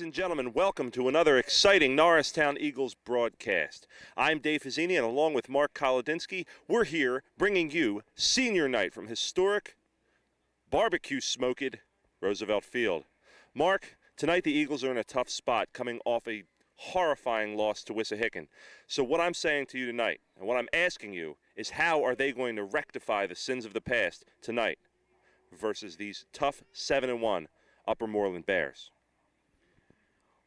and gentlemen, welcome to another exciting Norristown Eagles broadcast. I'm Dave Fazzini, and along with Mark Kolodinsky, we're here bringing you senior night from historic, barbecue-smoked Roosevelt Field. Mark, tonight the Eagles are in a tough spot coming off a horrifying loss to Wissahickon. So what I'm saying to you tonight, and what I'm asking you, is how are they going to rectify the sins of the past tonight versus these tough 7-1 Upper Moreland Bears?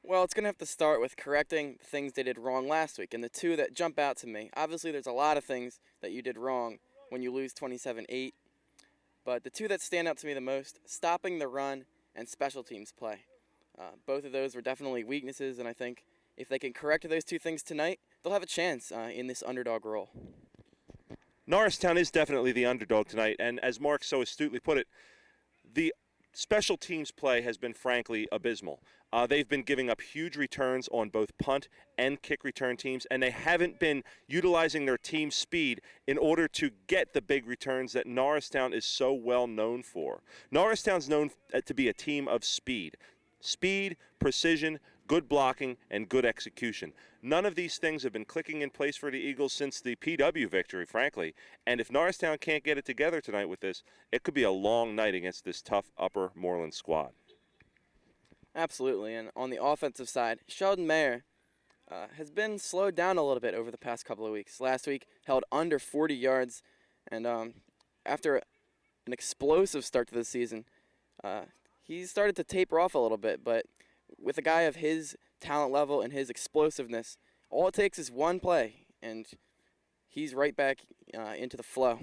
Well, it's going to have to start with correcting things they did wrong last week. And the two that jump out to me, obviously there's a lot of things that you did wrong when you lose 27-8. But the two that stand out to me the most, stopping the run and special teams play. Both of those were definitely weaknesses, and I think if they can correct those two things tonight, they'll have a chance in this underdog role. Norristown is definitely the underdog tonight, and as Mark so astutely put it, the special teams play has been frankly abysmal. They've been giving up huge returns on both punt and kick return teams, and they haven't been utilizing their team speed in order to get the big returns that Norristown is so well known for. Norristown's known to be a team of speed. Speed, precision, good blocking, and good execution. None of these things have been clicking in place for the Eagles since the PW victory, frankly. And if Norristown can't get it together tonight with this, it could be a long night against this tough Upper Moreland squad. Absolutely, and on the offensive side, Sheldon Mayer has been slowed down a little bit over the past couple of weeks. Last week, held under 40 yards, and after an explosive start to the season, he started to taper off a little bit, but with a guy of his talent level and his explosiveness, all it takes is one play, and he's right back into the flow.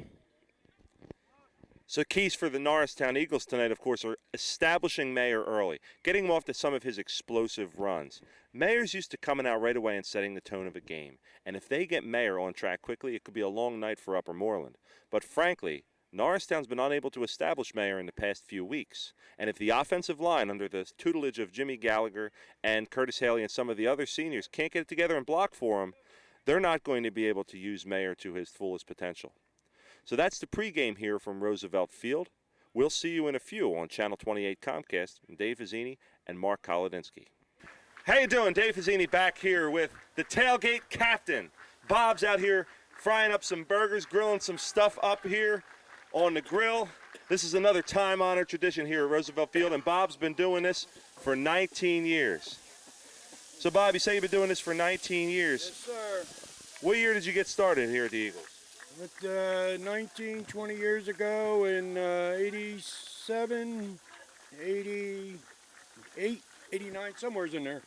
So keys for the Norristown Eagles tonight, of course, are establishing Mayer early, getting him off to some of his explosive runs. Mayer's used to coming out right away and setting the tone of a game, and if they get Mayer on track quickly, it could be a long night for Upper Moreland. But frankly, Norristown's been unable to establish Mayer in the past few weeks. And if the offensive line, under the tutelage of Jimmy Gallagher and Curtis Haley and some of the other seniors, can't get it together and block for him, they're not going to be able to use Mayer to his fullest potential. So that's the pregame here from Roosevelt Field. We'll see you in a few on Channel 28 Comcast. Dave Fazzini and Mark Kolodinsky. How you doing? Dave Fazzini back here with the tailgate captain. Bob's out here frying up some burgers, grilling some stuff up here on the grill. This is another time-honored tradition here at Roosevelt Field, and Bob's been doing this for 19 years. So, Bob, you say you've been doing this for 19 years. Yes, sir. What year did you get started here at the Eagles? 20 years ago in 87, 88, 89, somewhere's in there.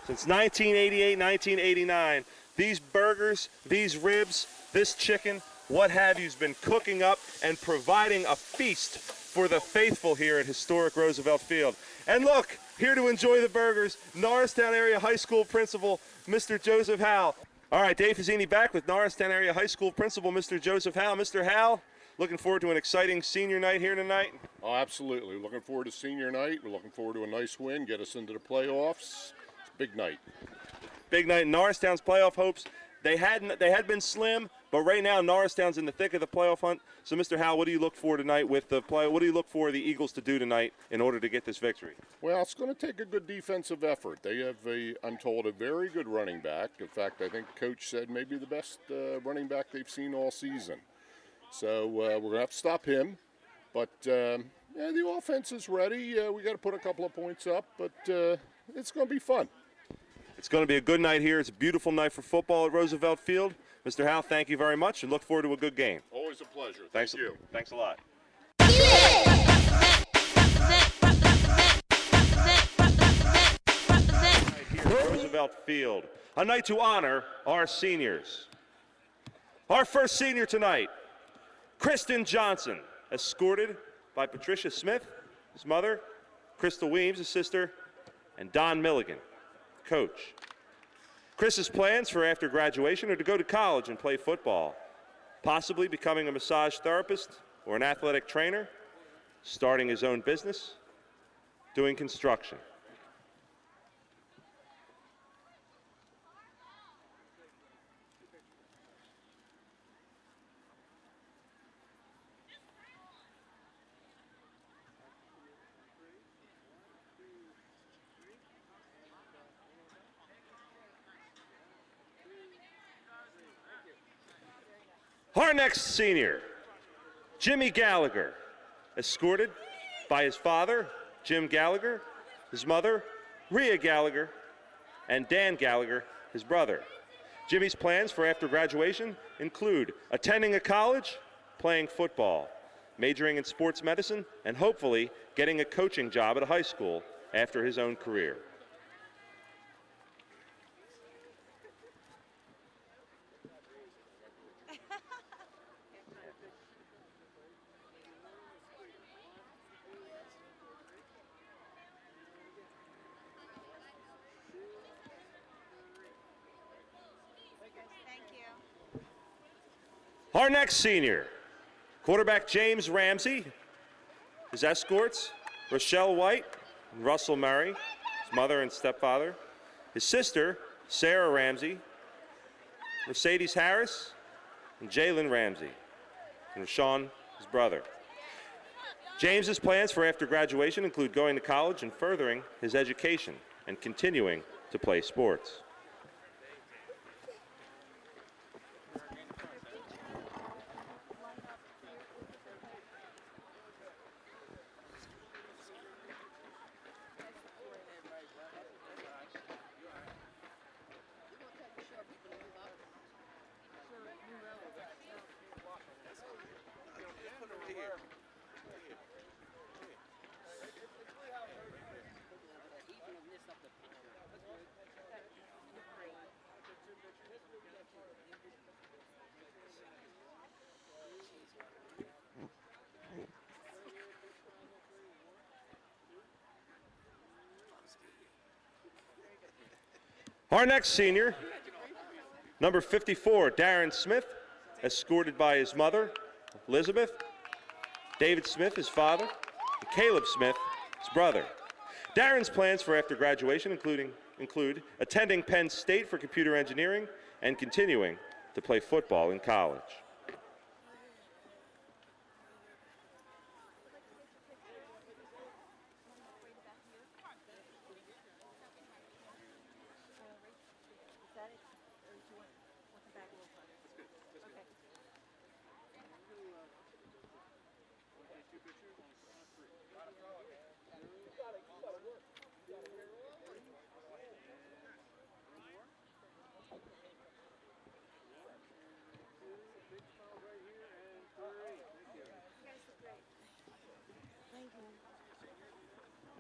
Since 1988, 1989, these burgers, these ribs, this chicken, what have you's been cooking up and providing a feast for the faithful here at historic Roosevelt Field. And look, here to enjoy the burgers, Norristown Area High School Principal, Mr. Joseph Howell. All right, Dave Fazzini back with Norristown Area High School Principal, Mr. Joseph Howell. Mr. Howell, looking forward to an exciting senior night here tonight? Oh, absolutely. Looking forward to senior night. We're looking forward to a nice win, get us into the playoffs. It's a big night. Big night. Norristown's playoff hopes, they had been slim, but right now Norristown's in the thick of the playoff hunt. So, Mr. Howell, what do you look for tonight with the play? What do you look for the Eagles to do tonight in order to get this victory? Well, it's going to take a good defensive effort. They have, I'm told, a very good running back. In fact, I think Coach said maybe the best running back they've seen all season. So we're going to have to stop him. But yeah, the offense is ready. We got to put a couple of points up, but it's going to be fun. It's going to be a good night here. It's a beautiful night for football at Roosevelt Field. Mr. Howell, thank you very much, and look forward to a good game. Always a pleasure. Thank you. Thanks a lot. Right here at Roosevelt Field, a night to honor our seniors. Our first senior tonight, Kristen Johnson, escorted by Patricia Smith, his mother, Crystal Weems, his sister, and Don Milligan, coach. Chris's plans for after graduation are to go to college and play football, possibly becoming a massage therapist or an athletic trainer, starting his own business, doing construction. Our next senior, Jimmy Gallagher, escorted by his father, Jim Gallagher, his mother, Rhea Gallagher, and Dan Gallagher, his brother. Jimmy's plans for after graduation include attending a college, playing football, majoring in sports medicine, and hopefully getting a coaching job at a high school after his own career. Our next senior, quarterback James Ramsey, his escorts, Rochelle White and Russell Murray, his mother and stepfather, his sister, Sarah Ramsey, Mercedes Harris, and Jalen Ramsey, and Rashawn, his brother. James's plans for after graduation include going to college and furthering his education and continuing to play sports. Our next senior, number 54, Darren Smith, escorted by his mother, Elizabeth, David Smith, his father, and Caleb Smith, his brother. Darren's plans for after graduation include attending Penn State for computer engineering and continuing to play football in college.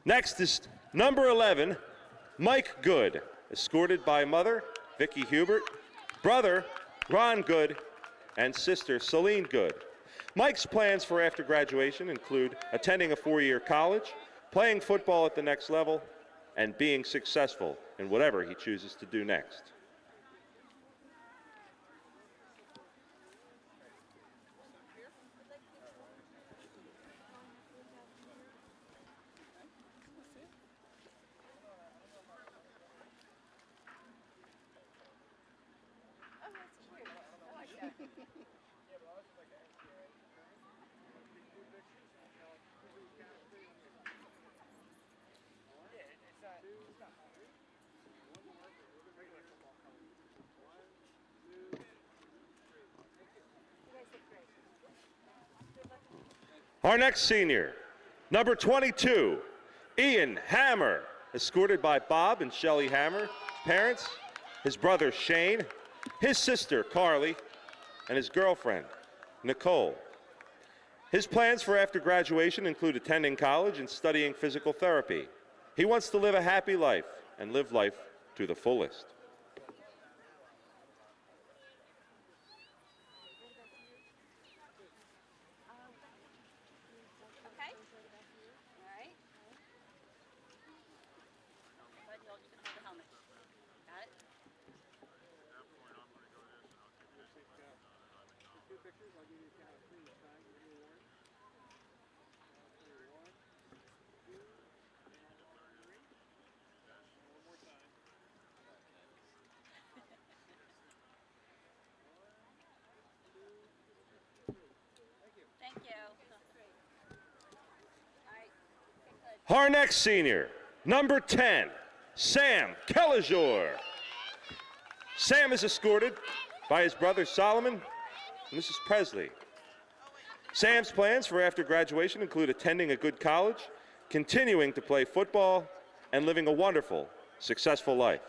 Next is number 11, Mike Good, escorted by mother, Vicki Hubert, brother, Ron Good, and sister, Celine Good. Mike's plans for after graduation include attending a 4-year college, playing football at the next level, and being successful in whatever he chooses to do next. Our next senior, number 22, Ian Hammer, escorted by Bob and Shelley Hammer, parents, his brother Shane, his sister Carly, and his girlfriend Nicole. His plans for after graduation include attending college and studying physical therapy. He wants to live a happy life and live life to the fullest. Our next senior, number 10, Sam Kellijor. Sam is escorted by his brother Solomon, Mrs. Presley. Sam's plans for after graduation include attending a good college, continuing to play football, and living a wonderful, successful life.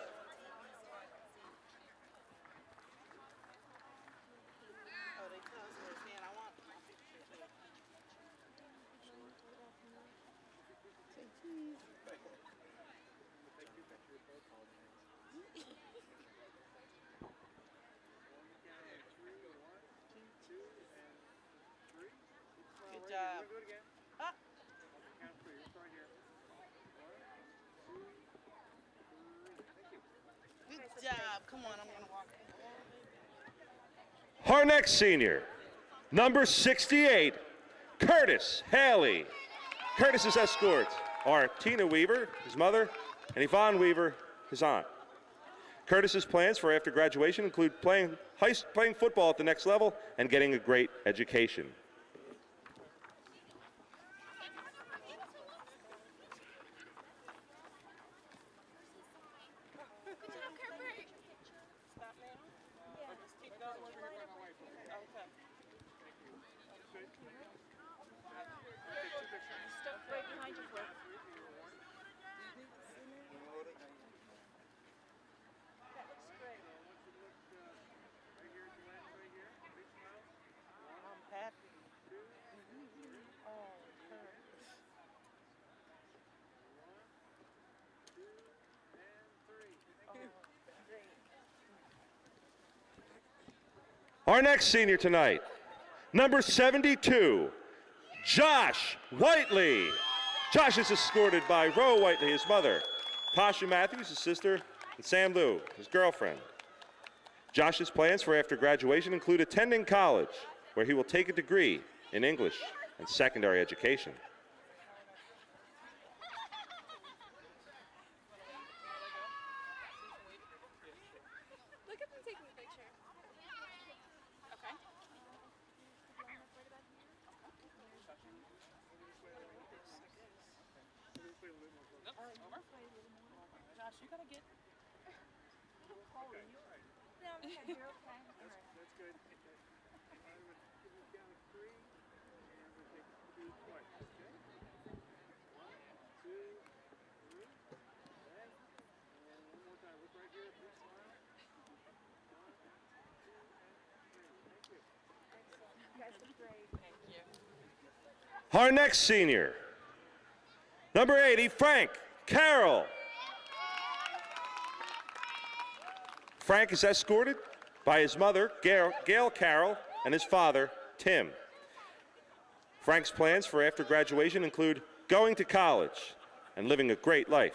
Good job. Ah. Good job. Come on, I'm gonna walk. Our next senior, number 68, Curtis Haley. Curtis's escorts are Tina Weaver, his mother, and Yvonne Weaver, his aunt. Curtis's plans for after graduation include playing football at the next level and getting a great education. Our next senior tonight, number 72, Josh Whiteley. Josh is escorted by Ro Whiteley, his mother, Tasha Matthews, his sister, and Sam Lou, his girlfriend. Josh's plans for after graduation include attending college, where he will take a degree in English and secondary education. Look at them taking a picture. Okay. Over. Josh, you gotta get. No, I'm okay. You're okay. That's good. I would give you count of 3, and we'll take 2 twice, okay? 1, 2, 3. Okay. And one more time. Look right here. Big smile. 1, 2, and 3. Thank you. You guys look great. Thank you. Our next senior, number 80, Frank Carroll. Frank is escorted by his mother, Gail Carroll, and his father, Tim. Frank's plans for after graduation include going to college and living a great life.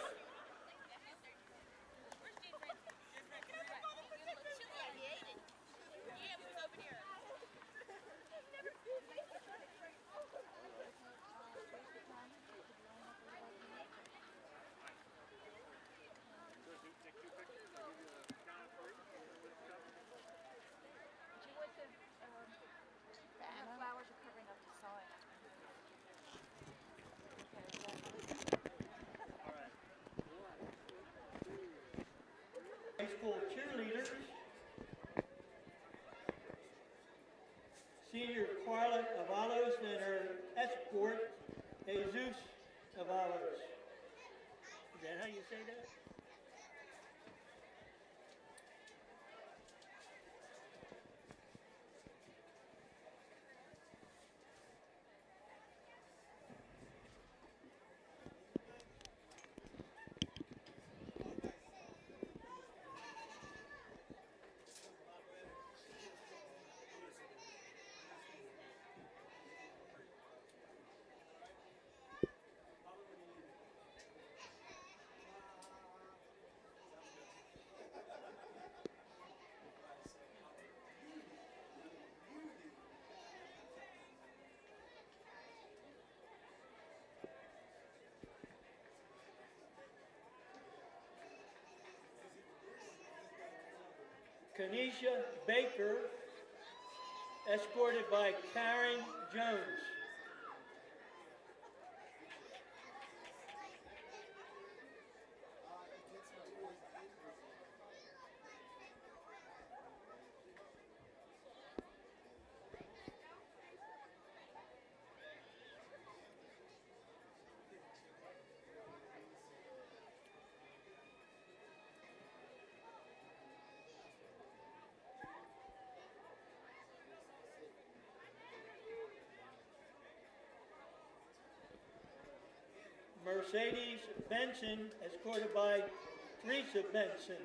Flowers are covering up the sign. High school cheerleaders. Senior Carla Avalos and her escort, Jesus Avalos. Is that how you say that? Kanisha Baker, escorted by Karen Jones. Mercedes Benson, escorted by Teresa Benson.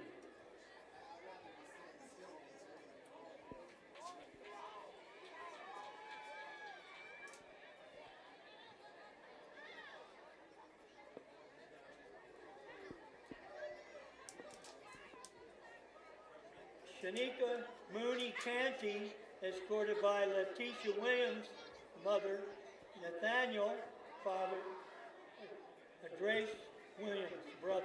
Shanika Mooney Canty, escorted by Letitia Williams, mother, Nathaniel, father, Grace Williams, brother.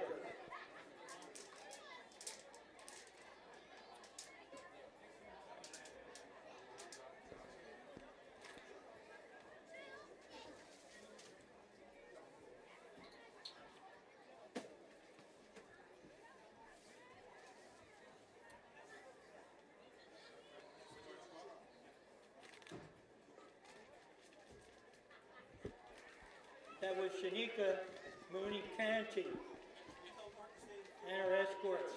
That was Shanika Mooney Canty and her escorts,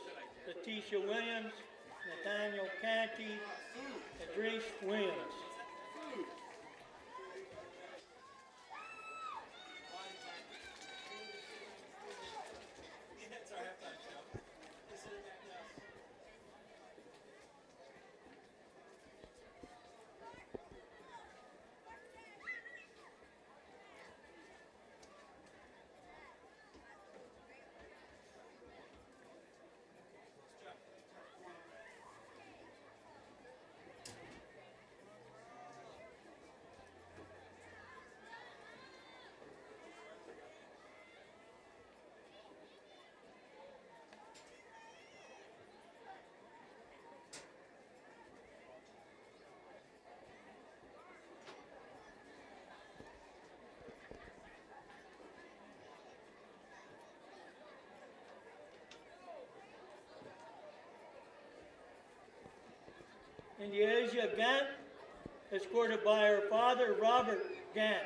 Letitia Williams, Nathaniel Canty, and Grace Williams. Indiasia Gant, escorted by her father, Robert Gant.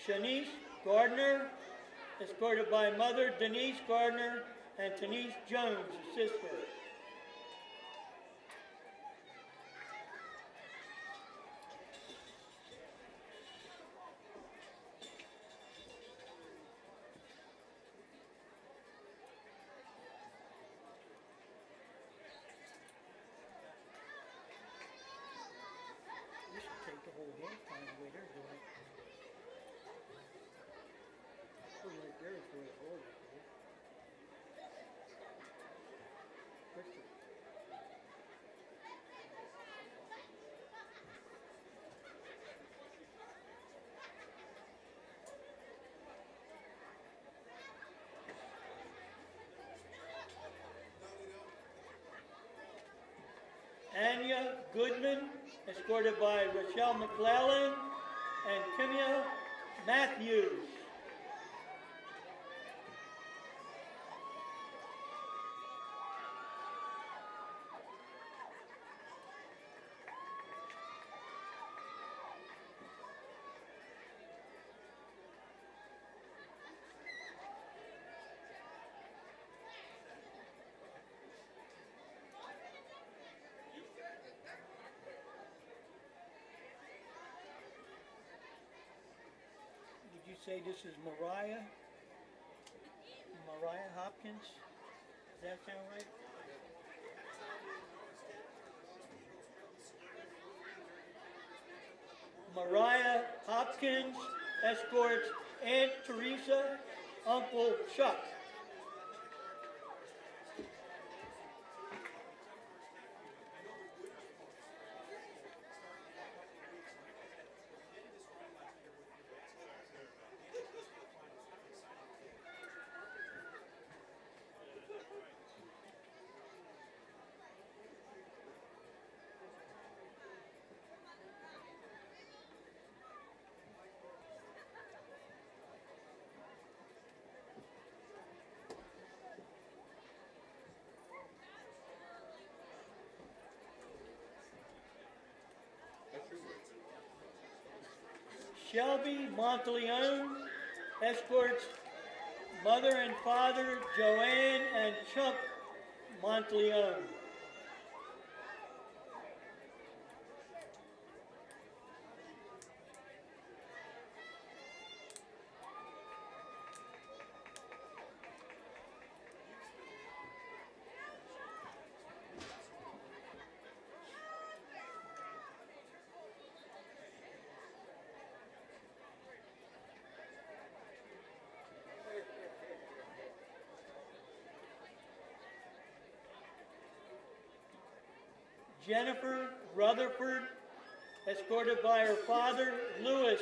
Shanice Gardner, escorted by mother Denise Gardner and Denise Jones, her sister. You should take the whole game time the way they're doing it. Right there is where it's over. Christian. Anya Goodman, escorted by Rochelle McClellan and Kimia Matthews. Did you say this is Mariah? Mariah Hopkins? Does that sound right? Mariah Hopkins escorts Aunt Teresa, Uncle Chuck. Shelby Monteleone. Escorts mother and father Joanne and Chuck Monteleone. Jennifer Rutherford, escorted by her father, Louis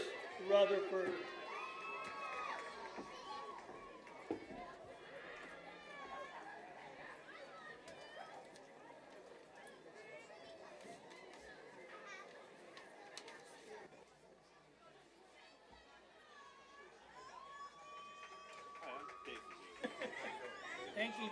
Rutherford. Thank you.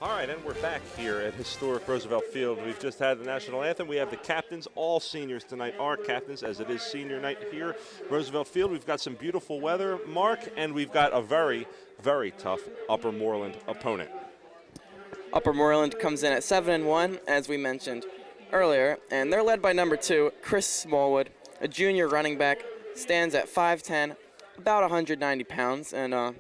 All right, and we're back here at historic Roosevelt Field. We've just had the national anthem. We have the captains, all seniors tonight are captains, as it is senior night here, Roosevelt Field. We've got some beautiful weather, Mark, and we've got a very, very tough Upper Moreland opponent. Upper Moreland comes in at 7-1, as we mentioned earlier, and they're led by number 2, Chris Smallwood, a junior running back, stands at 5'10", about 190 pounds, and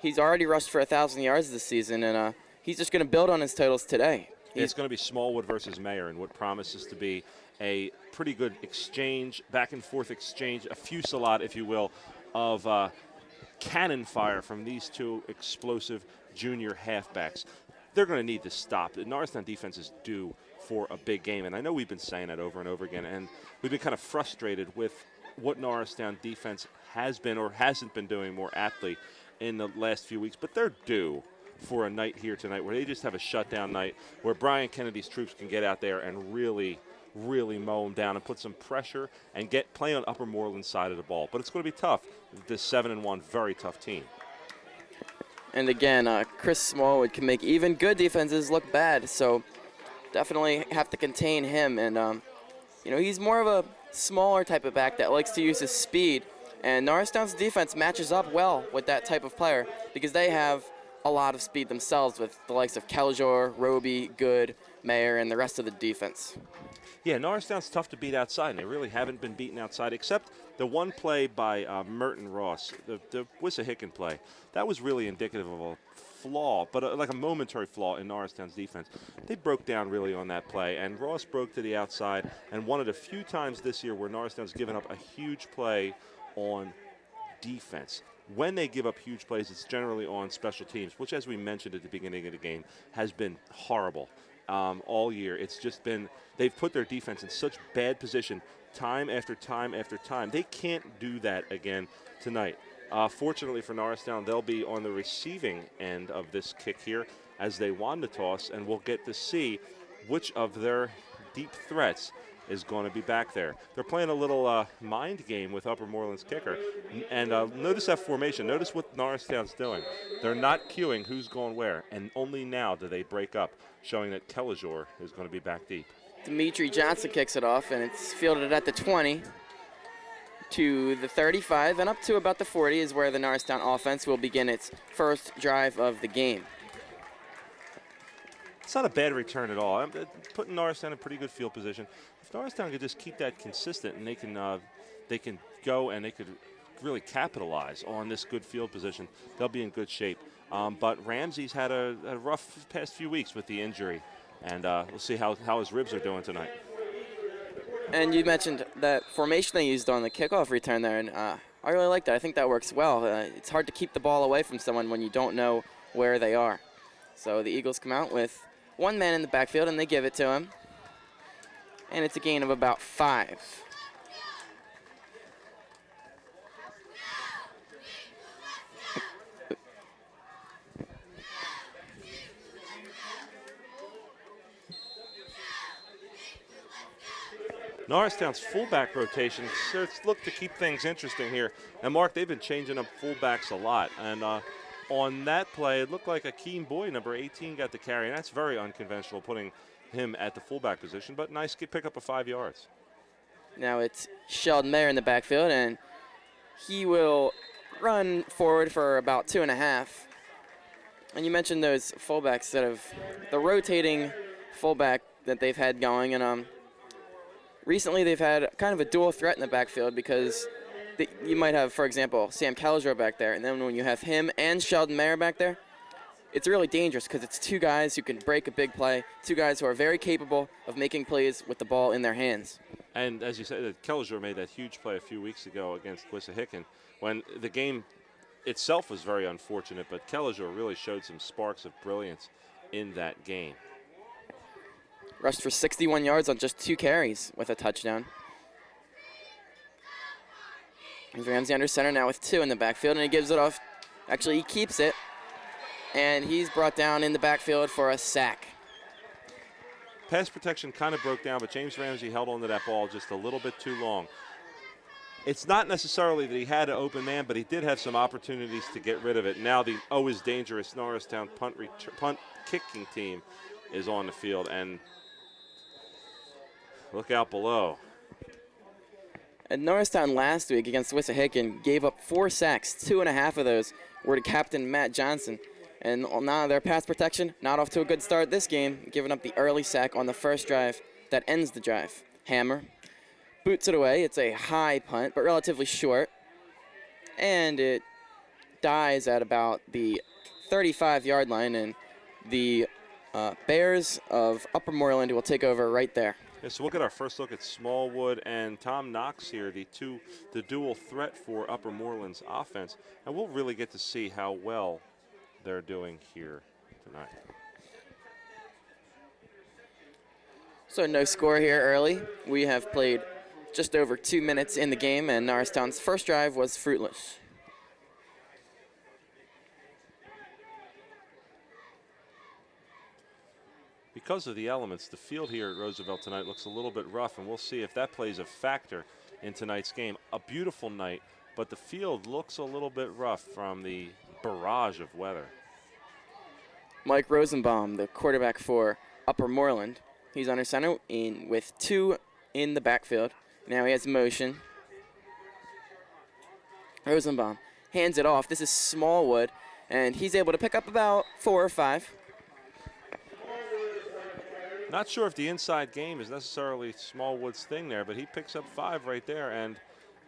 he's already rushed for 1,000 yards this season, and he's just going to build on his totals today. It's going to be Smallwood versus Mayer in what promises to be a pretty good exchange, back and forth exchange, a fusillade, if you will, of cannon fire from these two explosive junior halfbacks. They're going to need to stop. The Norristown defense is due for a big game, and I know we've been saying that over and over again, and we've been kind of frustrated with what Norristown defense has been or hasn't been doing more aptly in the last few weeks, but they're due for a night here tonight where they just have a shutdown night where Brian Kennedy's troops can get out there and really, really mow them down and put some pressure and play on Upper Moreland's side of the ball. But it's going to be tough. This 7-1, very tough team. And again, Chris Smallwood can make even good defenses look bad, so definitely have to contain him. And, he's more of a smaller type of back that likes to use his speed. And Norristown's defense matches up well with that type of player because they have a lot of speed themselves with the likes of Keljor, Roby, Good, Mayer, and the rest of the defense. Yeah, Norristown's tough to beat outside, and they really haven't been beaten outside except the one play by Merton Ross, the Wissahickon play. That was really indicative of a flaw, but like a momentary flaw in Norristown's defense. They broke down really on that play, and Ross broke to the outside, and one of the few times this year where Norristown's given up a huge play on defense. When they give up huge plays, it's generally on special teams, which, as we mentioned at the beginning of the game, has been horrible all year. It's just been, they've put their defense in such bad position time after time after time. They can't do that again tonight. Fortunately for Norristown, they'll be on the receiving end of this kick here as they won the toss, and we'll get to see which of their deep threats is going to be back there. They're playing a little mind game with Upper Moreland's kicker. And notice that formation. Notice what Norristown's doing. They're not cueing who's going where, and only now do they break up, showing that Kellijor is going to be back deep. Dimitri Johnson kicks it off, and it's fielded at the 20. to the 35 and up to about the 40 is where the Norristown offense will begin its first drive of the game. It's not a bad return at all. I'm putting Norristown in pretty good field position. If Norristown could just keep that consistent, and they can go and they could really capitalize on this good field position, they'll be in good shape. But Ramsey's had a rough past few weeks with the injury, and we'll see how his ribs are doing tonight. And you mentioned that formation they used on the kickoff return there, and I really like that. I think that works well. It's hard to keep the ball away from someone when you don't know where they are. So the Eagles come out with one man in the backfield, and they give it to him. And it's a gain of about 5. Norristown's fullback rotation look to keep things interesting here. And Mark, they've been changing up fullbacks a lot. And on that play, it looked like Akeem Boyd, number 18, got the carry. And that's very unconventional, putting him at the fullback position. But nice pick up of 5 yards. Now it's Sheldon Mayer in the backfield, and he will run forward for about 2.5. And you mentioned those fullbacks that have the rotating fullback that they've had going, and recently they've had kind of a dual threat in the backfield because you might have, for example, Sam Calger back there, and then when you have him and Sheldon Mayer back there, it's really dangerous because it's 2 guys who can break a big play, 2 guys who are very capable of making plays with the ball in their hands. And as you said, Kelliger made that huge play a few weeks ago against Wissahickon when the game itself was very unfortunate, but Kelliger really showed some sparks of brilliance in that game. Rushed for 61 yards on just 2 carries with a touchdown. Here's Ramsey under center now with 2 in the backfield, and he gives it off. Actually, he keeps it, and he's brought down in the backfield for a sack. Pass protection kind of broke down, but James Ramsey held onto that ball just a little bit too long. It's not necessarily that he had an open man, but he did have some opportunities to get rid of it. Now the always dangerous Norristown punt kicking team is on the field, and look out below. And Norristown last week against Wissahickon gave up 4 sacks. 2.5 of those were to Captain Matt Johnson. And now their pass protection, not off to a good start this game, giving up the early sack on the first drive that ends the drive. Hammer boots it away. It's a high punt, but relatively short. And it dies at about the 35-yard line, and the Bears of Upper Moreland will take over right there. Yeah, so we'll get our first look at Smallwood and Tom Knox here, the dual threat for Upper Moreland's offense. And we'll really get to see how well they're doing here tonight. So no score here early. We have played just over 2 minutes in the game, and Norristown's first drive was fruitless. Because of the elements, the field here at Roosevelt tonight looks a little bit rough, and we'll see if that plays a factor in tonight's game. A beautiful night, but the field looks a little bit rough from the barrage of weather. Mike Rosenbaum, the quarterback for Upper Moreland. He's under center with 2 in the backfield. Now he has motion. Rosenbaum hands it off. This is Smallwood, and he's able to pick up about 4 or 5. Not sure if the inside game is necessarily Smallwood's thing there, but he picks up 5 right there, and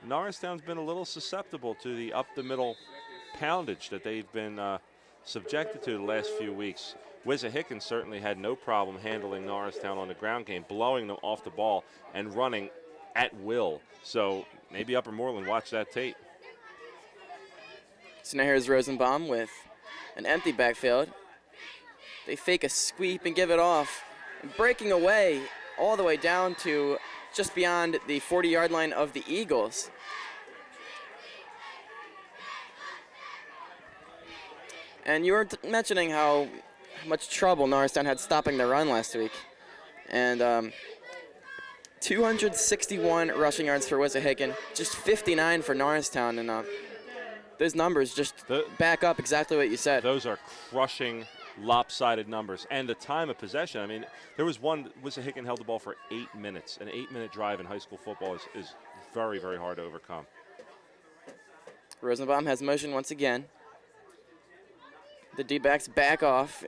Norristown's been a little susceptible to the up-the-middle poundage that they've been subjected to the last few weeks. Wissahickon certainly had no problem handling Norristown on the ground game, blowing them off the ball and running at will. So maybe Upper Moreland watch that tape. So now here's Rosenbaum with an empty backfield. They fake a sweep and give it off, breaking away all the way down to just beyond the 40-yard line of the Eagles. And you were mentioning how much trouble Norristown had stopping the run last week. And 261 rushing yards for Wissahickon, just 59 for Norristown. And those numbers just back up exactly what you said. Those are crushing, lopsided numbers. And the time of possession, I mean, there was one, Wissahickon held the ball for 8 minutes. An 8-minute drive in high school football is very, very hard to overcome. Rosenbaum has motion once again. The D-backs back off,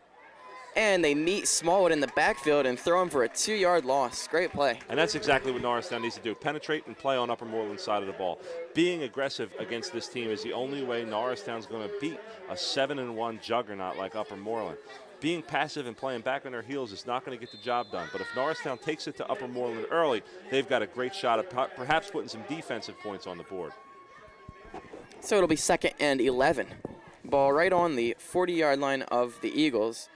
and they meet Smallwood in the backfield and throw him for a 2-yard loss. Great play. And that's exactly what Norristown needs to do, penetrate and play on Upper Moreland's side of the ball. Being aggressive against this team is the only way Norristown's going to beat a 7-1 juggernaut like Upper Moreland. Being passive and playing back on their heels is not going to get the job done. But if Norristown takes it to Upper Moreland early, they've got a great shot at perhaps putting some defensive points on the board. So it'll be 2nd and 11. Ball right on the 40-yard line of the Eagles.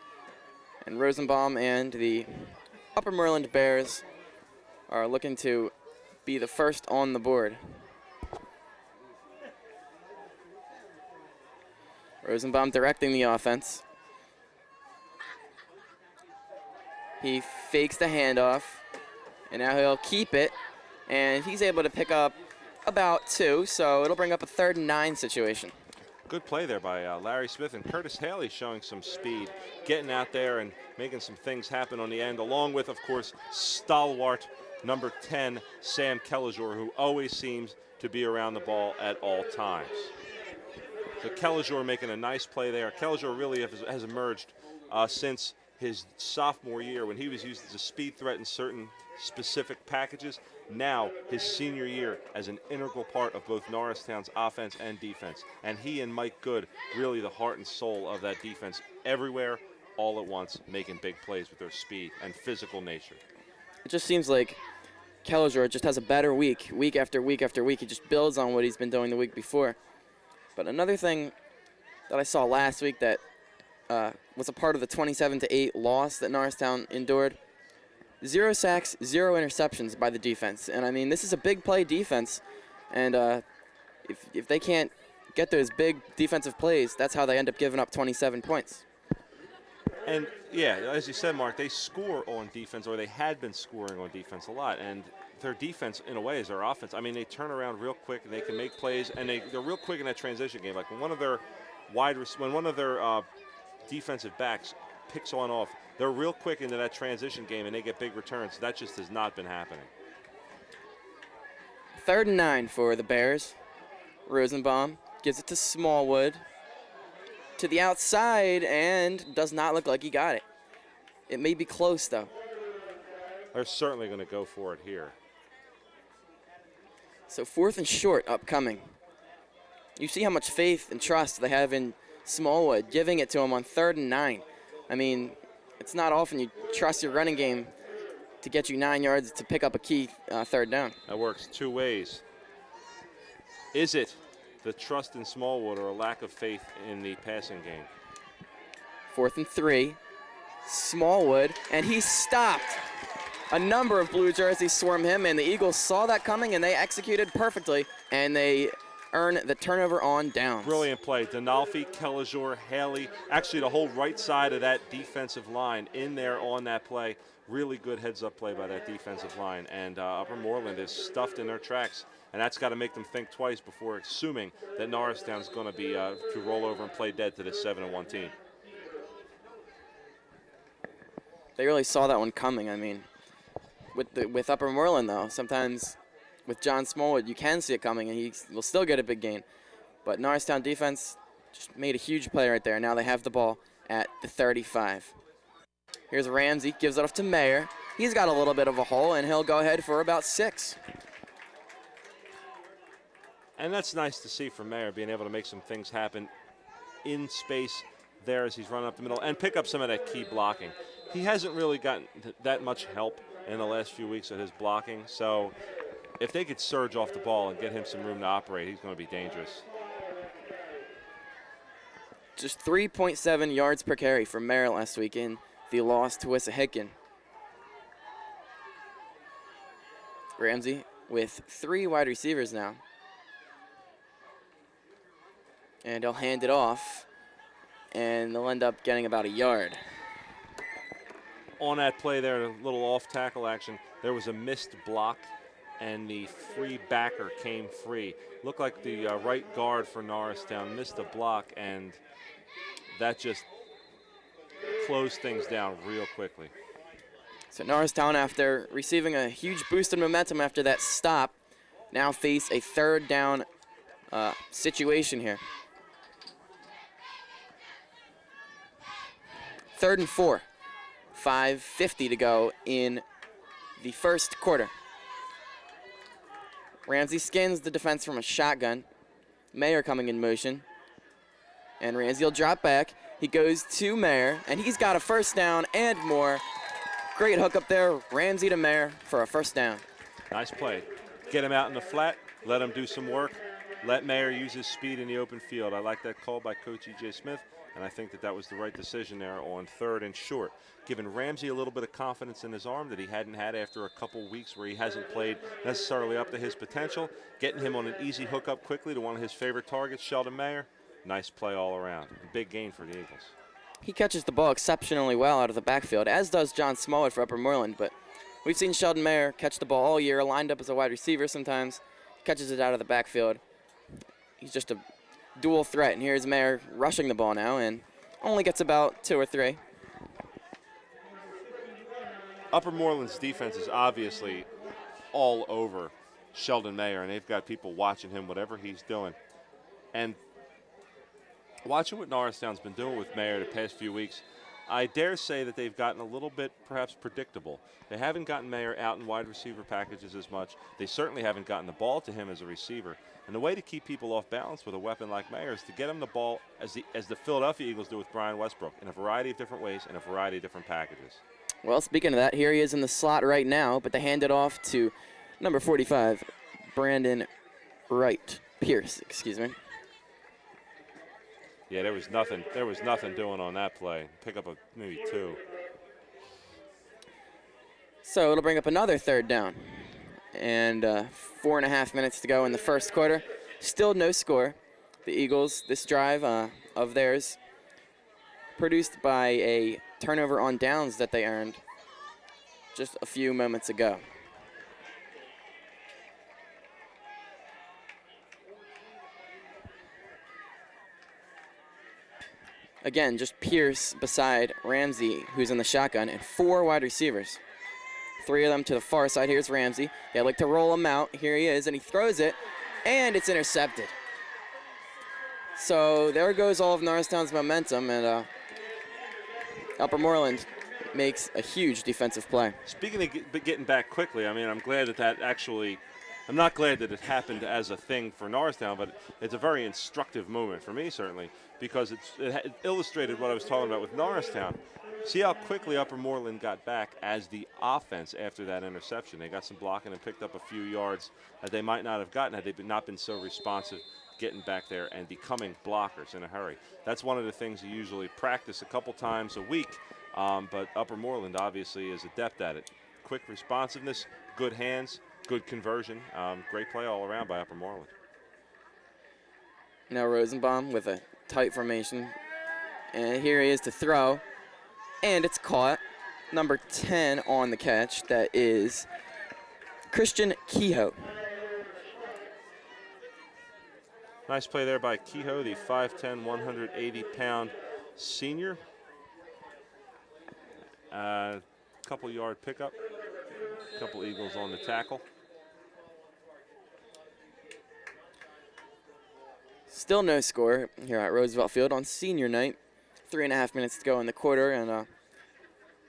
And Rosenbaum and the Upper Moreland Bears are looking to be the first on the board. Rosenbaum directing the offense. He fakes the handoff, and now he'll keep it, and he's able to pick up about 2, so it'll bring up a 3rd and 9 situation. Good play there by Larry Smith, and Curtis Haley showing some speed, getting out there and making some things happen on the end, along with, of course, stalwart number 10, Sam Kellijor, who always seems to be around the ball at all times. So Kellijor making a nice play there. Kellijor really has emerged since his sophomore year when he was used as a speed threat in certain specific packages. Now his senior year as an integral part of both Norristown's offense and defense. And he and Mike Good really the heart and soul of that defense everywhere, all at once, making big plays with their speed and physical nature. It just seems like Kellijor just has a better week after week after week. He just builds on what he's been doing the week before. But another thing that I saw last week that was a part of the 27-8 loss that Norristown endured. 0 sacks, 0 interceptions by the defense. And I mean, this is a big play defense. And if they can't get those big defensive plays, that's how they end up giving up 27 points. And yeah, as you said, Mark, they score on defense, or they had been scoring on defense a lot. And their defense, in a way, is their offense. I mean, they turn around real quick and they can make plays, and they're real quick in that transition game. Like when one of their defensive backs picks one off, they're real quick into that transition game and they get big returns. That just has not been happening. 3rd and 9 for the Bears. Rosenbaum gives it to Smallwood to the outside and does not look like he got it. It may be close though. They're certainly going to go for it here. So 4th and short upcoming. You see how much faith and trust they have in Smallwood, giving it to him on 3rd and 9. I mean, it's not often you trust your running game to get you 9 yards to pick up a key 3rd down. That works 2 ways. Is it the trust in Smallwood or a lack of faith in the passing game? 4th and 3. Smallwood, and he's stopped. A number of blue jerseys swarm him, and the Eagles saw that coming, and they executed perfectly, and they earn the turnover on downs. Brilliant play. Donalfi, Kellijor, Haley, actually the whole right side of that defensive line in there on that play. Really good heads-up play by that defensive line, and Upper Moreland is stuffed in their tracks, and that's got to make them think twice before assuming that Norristown's going to be to roll over and play dead to this 7-1 team. They really saw that one coming. I mean, with Upper Moreland, though, sometimes with John Smallwood, you can see it coming, and he will still get a big gain. But Norristown defense just made a huge play right there. Now they have the ball at the 35. Here's Ramsey, gives it off to Mayer. He's got a little bit of a hole, and he'll go ahead for about 6. And that's nice to see from Mayer, being able to make some things happen in space there as he's running up the middle and pick up some of that key blocking. He hasn't really gotten that much help in the last few weeks of his blocking, so if they could surge off the ball and get him some room to operate, he's going to be dangerous. Just 3.7 yards per carry for Mayer last week in the loss to Wissahickon. Ramsey with 3 wide receivers now. And he'll hand it off, and they'll end up getting about a yard. On that play there, a little off-tackle action, there was a missed block, and the free backer came free. Looked like the right guard for Norristown missed a block, and that just closed things down real quickly. So Norristown, after receiving a huge boost in momentum after that stop, now face a third down situation here. 3rd and 4. 5:50 to go in the first quarter. Ramsey skins the defense from a shotgun. Mayer coming in motion. And Ramsey will drop back. He goes to Mayer, and he's got a first down and more. Great hook up there. Ramsey to Mayer for a first down. Nice play. Get him out in the flat, let him do some work, let Mayer use his speed in the open field. I like that call by Coach E.J. Smith, and I think that that was the right decision there on 3rd and short, giving Ramsey a little bit of confidence in his arm that he hadn't had after a couple weeks where he hasn't played necessarily up to his potential, getting him on an easy hookup quickly to one of his favorite targets, Sheldon Mayer. Nice play all around. Big gain for the Eagles. He catches the ball exceptionally well out of the backfield, as does John Smollett for Upper Moreland, but we've seen Sheldon Mayer catch the ball all year, lined up as a wide receiver sometimes, catches it out of the backfield. He's just a dual threat, and here's Mayer rushing the ball now and only gets about 2 or 3. Upper Moreland's defense is obviously all over Sheldon Mayer, and they've got people watching him, whatever he's doing. And watching what Norristown's been doing with Mayer the past few weeks, I dare say that they've gotten a little bit perhaps predictable. They haven't gotten Mayer out in wide receiver packages as much. They certainly haven't gotten the ball to him as a receiver. And the way to keep people off balance with a weapon like Mayer is to get him the ball as the Philadelphia Eagles do with Brian Westbrook, in a variety of different ways, in a variety of different packages. Well, speaking of that, here he is in the slot right now, but they hand it off to number 45, Brandon Pierce, excuse me. Yeah, there was nothing doing on that play. Pick up maybe 2. So it'll bring up another 3rd down. And 4.5 minutes to go in the first quarter. Still no score. The Eagles, this drive of theirs, produced by a turnover on downs that they earned just a few moments ago. Again, just Pierce beside Ramsey, who's in the shotgun, and 4 wide receivers. 3 of them to the far side. Here's Ramsey. They like to roll him out. Here he is, and he throws it, and it's intercepted. So there goes all of Norristown's momentum, and Upper Moreland makes a huge defensive play. Speaking of getting back quickly, I mean, I'm not glad that it happened as a thing for Norristown, but it's a very instructive moment for me, certainly, because it illustrated what I was talking about with Norristown. See how quickly Upper Moreland got back as the offense after that interception. They got some blocking and picked up a few yards that they might not have gotten had they not been so responsive getting back there and becoming blockers in a hurry. That's one of the things you usually practice a couple times a week, but Upper Moreland obviously is adept at it. Quick responsiveness, good hands, good conversion. Great play all around by Upper Moreland. Now Rosenbaum with a tight formation. And here he is to throw. And it's caught. Number 10 on the catch. That is Christian Kehoe. Nice play there by Kehoe, the 5'10", 180-pound senior. Couple yard pickup. Couple Eagles on the tackle. Still no score here at Roosevelt Field on senior night. 3.5 minutes to go in the quarter, and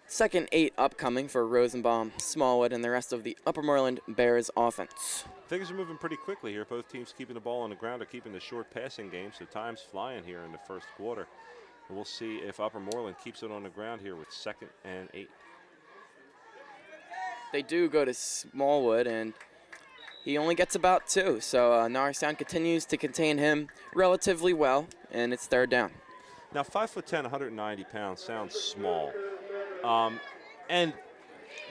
second 8 upcoming for Rosenbaum, Smallwood, and the rest of the Upper Moreland Bears offense. Things are moving pretty quickly here. Both teams keeping the ball on the ground or keeping the short passing game, so time's flying here in the first quarter. And we'll see if Upper Moreland keeps it on the ground here with 2nd and 8. They do go to Smallwood, and he only gets about 2, so Norristown continues to contain him relatively well, and it's 3rd down. Now, 5'10", 190 pounds sounds small, and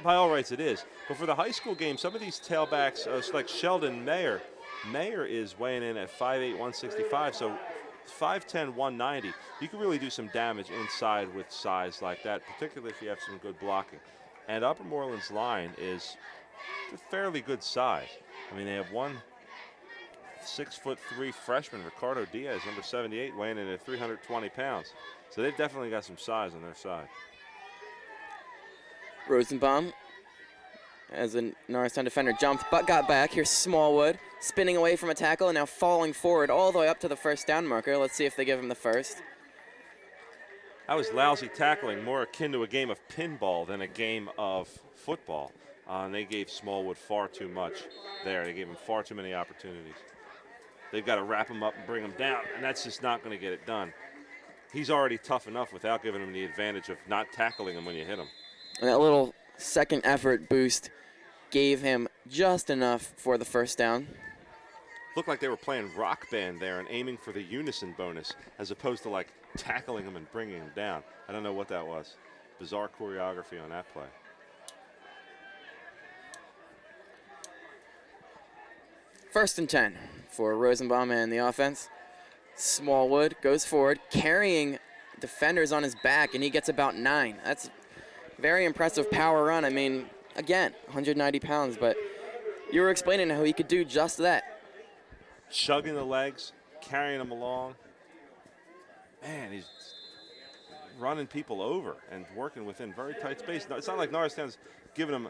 by all rights it is. But for the high school game, some of these tailbacks, like Sheldon Mayer is weighing in at 5'8", 165, so 5'10", 190. You can really do some damage inside with size like that, particularly if you have some good blocking. And Upper Moreland's line is a fairly good size. I mean, they have one 6'3" freshman, Ricardo Diaz, number 78, weighing in at 320 pounds. So they've definitely got some size on their side. Rosenbaum as a Norristown defender jumped but got back. Here's Smallwood spinning away from a tackle and now falling forward all the way up to the first down marker. Let's see if they give him the first. That was lousy tackling, more akin to a game of pinball than a game of football. And they gave Smallwood far too much there. They gave him far too many opportunities. They've got to wrap him up and bring him down, and that's just not going to get it done. He's already tough enough without giving him the advantage of not tackling him when you hit him. And that little second effort boost gave him just enough for the first down. Looked like they were playing rock band there and aiming for the unison bonus as opposed to like tackling him and bringing him down. I don't know what that was. Bizarre choreography on that play. First and 10 for Rosenbaum and the offense. Smallwood goes forward, carrying defenders on his back, and he gets about 9. That's very impressive power run. I mean, again, 190 pounds, but you were explaining how he could do just that. Chugging the legs, carrying them along. Man, he's running people over and working within very tight space. It's not like Norristown's giving him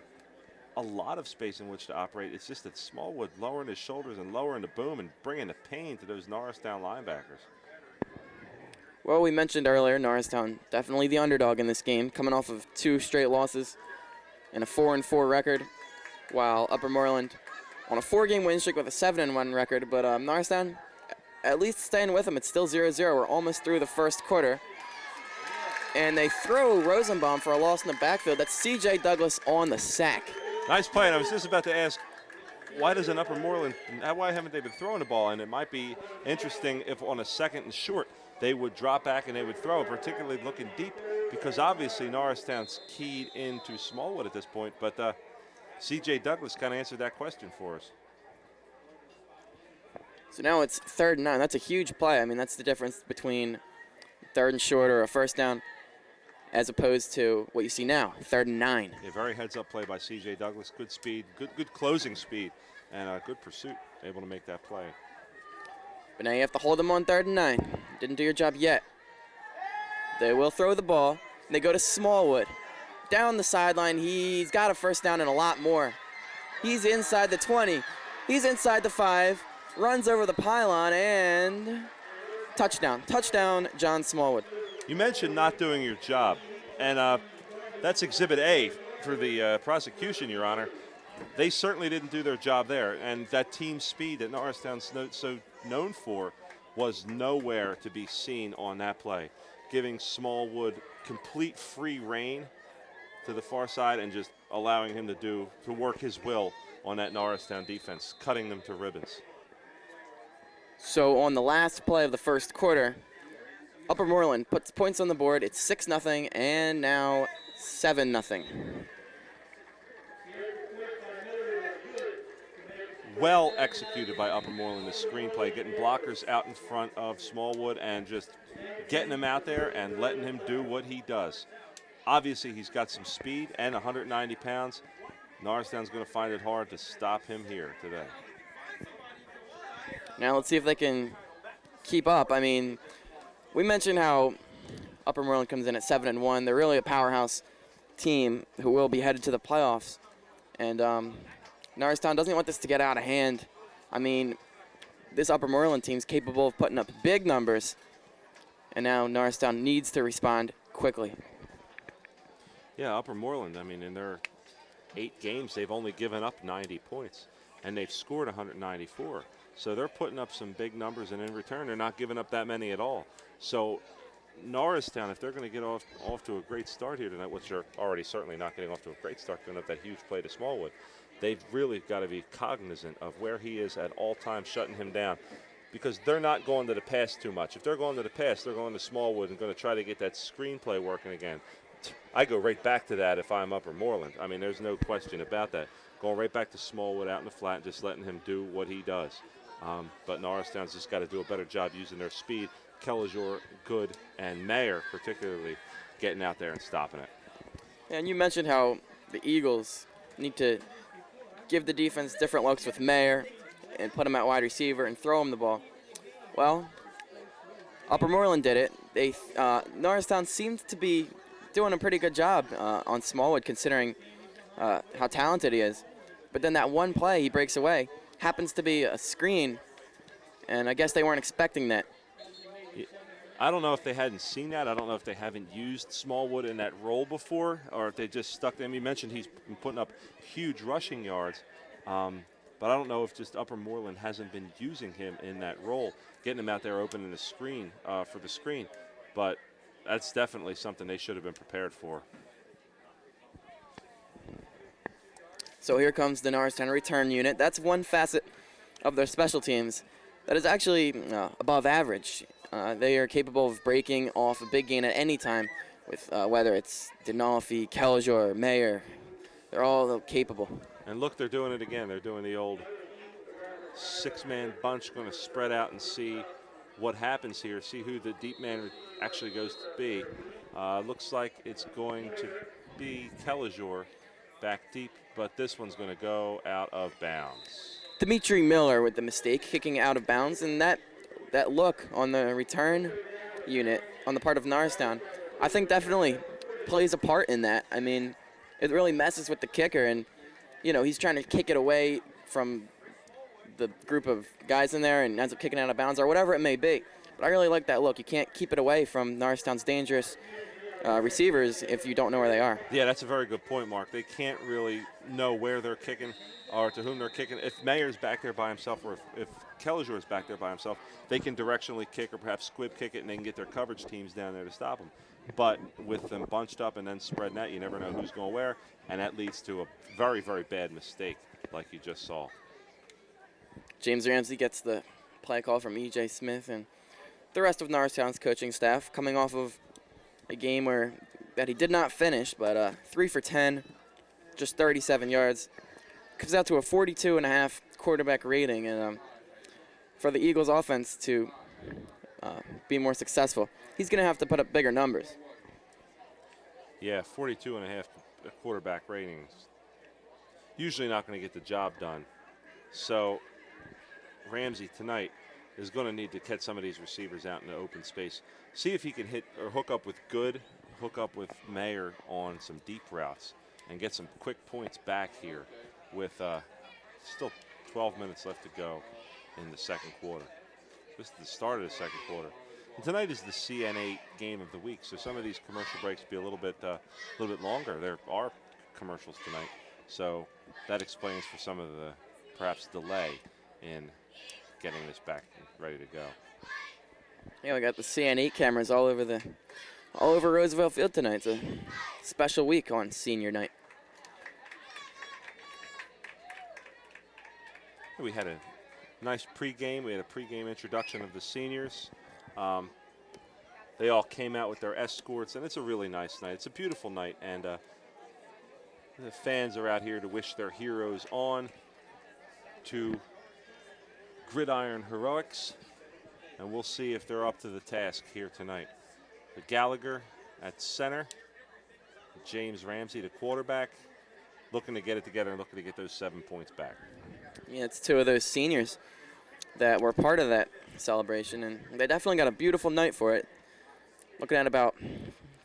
a lot of space in which to operate. It's just that Smallwood lowering his shoulders and lowering the boom and bringing the pain to those Norristown linebackers. Well, we mentioned earlier, Norristown definitely the underdog in this game, coming off of 2 straight losses and a 4-4 record, while Upper Moreland on a 4-game win streak with a 7-1 record. But Norristown, at least staying with them, it's still 0-0. We're almost through the first quarter. And they throw Rosenbaum for a loss in the backfield. That's C.J. Douglas on the sack. Nice play, and I was just about to ask, why doesn't Upper Moreland, why haven't they been throwing the ball? And it might be interesting if on a 2nd and short, they would drop back and they would throw, particularly looking deep, because obviously Norristown's keyed into Smallwood at this point, but C.J. Douglas kind of answered that question for us. So now it's 3rd and 9. That's a huge play. I mean, that's the difference between 3rd and short or a first down as opposed to what you see now, 3rd and 9. A very heads-up play by C.J. Douglas. Good speed, good closing speed, and good pursuit, able to make that play. But now you have to hold them on 3rd and 9. Didn't do your job yet. They will throw the ball. They go to Smallwood. Down the sideline, he's got a first down and a lot more. He's inside the 20. He's inside the 5. Runs over the pylon and touchdown. Touchdown, John Smallwood. You mentioned not doing your job, and that's Exhibit A for the prosecution, Your Honor. They certainly didn't do their job there, and that team speed that Norristown's so known for was nowhere to be seen on that play, giving Smallwood complete free reign to the far side and just allowing him to work his will on that Norristown defense, cutting them to ribbons. So on the last play of the first quarter, Upper Moreland puts points on the board. It's 6-0 and now 7-0. Well executed by Upper Moreland, the screenplay, getting blockers out in front of Smallwood and just getting him out there and letting him do what he does. Obviously, he's got some speed and 190 pounds. Norristown's going to find it hard to stop him here today. Now let's see if they can keep up. I mean, we mentioned how Upper Moreland comes in at 7-1. They're really a powerhouse team who will be headed to the playoffs. And Norristown doesn't want this to get out of hand. I mean, this Upper Moreland team's capable of putting up big numbers. And now Norristown needs to respond quickly. Yeah, Upper Moreland, I mean, in their 8 games, they've only given up 90 points. And they've scored 194. So they're putting up some big numbers, and in return, they're not giving up that many at all. So Norristown, if they're going to get off to a great start here tonight, which they're already certainly not getting off to a great start, giving up that huge play to Smallwood, they've really got to be cognizant of where he is at all times, shutting him down, because they're not going to the pass too much. If they're going to the pass, they're going to Smallwood and going to try to get that screenplay working again. I go right back to that if I'm Upper Moreland. I mean, there's no question about that. Going right back to Smallwood out in the flat and just letting him do what he does. But Norristown's just got to do a better job using their speed. Kellijor, Good, and Mayer particularly getting out there and stopping it. And you mentioned how the Eagles need to give the defense different looks with Mayer and put him at wide receiver and throw him the ball. Well, Upper Moreland did it. Norristown seemed to be doing a pretty good job on Smallwood, considering how talented he is. But then that one play he breaks away happens to be a screen, and I guess they weren't expecting that. I don't know if they hadn't seen that. I don't know if they haven't used Smallwood in that role before, or if they just stuck them. You mentioned he's been putting up huge rushing yards, but I don't know if just Upper Moreland hasn't been using him in that role, getting him out there opening the screen for the screen. But that's definitely something they should have been prepared for. So here comes the Norristown return unit. That's one facet of their special teams that is actually above average. They are capable of breaking off a big gain at any time, with whether it's Denolfi, Kelliger, Mayer. They're all capable. And look, they're doing it again. They're doing the old six-man bunch, going to spread out and see what happens here, see who the deep man actually goes to be. Looks like it's going to be Kelliger back deep, but this one's going to go out of bounds. Dimitri Miller with the mistake, kicking out of bounds, and that look on the return unit on the part of Norristown, I think definitely plays a part in that. I mean, it really messes with the kicker, and, you know, he's trying to kick it away from the group of guys in there and ends up kicking out of bounds or whatever it may be. But I really like that look. You can't keep it away from Norristown's dangerous receivers if you don't know where they are. Yeah, that's a very good point, Mark. They can't really know where they're kicking or to whom they're kicking. If Mayer's back there by himself, or if Kelliger is back there by himself, they can directionally kick or perhaps squib kick it, and they can get their coverage teams down there to stop them. But with them bunched up and then spreading out, you never know who's going where, and that leads to a very, very bad mistake like you just saw. James Ramsey gets the play call from E.J. Smith and the rest of Norristown's coaching staff, coming off of a game that he did not finish, but 3 for 10, just 37 yards. Comes out to a 42.5 quarterback rating, and for the Eagles offense to be more successful, he's going to have to put up bigger numbers. Yeah, 42.5 quarterback ratings. Usually not going to get the job done. So Ramsey tonight is going to need to catch some of these receivers out in the open space. See if he can hit or hook up with Mayer on some deep routes and get some quick points back here with still 12 minutes left to go in the second quarter. This is the start of the second quarter. And tonight is the CN8 game of the week, so some of these commercial breaks be a little bit longer. There are commercials tonight, so that explains for some of the perhaps delay in getting this back ready to go. Yeah, we got the CN8 cameras all over Roosevelt Field tonight. It's a special week on senior night. We had a nice pregame. We had a pregame introduction of the seniors. They all came out with their escorts, and it's a really nice night. It's a beautiful night, and the fans are out here to wish their heroes on to gridiron heroics, and we'll see if they're up to the task here tonight. The Gallagher at center, James Ramsey, the quarterback, looking to get it together and looking to get those 7 points back. Yeah, it's two of those seniors that were part of that celebration, and they definitely got a beautiful night for it. Looking at about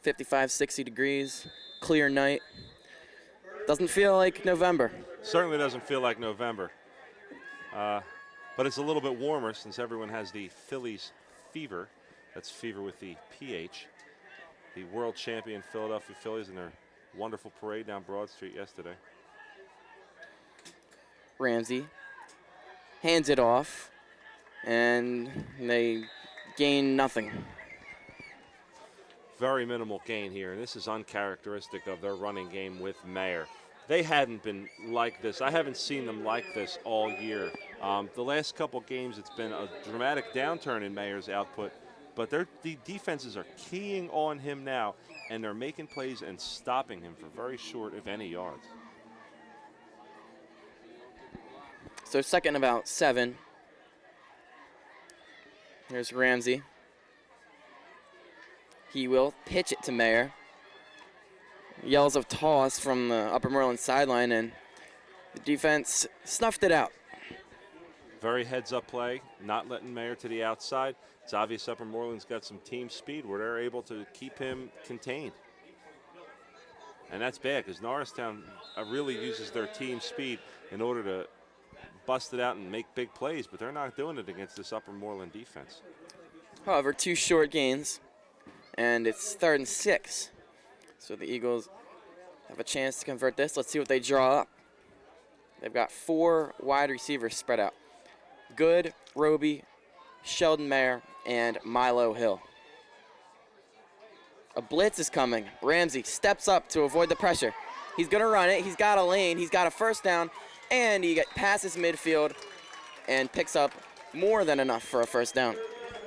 55, 60 degrees, clear night. Doesn't feel like November. Certainly doesn't feel like November. But it's a little bit warmer since everyone has the Phillies fever. That's fever with the PH. The world champion Philadelphia Phillies in their wonderful parade down Broad Street yesterday. Ramsey hands it off, and they gain nothing. Very minimal gain here, and this is uncharacteristic of their running game with Mayer. They hadn't been like this. I haven't seen them like this all year. The last couple games, it's been a dramatic downturn in Mayer's output, but the defenses are keying on him now, and they're making plays and stopping him for very short, if any, yards. So second about 7. Here's Ramsey. He will pitch it to Mayer. Yells of toss from the Upper Moreland sideline, and the defense snuffed it out. Very heads-up play, not letting Mayer to the outside. It's obvious Upper Moreland's got some team speed where they're able to keep him contained. And that's bad because Norristown really uses their team speed in order to bust it out and make big plays, but they're not doing it against this Upper Moreland defense. However, 2 short gains, and it's 3rd and 6. So the Eagles have a chance to convert this. Let's see what they draw up. They've got 4 wide receivers spread out. Good, Roby, Sheldon Mayer, and Milo Hill. A blitz is coming. Ramsey steps up to avoid the pressure. He's going to run it. He's got a lane. He's got a first down, and he passes midfield and picks up more than enough for a first down.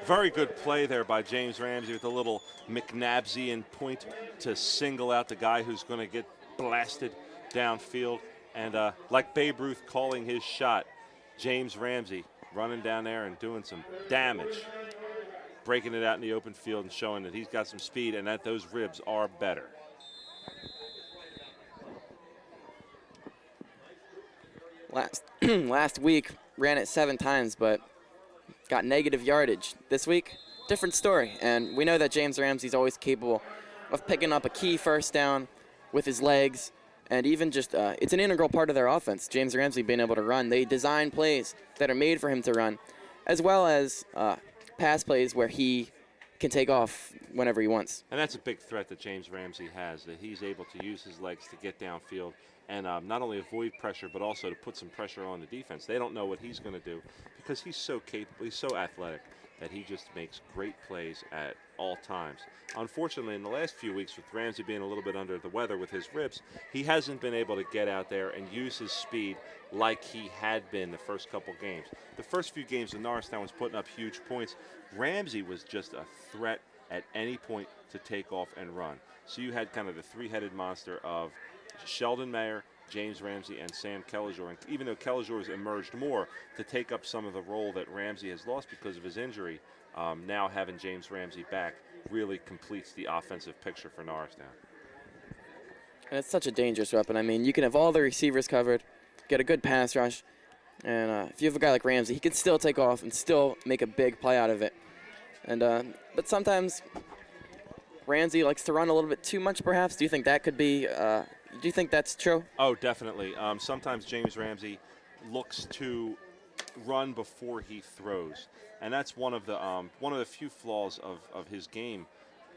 Very good play there by James Ramsey with a little McNabsian point to single out the guy who's going to get blasted downfield. And like Babe Ruth calling his shot, James Ramsey running down there and doing some damage, breaking it out in the open field and showing that he's got some speed and that those ribs are better. Last week, ran it 7 times, but got negative yardage. This week, different story. And we know that James Ramsey's always capable of picking up a key first down with his legs. And even just, it's an integral part of their offense. James Ramsey being able to run. They design plays that are made for him to run, as well as pass plays where he can take off whenever he wants. And that's a big threat that James Ramsey has, that he's able to use his legs to get downfield and not only avoid pressure, but also to put some pressure on the defense. They don't know what he's going to do because he's so capable, he's so athletic, that he just makes great plays at all times. Unfortunately, in the last few weeks, with Ramsey being a little bit under the weather with his ribs, he hasn't been able to get out there and use his speed like he had been the first couple games. The first few games, the Norristown was putting up huge points. Ramsey was just a threat at any point to take off and run. So you had kind of the 3-headed monster of Sheldon Mayer, James Ramsey, and Sam Kellijor. And even though Kellijor has emerged more to take up some of the role that Ramsey has lost because of his injury, now having James Ramsey back really completes the offensive picture for Norristown. And it's such a dangerous weapon. I mean, you can have all the receivers covered, get a good pass rush, and if you have a guy like Ramsey, he can still take off and still make a big play out of it. And but sometimes Ramsey likes to run a little bit too much, perhaps. Do you think that could be? Do you think that's true? Oh, definitely. Sometimes James Ramsey looks to run before he throws, and that's one of the few flaws of his game.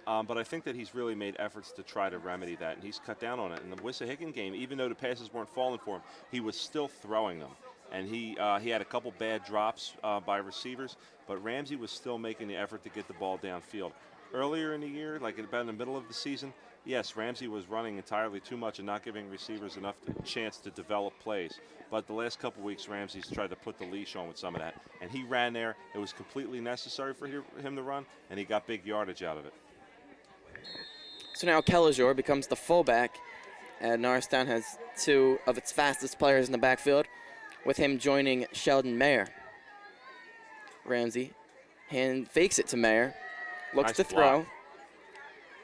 But I think that he's really made efforts to try to remedy that, and he's cut down on it. In the Wissahickon game, even though the passes weren't falling for him, he was still throwing them. And he had a couple bad drops by receivers, but Ramsey was still making the effort to get the ball downfield. Earlier in the year, like about in the middle of the season, yes, Ramsey was running entirely too much and not giving receivers enough chance to develop plays. But the last couple weeks, Ramsey's tried to put the leash on with some of that. And he ran there. It was completely necessary for him to run, and he got big yardage out of it. So now Kellijor becomes the fullback, and Norristown has 2 of its fastest players in the backfield, with him joining Sheldon Mayer. Ramsey fakes it to Mayer, looks Nice to throw. block.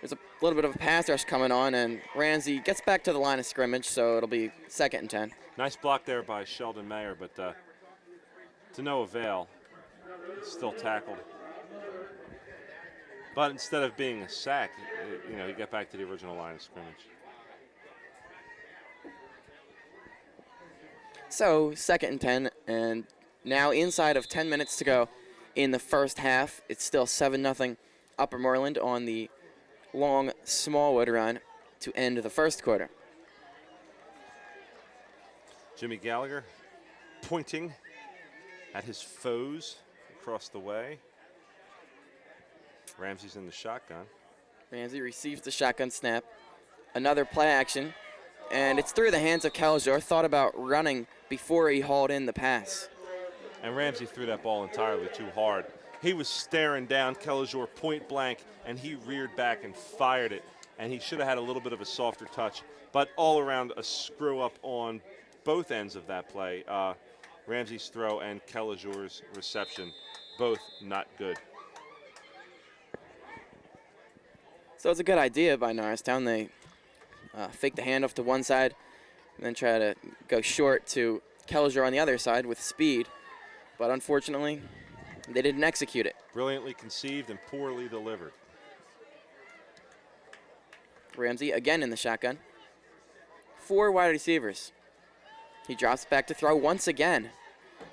There's a little bit of a pass rush coming on, and Ramsey gets back to the line of scrimmage, so it'll be 2nd and 10. Nice block there by Sheldon Mayer, but to no avail. Still tackled. But instead of being a sack, he got back to the original line of scrimmage. So 2nd and 10, and now inside of 10 minutes to go in the first half. It's still 7-0 Upper Moreland on the long Smallwood run to end the first quarter. Jimmy Gallagher pointing at his foes across the way. Ramsey's in the shotgun. Ramsey receives the shotgun snap. Another play action, and it's through the hands of Kellijor. Thought about running before he hauled in the pass. And Ramsey threw that ball entirely too hard. He was staring down Kellijor point blank, and he reared back and fired it. And he should have had a little bit of a softer touch. But all around, a screw up on both ends of that play. Ramsey's throw and Kellijor's reception, both not good. So it's a good idea by Norristown. They fake the handoff to one side and then try to go short to Kellijor on the other side with speed. But unfortunately, they didn't execute it. Brilliantly conceived and poorly delivered. Ramsey again in the shotgun. 4 wide receivers. He drops back to throw once again.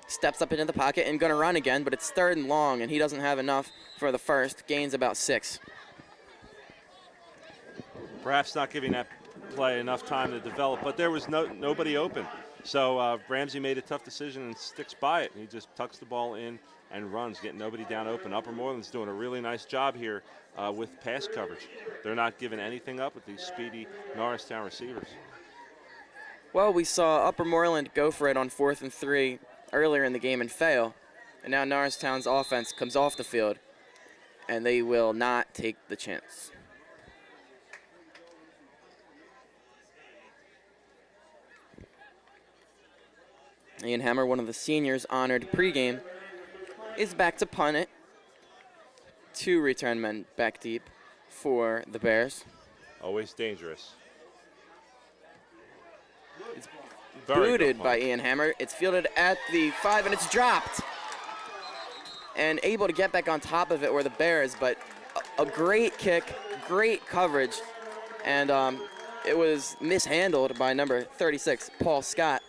Steps up into the pocket and gonna run again, but it's 3rd and long, and he doesn't have enough for the first. Gains about 6. Perhaps not giving that play enough time to develop, but there was nobody open. So Ramsey made a tough decision and sticks by it. He just tucks the ball in and runs, getting nobody down open. Upper Moreland's doing a really nice job here with pass coverage. They're not giving anything up with these speedy Norristown receivers. Well, we saw Upper Moreland go for it on 4th and 3 earlier in the game and fail. And now Norristown's offense comes off the field, and they will not take the chance. Ian Hammer, one of the seniors honored pregame, is back to punt it. 2 return men back deep for the Bears. Always dangerous. It's Very good booted punt. by Ian Hammer. It's fielded at the 5, and it's dropped. And able to get back on top of it were the Bears, but a great kick, great coverage, and it was mishandled by number 36, Paul Scott.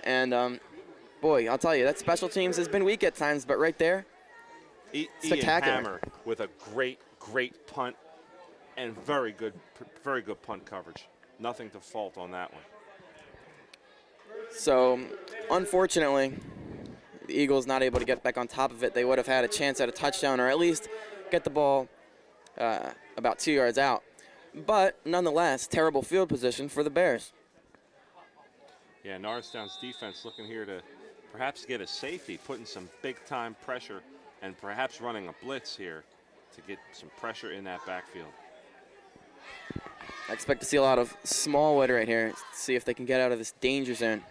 And boy, I'll tell you, that special teams has been weak at times, but right there, Ian spectacular. Hammer with a great punt and very good punt coverage. Nothing to fault on that one. So, unfortunately, the Eagles not able to get back on top of it. They would have had a chance at a touchdown or at least get the ball about 2 yards out. But nonetheless, terrible field position for the Bears. Yeah, Norristown's defense looking here to perhaps get a safety, putting some big-time pressure and perhaps running a blitz here to get some pressure in that backfield. I expect to see a lot of Smallwood right here, see if they can get out of this danger zone.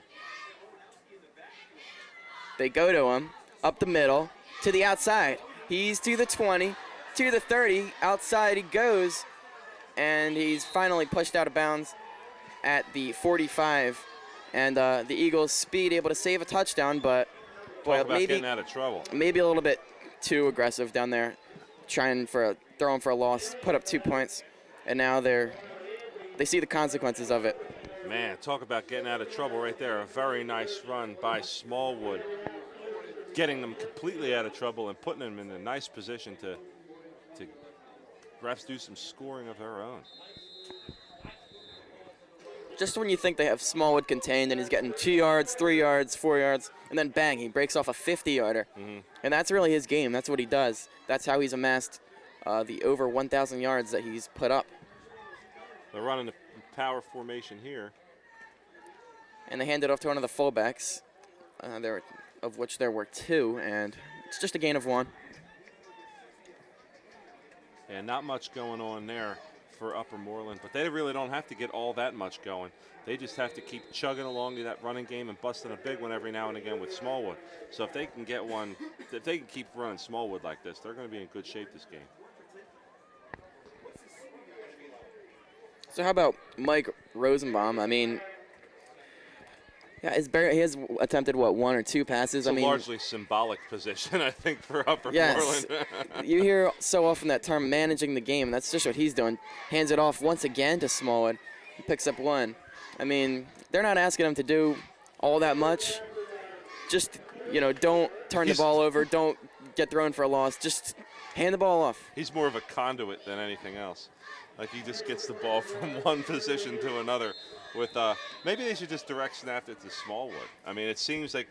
They go to him, up the middle, to the outside. He's to the 20, to the 30, outside he goes, and he's finally pushed out of bounds at the 45. And the Eagles' speed able to save a touchdown, but boy, Talk about getting out of trouble. maybe a little bit too aggressive down there, throwing for a loss, put up 2 points, and now they see the consequences of it. Man, talk about getting out of trouble right there. A very nice run by Smallwood, getting them completely out of trouble and putting them in a nice position to perhaps do some scoring of their own. Just when you think they have Smallwood contained and he's getting 2 yards, 3 yards, 4 yards, and then bang, he breaks off a 50-yarder. Mm-hmm. And that's really his game. That's what he does. That's how he's amassed the over 1,000 yards that he's put up. They're running a power formation here. And they hand it off to one of the fullbacks, of which there were 2, and it's just a gain of 1. And not much going on there for Upper Moreland, but they really don't have to get all that much going. They just have to keep chugging along to that running game and busting a big one every now and again with Smallwood. So if they can get one, if they can keep running Smallwood like this, they're going to be in good shape this game. So how about Mike Rosenbaum? I mean, yeah, he has attempted, 1 or 2 passes? It's a largely symbolic position, I think, for Upper yes, Moreland. You hear so often that term, managing the game, and that's just what he's doing. Hands it off once again to Smallwood. He picks up 1. I mean, they're not asking him to do all that much. Just, don't turn the ball over. Don't get thrown for a loss. Just hand the ball off. He's more of a conduit than anything else. Like, he just gets the ball from one position to another. With maybe they should just direct snap it to Smallwood. I mean, it seems like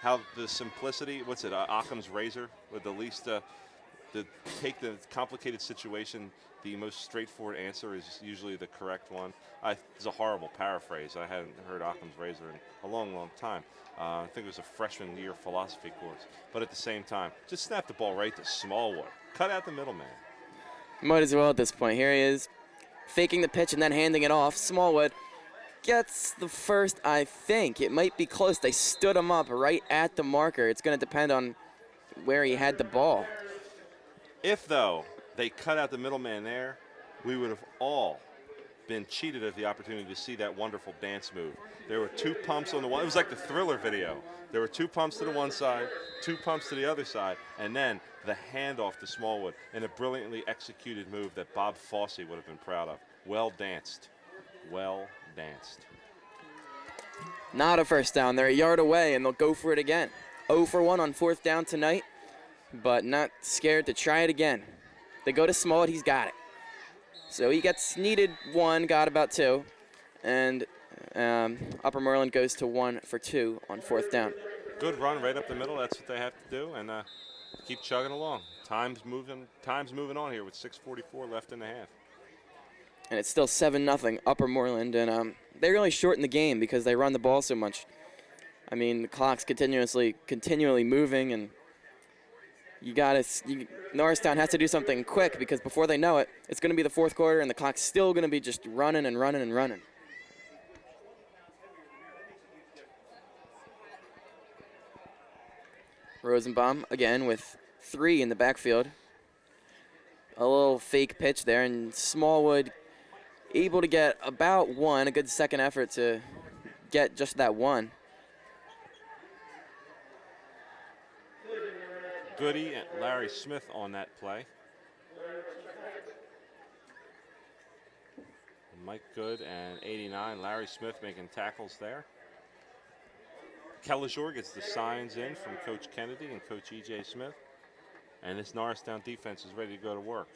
how the simplicity. What's it? Occam's razor, with the least to take the complicated situation. The most straightforward answer is usually the correct one. It's a horrible paraphrase. I hadn't heard Occam's razor in a long, long time. I think it was a freshman year philosophy course. But at the same time, just snap the ball right to Smallwood. Cut out the middleman. Might as well at this point. Here he is, faking the pitch and then handing it off. Smallwood gets the first, I think. It might be close. They stood him up right at the marker. It's going to depend on where he had the ball. If, though, they cut out the middleman there, we would have all been cheated of the opportunity to see that wonderful dance move. There were 2 pumps on the one. It was like the Thriller video. There were 2 pumps to the one side, 2 pumps to the other side, and then the handoff to Smallwood in a brilliantly executed move that Bob Fosse would have been proud of. Well danced. Well advanced. Not a first down. They're a yard away, and they'll go for it again. 0 for 1 on 4th down tonight, but not scared to try it again. They go to Smollett. He's got it. So he needed 1, got about 2, and Upper Moreland goes to 1 for 2 on 4th down. Good run right up the middle. That's what they have to do, and keep chugging along. Time's moving on here with 6:44 left in the half. And it's still 7-0 Upper Moreland, and they really shorten the game because they run the ball so much. I mean, the clock's continually moving, and Norristown has to do something quick because before they know it, it's going to be the 4th quarter, and the clock's still going to be just running and running and running. Rosenbaum again with 3 in the backfield. A little fake pitch there, and Smallwood able to get about 1, a good second effort to get just that 1. Goody and Larry Smith on that play. Mike Good and 89, Larry Smith making tackles there. Kellijor gets the signs in from Coach Kennedy and Coach E.J. Smith. And this Norristown defense is ready to go to work.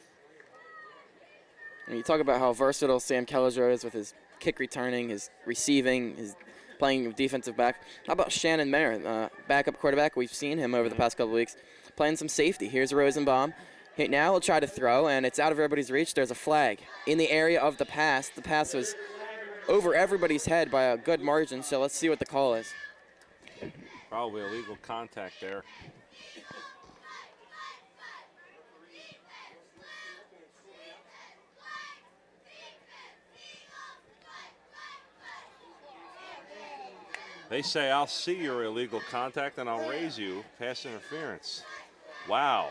And you talk about how versatile Sam Kellijor is with his kick returning, his receiving, his playing defensive back. How about Shannon Mayer, backup quarterback? We've seen him over the past couple of weeks playing some safety. Here's Rosenbaum. Now he'll try to throw, and it's out of everybody's reach. There's a flag in the area of the pass. The pass was over everybody's head by a good margin, so let's see what the call is. Probably illegal contact there. They say, I'll see your illegal contact and I'll raise you. Pass interference. Wow.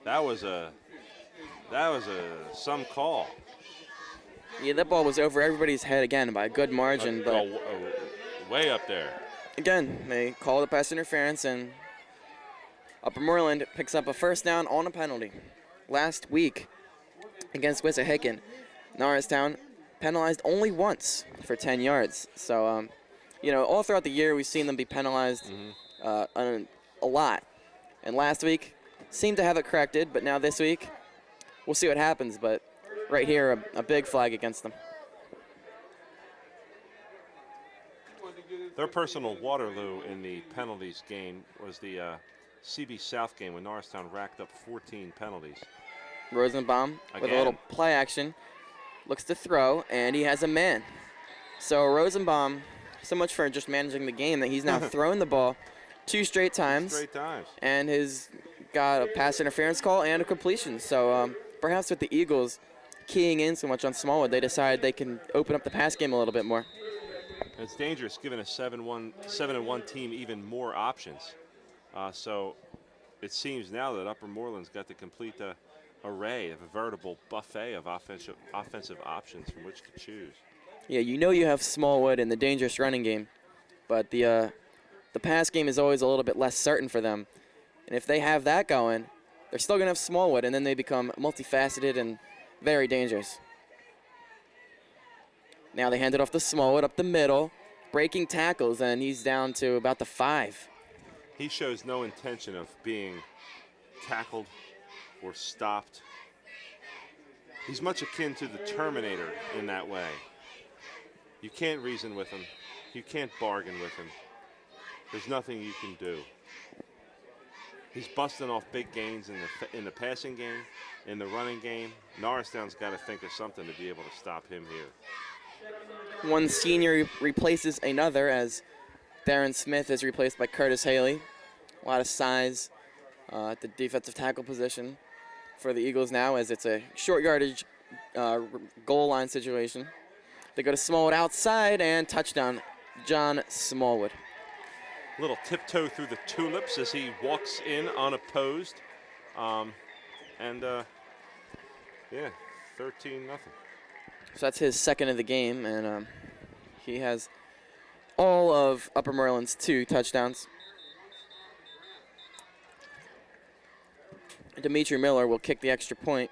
That was some call. Yeah, that ball was over everybody's head again by a good margin. But way up there. Again, they call the pass interference, and Upper Moreland picks up a first down on a penalty. Last week against Wissahickon, Norristown penalized only once for 10 yards. So, all throughout the year we've seen them be penalized a lot. And last week seemed to have it corrected, but now this week we'll see what happens. But right here, a big flag against them. Their personal Waterloo in the penalties game was the CB South game when Norristown racked up 14 penalties. Rosenbaum with a little play action. Looks to throw, and he has a man. So Rosenbaum, so much for just managing the game, that he's now thrown the ball 2 straight times. And has got a pass interference call and a completion. So perhaps with the Eagles keying in so much on Smallwood, they decide they can open up the pass game a little bit more. It's dangerous giving a 7-1 team even more options. So it seems now that Upper Moreland's got the complete array of a veritable buffet of offensive options from which to choose. Yeah, you have Smallwood in the dangerous running game, but the pass game is always a little bit less certain for them. And if they have that going, they're still going to have Smallwood, and then they become multifaceted and very dangerous. Now they hand it off to Smallwood up the middle, breaking tackles, and he's down to about the 5. He shows no intention of being tackled or stopped. He's much akin to the Terminator in that way. You can't reason with him. You can't bargain with him. There's nothing you can do. He's busting off big gains in the passing game, in the running game. Norristown's got to think of something to be able to stop him here. One senior replaces another as Darren Smith is replaced by Curtis Haley. A lot of size at the defensive tackle position for the Eagles now, as it's a short yardage goal line situation. They go to Smallwood outside, and touchdown, John Smallwood. Little tiptoe through the tulips as he walks in unopposed. 13-0. So that's his second of the game, and he has all of Upper Moreland's 2 touchdowns. Dimitri Miller will kick the extra point.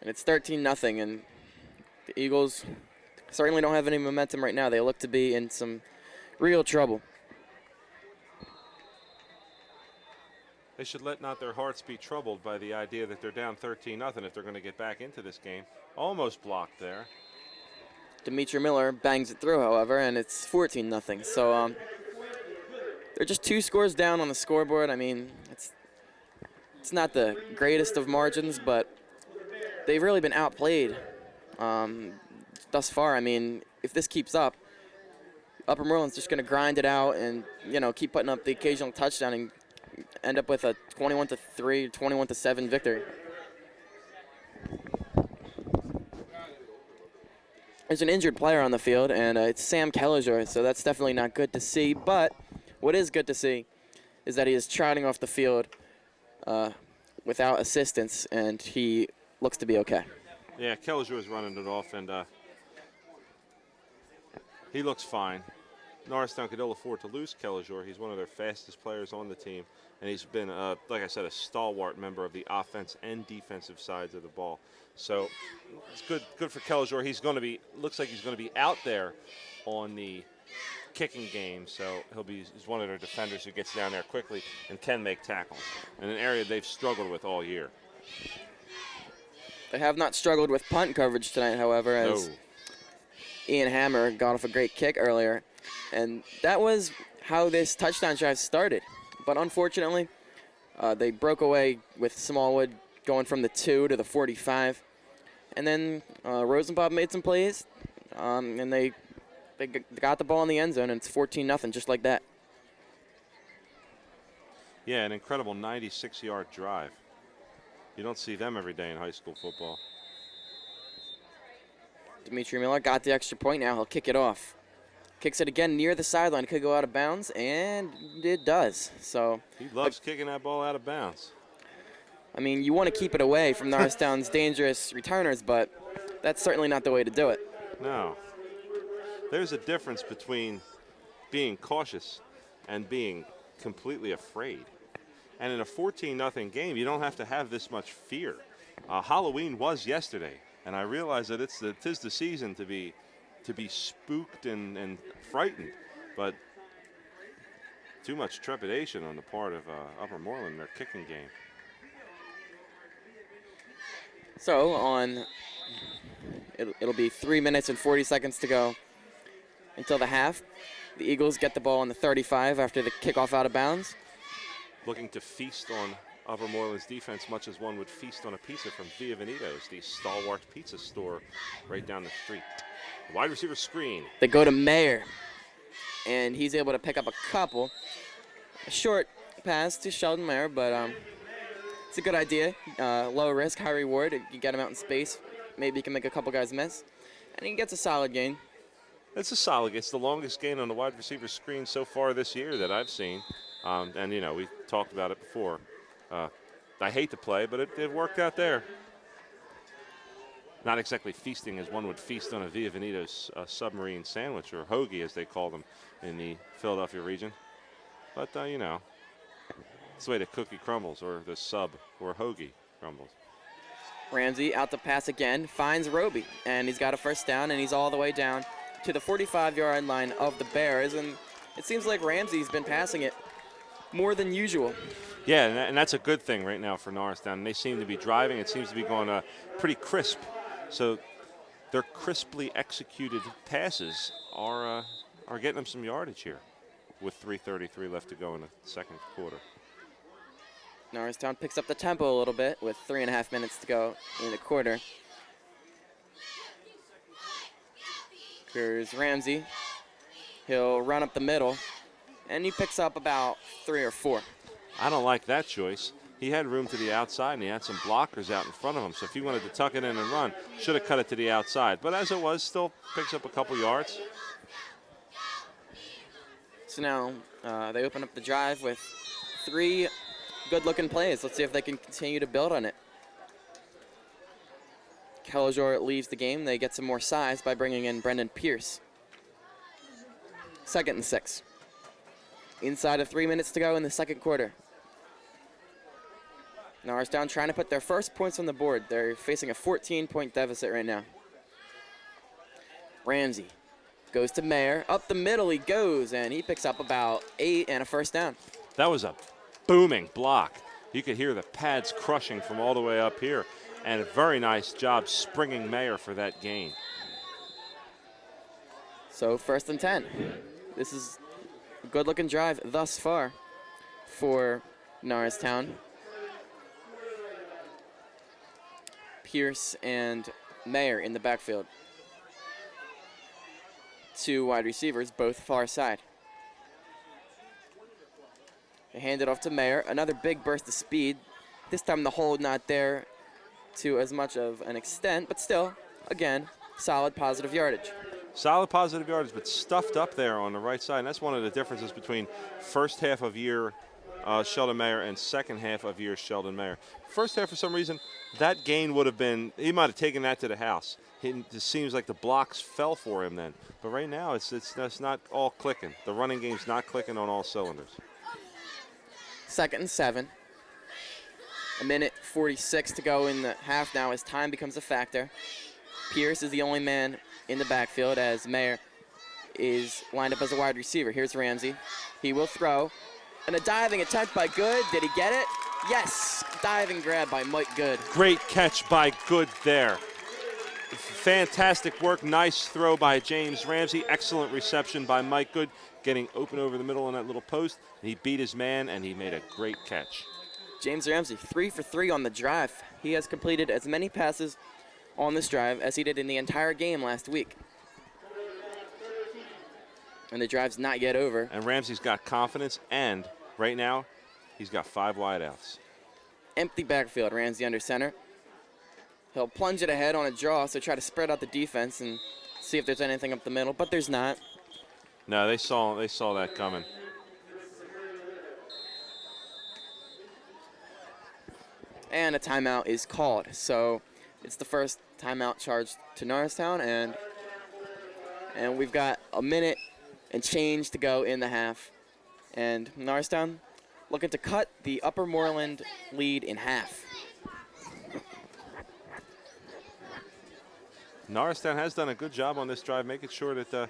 And it's 13-0, and The Eagles certainly don't have any momentum right now. They look to be in some real trouble. They should let not their hearts be troubled by the idea that they're down 13-0 if they're going to get back into this game. Almost blocked there. Demetri Miller bangs it through, however, and it's 14-0. So they're just 2 scores down on the scoreboard. I mean, it's not the greatest of margins, but they've really been outplayed thus far. I mean, if this keeps up, Upper Moreland's just going to grind it out and, you know, keep putting up the occasional touchdown and end up with a 21-3, 21-7 victory. There's an injured player on the field, and it's Sam Kelliger, so that's definitely not good to see. But what is good to see is that he is trotting off the field without assistance, and he looks to be okay. Yeah, Kelliger is running it off, and he looks fine. Norristown could ill afford to lose Kelliger. He's one of their fastest players on the team, and he's been, like I said, a stalwart member of the offense and defensive sides of the ball. So it's good for Kelliger. He's going to be, looks like he's going to be out there on the kicking game, so he's one of their defenders who gets down there quickly and can make tackles, in an area they've struggled with all year. They have not struggled with punt coverage tonight, however, as Ian Hammer got off a great kick earlier. And that was how this touchdown drive started. But unfortunately, they broke away with Smallwood going from the 2 to the 45. And then Rosenbaum made some plays, and they got the ball in the end zone, and it's 14-0, just like that. Yeah, an incredible 96-yard drive. You don't see them every day in high school football. Demetri Miller got the extra point now. He'll kick it off. Kicks it again near the sideline. Could go out of bounds, and it does. So he loves kicking that ball out of bounds. I mean, you want to keep it away from Norristown's dangerous returners, but that's certainly not the way to do it. No. There's a difference between being cautious and being completely afraid. And in a 14-0 game, you don't have to have this much fear. Halloween was yesterday, and I realize that it is the season to be spooked and frightened, but too much trepidation on the part of Upper Moreland, their kicking game. So it'll be 3 minutes and 40 seconds to go until the half. The Eagles get the ball on the 35 after the kickoff out of bounds. Looking to feast on Upper Moreland's defense much as one would feast on a pizza from Via Venitos, the stalwart pizza store right down the street. Wide receiver screen. They go to Mayer, and he's able to pick up a couple. A short pass to Sheldon Mayer, but it's a good idea. Low risk, high reward. You get him out in space, maybe you can make a couple guys miss. And he gets a solid gain. It's a solid. It's the longest gain on the wide receiver screen so far this year that I've seen. And, you know, we talked about it before. I hate to play, but it worked out there. Not exactly feasting as one would feast on a Via Venitos submarine sandwich, or hoagie as they call them in the Philadelphia region. But, you know, it's the way the cookie crumbles, or the sub or hoagie crumbles. Ramsey out to pass again, finds Roby, and he's got a first down, and he's all the way down to the 45-yard line of the Bears. And it seems like Ramsey's been passing it more than usual. Yeah, and that's a good thing right now for Norristown. They seem to be driving. It seems to be going pretty crisp. So their crisply executed passes are getting them some yardage here with 3:33 left to go in the second quarter. Norristown picks up the tempo a little bit with 3.5 minutes to go in the quarter. Here's Ramsey. He'll run up the middle, and he picks up about 3 or 4. I don't like that choice. He had room to the outside, and he had some blockers out in front of him. So if he wanted to tuck it in and run, should have cut it to the outside. But as it was, still picks up a couple yards. So now they open up the drive with 3 good-looking plays. Let's see if they can continue to build on it. Kelliger leaves the game. They get some more size by bringing in Brendan Pierce. 2nd and 6. Inside of 3 minutes to go in the second quarter. Norristown trying to put their first points on the board. They're facing a 14-point deficit right now. Ramsey goes to Mayer. Up the middle he goes, and he picks up about 8 and a first down. That was a booming block. You could hear the pads crushing from all the way up here. And a very nice job springing Mayer for that gain. So 1st and 10. This is a good-looking drive thus far for Norristown. Pierce and Mayer in the backfield. 2 wide receivers, both far side. They hand it off to Mayer. Another big burst of speed. This time the hold not there to as much of an extent, but still, again, solid positive yardage. Solid positive yardage, but stuffed up there on the right side. And that's one of the differences between first half of year Sheldon Mayer and second half of year Sheldon Mayer. First half, for some reason, that gain would have been, he might have taken that to the house. It just seems like the blocks fell for him then. But right now, it's not all clicking. The running game's not clicking on all cylinders. 2nd and 7. 1:46 to go in the half now as time becomes a factor. Pierce is the only man in the backfield as Mayer is lined up as a wide receiver. Here's Ramsey. He will throw. And a diving attempt by Good. Did he get it? Yes. Diving grab by Mike Good. Great catch by Good there. Fantastic work. Nice throw by James Ramsey. Excellent reception by Mike Good, getting open over the middle on that little post. He beat his man, and he made a great catch. James Ramsey, 3 for 3 on the drive. He has completed as many passes on this drive as he did in the entire game last week. And the drive's not yet over. And Ramsey's got confidence, and right now, he's got 5 wideouts. Empty backfield, Ramsey under center. He'll plunge it ahead on a draw, so try to spread out the defense and see if there's anything up the middle, but there's not. No, they saw that coming. And a timeout is called. So it's the first timeout charged to Norristown, and we've got a minute and change to go in the half. And Norristown looking to cut the Upper Moreland lead in half. Norristown has done a good job on this drive, making sure that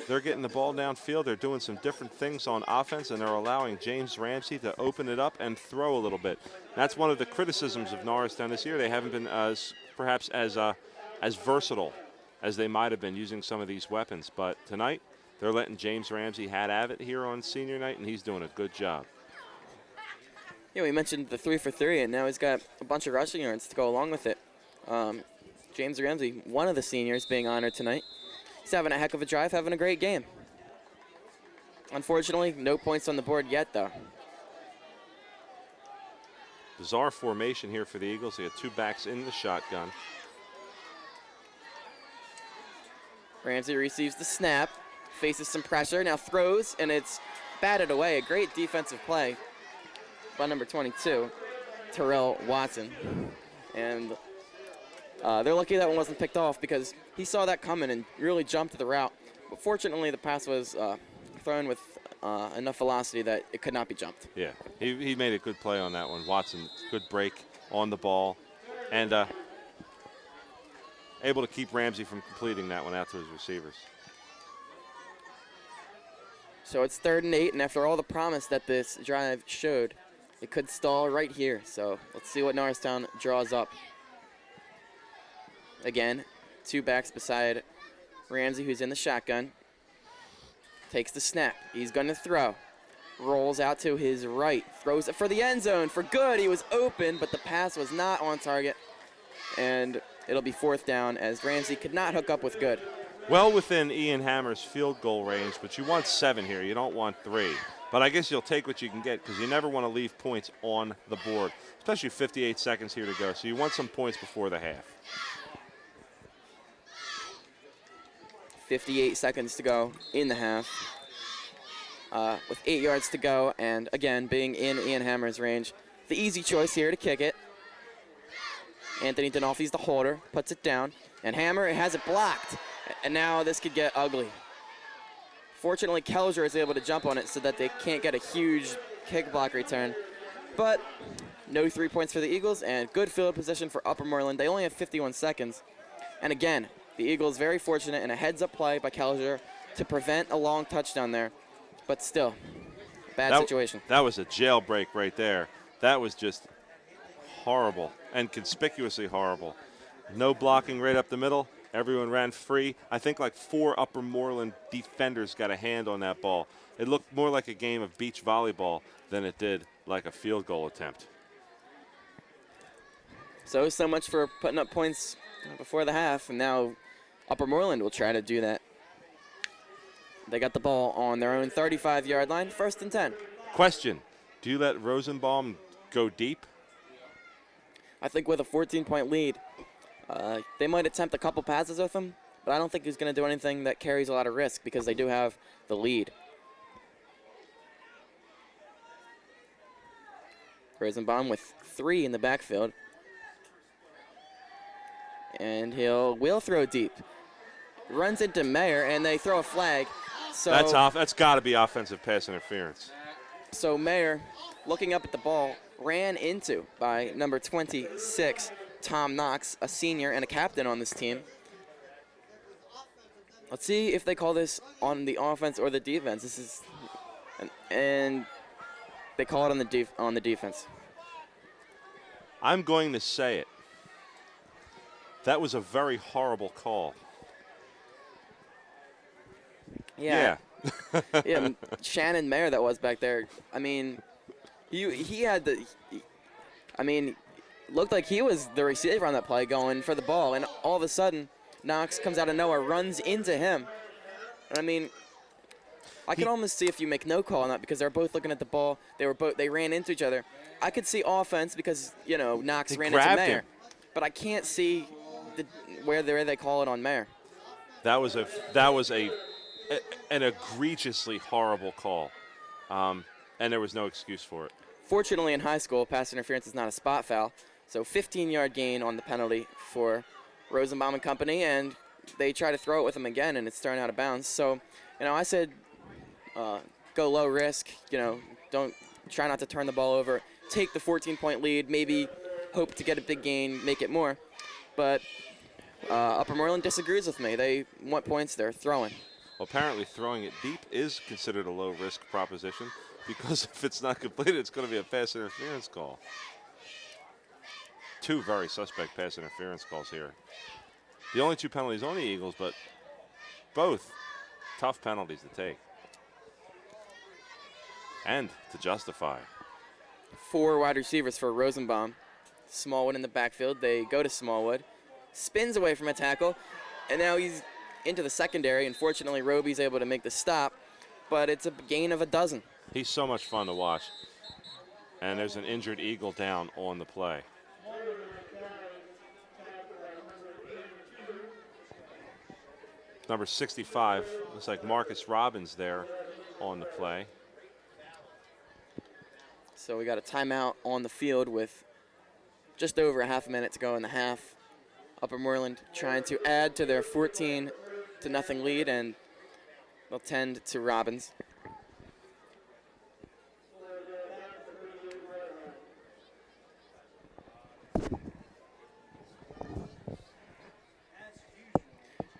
they're getting the ball downfield. They're doing some different things on offense, and they're allowing James Ramsey to open it up and throw a little bit. That's one of the criticisms of Norristown this year. They haven't been perhaps as versatile as they might have been using some of these weapons. But tonight, they're letting James Ramsey have it here on senior night, and he's doing a good job. Yeah, we mentioned the 3 for 3, and now he's got a bunch of rushing yards to go along with it. James Ramsey, one of the seniors, being honored tonight. He's having a heck of a drive, having a great game. Unfortunately, no points on the board yet, though. Bizarre formation here for the Eagles. They had 2 backs in the shotgun. Ramsey receives the snap, faces some pressure, now throws, and it's batted away. A great defensive play by number 22, Terrell Watson. And they're lucky that one wasn't picked off because he saw that coming and really jumped to the route. But fortunately, the pass was thrown with enough velocity that it could not be jumped. Yeah, he made a good play on that one. Watson, good break on the ball, and able to keep Ramsey from completing that one out to his receivers. So it's 3rd and 8, and after all the promise that this drive showed, it could stall right here. So let's see what Norristown draws up. Again, 2 backs beside Ramsey, who's in the shotgun. Takes the snap. He's going to throw. Rolls out to his right. Throws it for the end zone. For Good. He was open, but the pass was not on target. And it'll be 4th down as Ramsey could not hook up with Good. Well within Ian Hammer's field goal range, but you want 7 here. You don't want 3. But I guess you'll take what you can get because you never want to leave points on the board, especially 58 seconds here to go. So you want some points before the half. 58 seconds to go in the half. With 8 yards to go, and again, being in Ian Hammer's range, the easy choice here to kick it. Anthony Dinolfi's the holder, puts it down, and Hammer has it blocked. And now this could get ugly. Fortunately, Kelger is able to jump on it so that they can't get a huge kick block return. But no 3 points for the Eagles, and good field position for Upper Moreland. They only have 51 seconds. And again, The Eagles very fortunate in a heads-up play by Kellinger to prevent a long touchdown there. But still, bad situation. That was a jailbreak right there. That was just horrible and conspicuously horrible. No blocking right up the middle. Everyone ran free. I think like 4 Upper Moreland defenders got a hand on that ball. It looked more like a game of beach volleyball than it did like a field goal attempt. So much for putting up points before the half, and now Upper Moreland will try to do that. They got the ball on their own 35-yard line, 1st and 10. Question, do you let Rosenbaum go deep? I think with a 14-point lead, they might attempt a couple passes with him, but I don't think he's going to do anything that carries a lot of risk because they do have the lead. Rosenbaum with 3 in the backfield. And will throw deep. Runs into Mayer, and they throw a flag. So That's got to be offensive pass interference. So Mayer, looking up at the ball, ran into by number 26, Tom Knox, a senior and a captain on this team. Let's see if they call this on the offense or the defense. This is, and they call it on the defense. I'm going to say it. That was a very horrible call. Yeah. Yeah, Shannon Mayer that was back there. I mean, he had the. I mean, looked like he was the receiver on that play going for the ball, and all of a sudden, Knox comes out of nowhere, runs into him. And I mean, I can almost see if you make no call on that because they're both looking at the ball. They ran into each other. I could see offense because Knox ran into Mayer, but I can't see where they call it on Mayer. That was an egregiously horrible call, and there was no excuse for it. Fortunately, in high school, pass interference is not a spot foul, so 15-yard gain on the penalty for Rosenbaum and company, and they try to throw it with him again, and it's thrown out of bounds. So, I said go low risk, don't try not to turn the ball over, take the 14-point lead, maybe hope to get a big gain, make it more. But Upper Moreland disagrees with me. They want points, they're throwing. Well, apparently throwing it deep is considered a low-risk proposition because if it's not completed, it's going to be a pass interference call. 2 very suspect pass interference calls here. The only 2 penalties on the Eagles, but both tough penalties to take and to justify. 4 wide receivers for Rosenbaum. Smallwood in the backfield. They go to Smallwood. Spins away from a tackle, and now he's into the secondary. Unfortunately, Roby's able to make the stop, but it's a gain of 12. He's so much fun to watch. And there's an injured Eagle down on the play. Number 65, looks like Marcus Robbins there on the play. So we got a timeout on the field with just over a half a minute to go in the half. Upper Moreland trying to add to their 14-0 lead, and they'll tend to Robbins.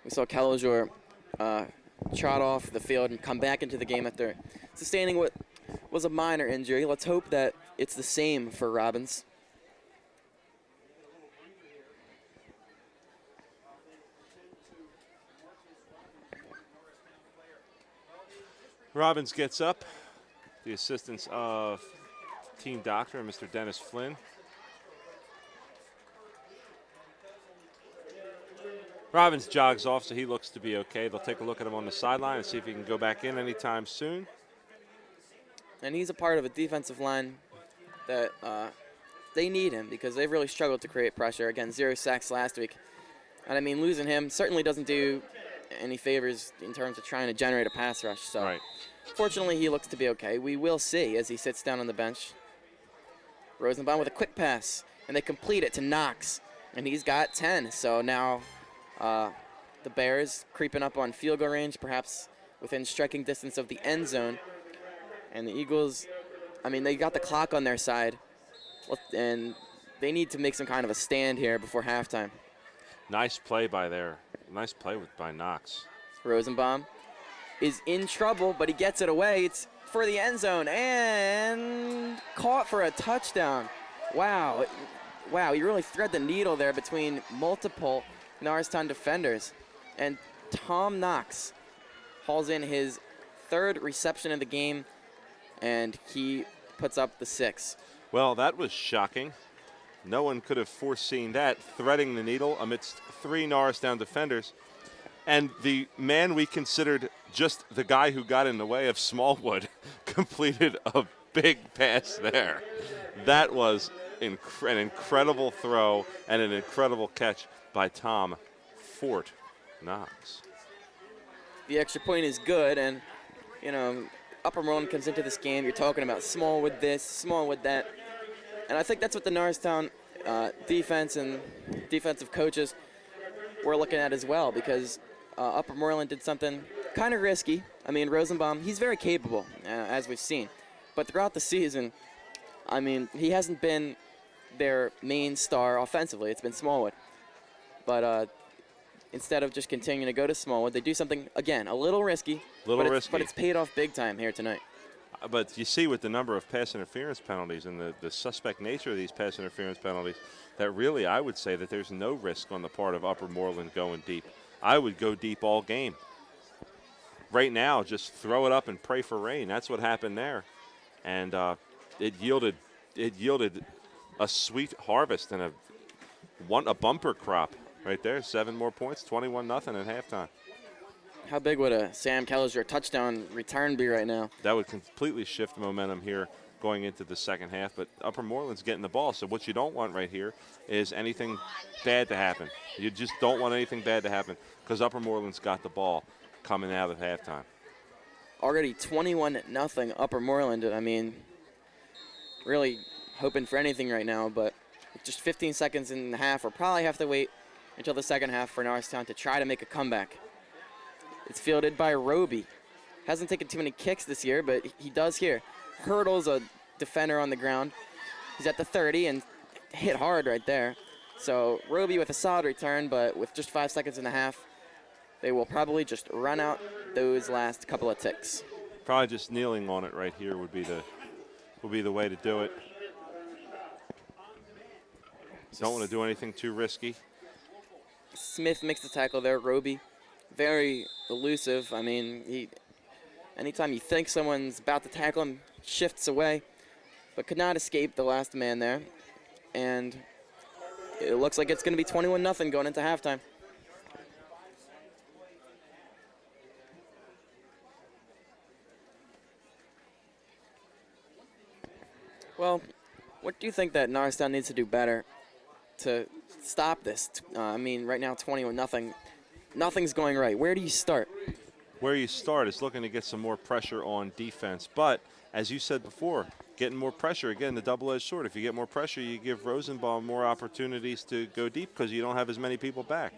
We saw Kellinger trot off the field and come back into the game after sustaining what was a minor injury. Let's hope that it's the same for Robbins. Robbins gets up, the assistance of team doctor, Mr. Dennis Flynn. Robbins jogs off, so he looks to be okay. They'll take a look at him on the sideline and see if he can go back in anytime soon. And he's a part of a defensive line that they need him because they've really struggled to create pressure. Again, 0 sacks last week. And I mean, losing him certainly doesn't do any favors in terms of trying to generate a pass rush. So right. Fortunately, he looks to be okay. We will see as he sits down on the bench. Rosenbaum with a quick pass, and they complete it to Knox, and he's got 10. So now the Bears creeping up on field goal range, perhaps within striking distance of the end zone. And the Eagles, I mean, they got the clock on their side, and they need to make some kind of a stand here before halftime. Nice play by Nice play by Knox. Rosenbaum is in trouble, but he gets it away. It's for the end zone and caught for a touchdown. Wow. Wow, you really thread the needle there between multiple Norristown defenders. And Tom Knox hauls in his 3rd reception of the game, and he puts up the 6. Well, that was shocking. No one could have foreseen that, threading the needle amidst 3 Norristown defenders. And the man we considered just the guy who got in the way of Smallwood completed a big pass there. That was an incredible throw and an incredible catch by Tom Fort Knox. The extra point is good, and, you know, Upper Moreland comes into this game. You're talking about Smallwood this, Smallwood that. And I think that's what the Norristown defense and defensive coaches were looking at as well, because Upper Moreland did something kind of risky. I mean, Rosenbaum, he's very capable, as we've seen. But throughout the season, I mean, he hasn't been their main star offensively. It's been Smallwood. But instead of just continuing to go to Smallwood, they do something, again, a little risky. But it's paid off big time here tonight. But you see with the number of pass interference penalties and the suspect nature of these pass interference penalties, that really I would say that there's no risk on the part of Upper Moreland going deep. I would go deep all game. Right now, just throw it up and pray for rain. That's what happened there. And it yielded a sweet harvest and a bumper crop right there. 7 more points, 21-0 at halftime. How big would a Sam Kelliger touchdown return be right now? That would completely shift momentum here going into the second half, but Upper Moreland's getting the ball, so what you don't want right here is anything bad to happen. You just don't want anything bad to happen because Upper Moreland's got the ball coming out at halftime. Already 21-0 Upper Moreland. I mean, really hoping for anything right now, but just 15 seconds in the half. We'll probably have to wait until the second half for Norristown to try to make a comeback. It's fielded by Roby. Hasn't taken too many kicks this year, but he does here. Hurdles a defender on the ground. He's at the 30 and hit hard right there. So Roby with a solid return, but with just 5 seconds in the half, they will probably just run out those last couple of ticks. Probably just kneeling on it right here would be the way to do it. Don't want to do anything too risky. Smith makes the tackle there. Roby, very elusive. I mean, anytime you think someone's about to tackle him, shifts away, but could not escape the last man there. And it looks like it's going to be 21-0 going into halftime. Well, what do you think that Norristown needs to do better to stop this? I mean, right now 21-0. Nothing's going right. Where do you start? Where you start is looking to get some more pressure on defense. But, as you said before, getting more pressure, again, the double-edged sword. If you get more pressure, you give Rosenbaum more opportunities to go deep because you don't have as many people back.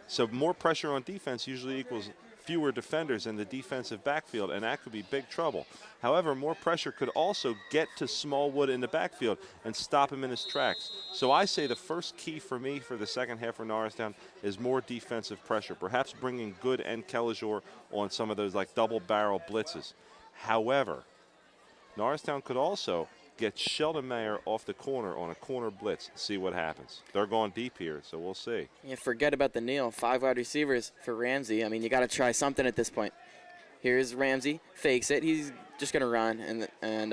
So more pressure on defense usually equals fewer defenders in the defensive backfield, and that could be big trouble. However, more pressure could also get to Smallwood in the backfield and stop him in his tracks. So I say the first key for me for the second half for Norristown is more defensive pressure, perhaps bringing Good and Kelliger on some of those like double-barrel blitzes. However, Norristown could also get Sheldon Mayer off the corner on a corner blitz, see what happens. They're going deep here, so we'll see. Yeah, forget about the kneel. 5 wide receivers for Ramsey. I mean, you got to try something at this point. Here's Ramsey, fakes it. He's just going to run, and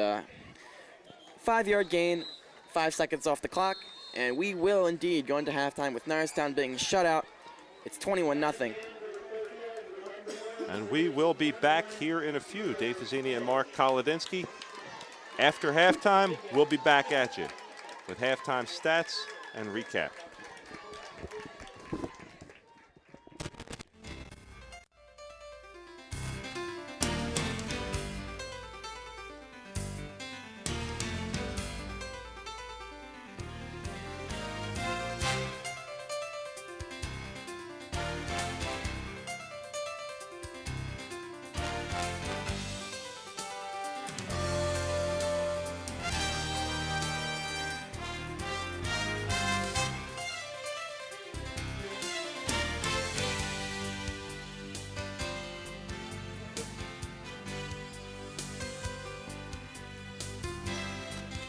5-yard gain, 5 seconds off the clock, and we will indeed go into halftime with Norristown being shut out. It's 21-0. And we will be back here in a few. Dave Fazzini and Mark Kolodinsky. After halftime, we'll be back at you with halftime stats and recap.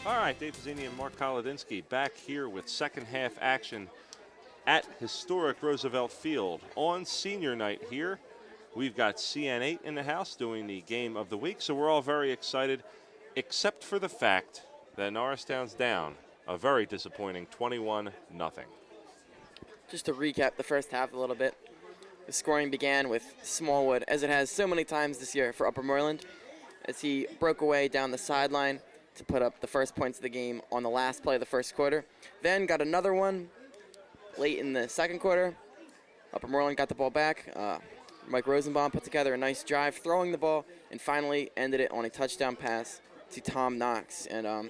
All right, Dave Pizzini and Mark Kolodinsky back here with second half action at historic Roosevelt Field on senior night here. We've got CN8 in the house doing the game of the week, so we're all very excited, except for the fact that Norristown's down a very disappointing 21-0. Just to recap the first half a little bit, the scoring began with Smallwood, as it has so many times this year for Upper Moreland, as he broke away down the sideline to put up the first points of the game on the last play of the first quarter. Then got another one late in the second quarter. Upper Moreland got the ball back. Mike Rosenbaum put together a nice drive, throwing the ball, and finally ended it on a touchdown pass to Tom Knox. And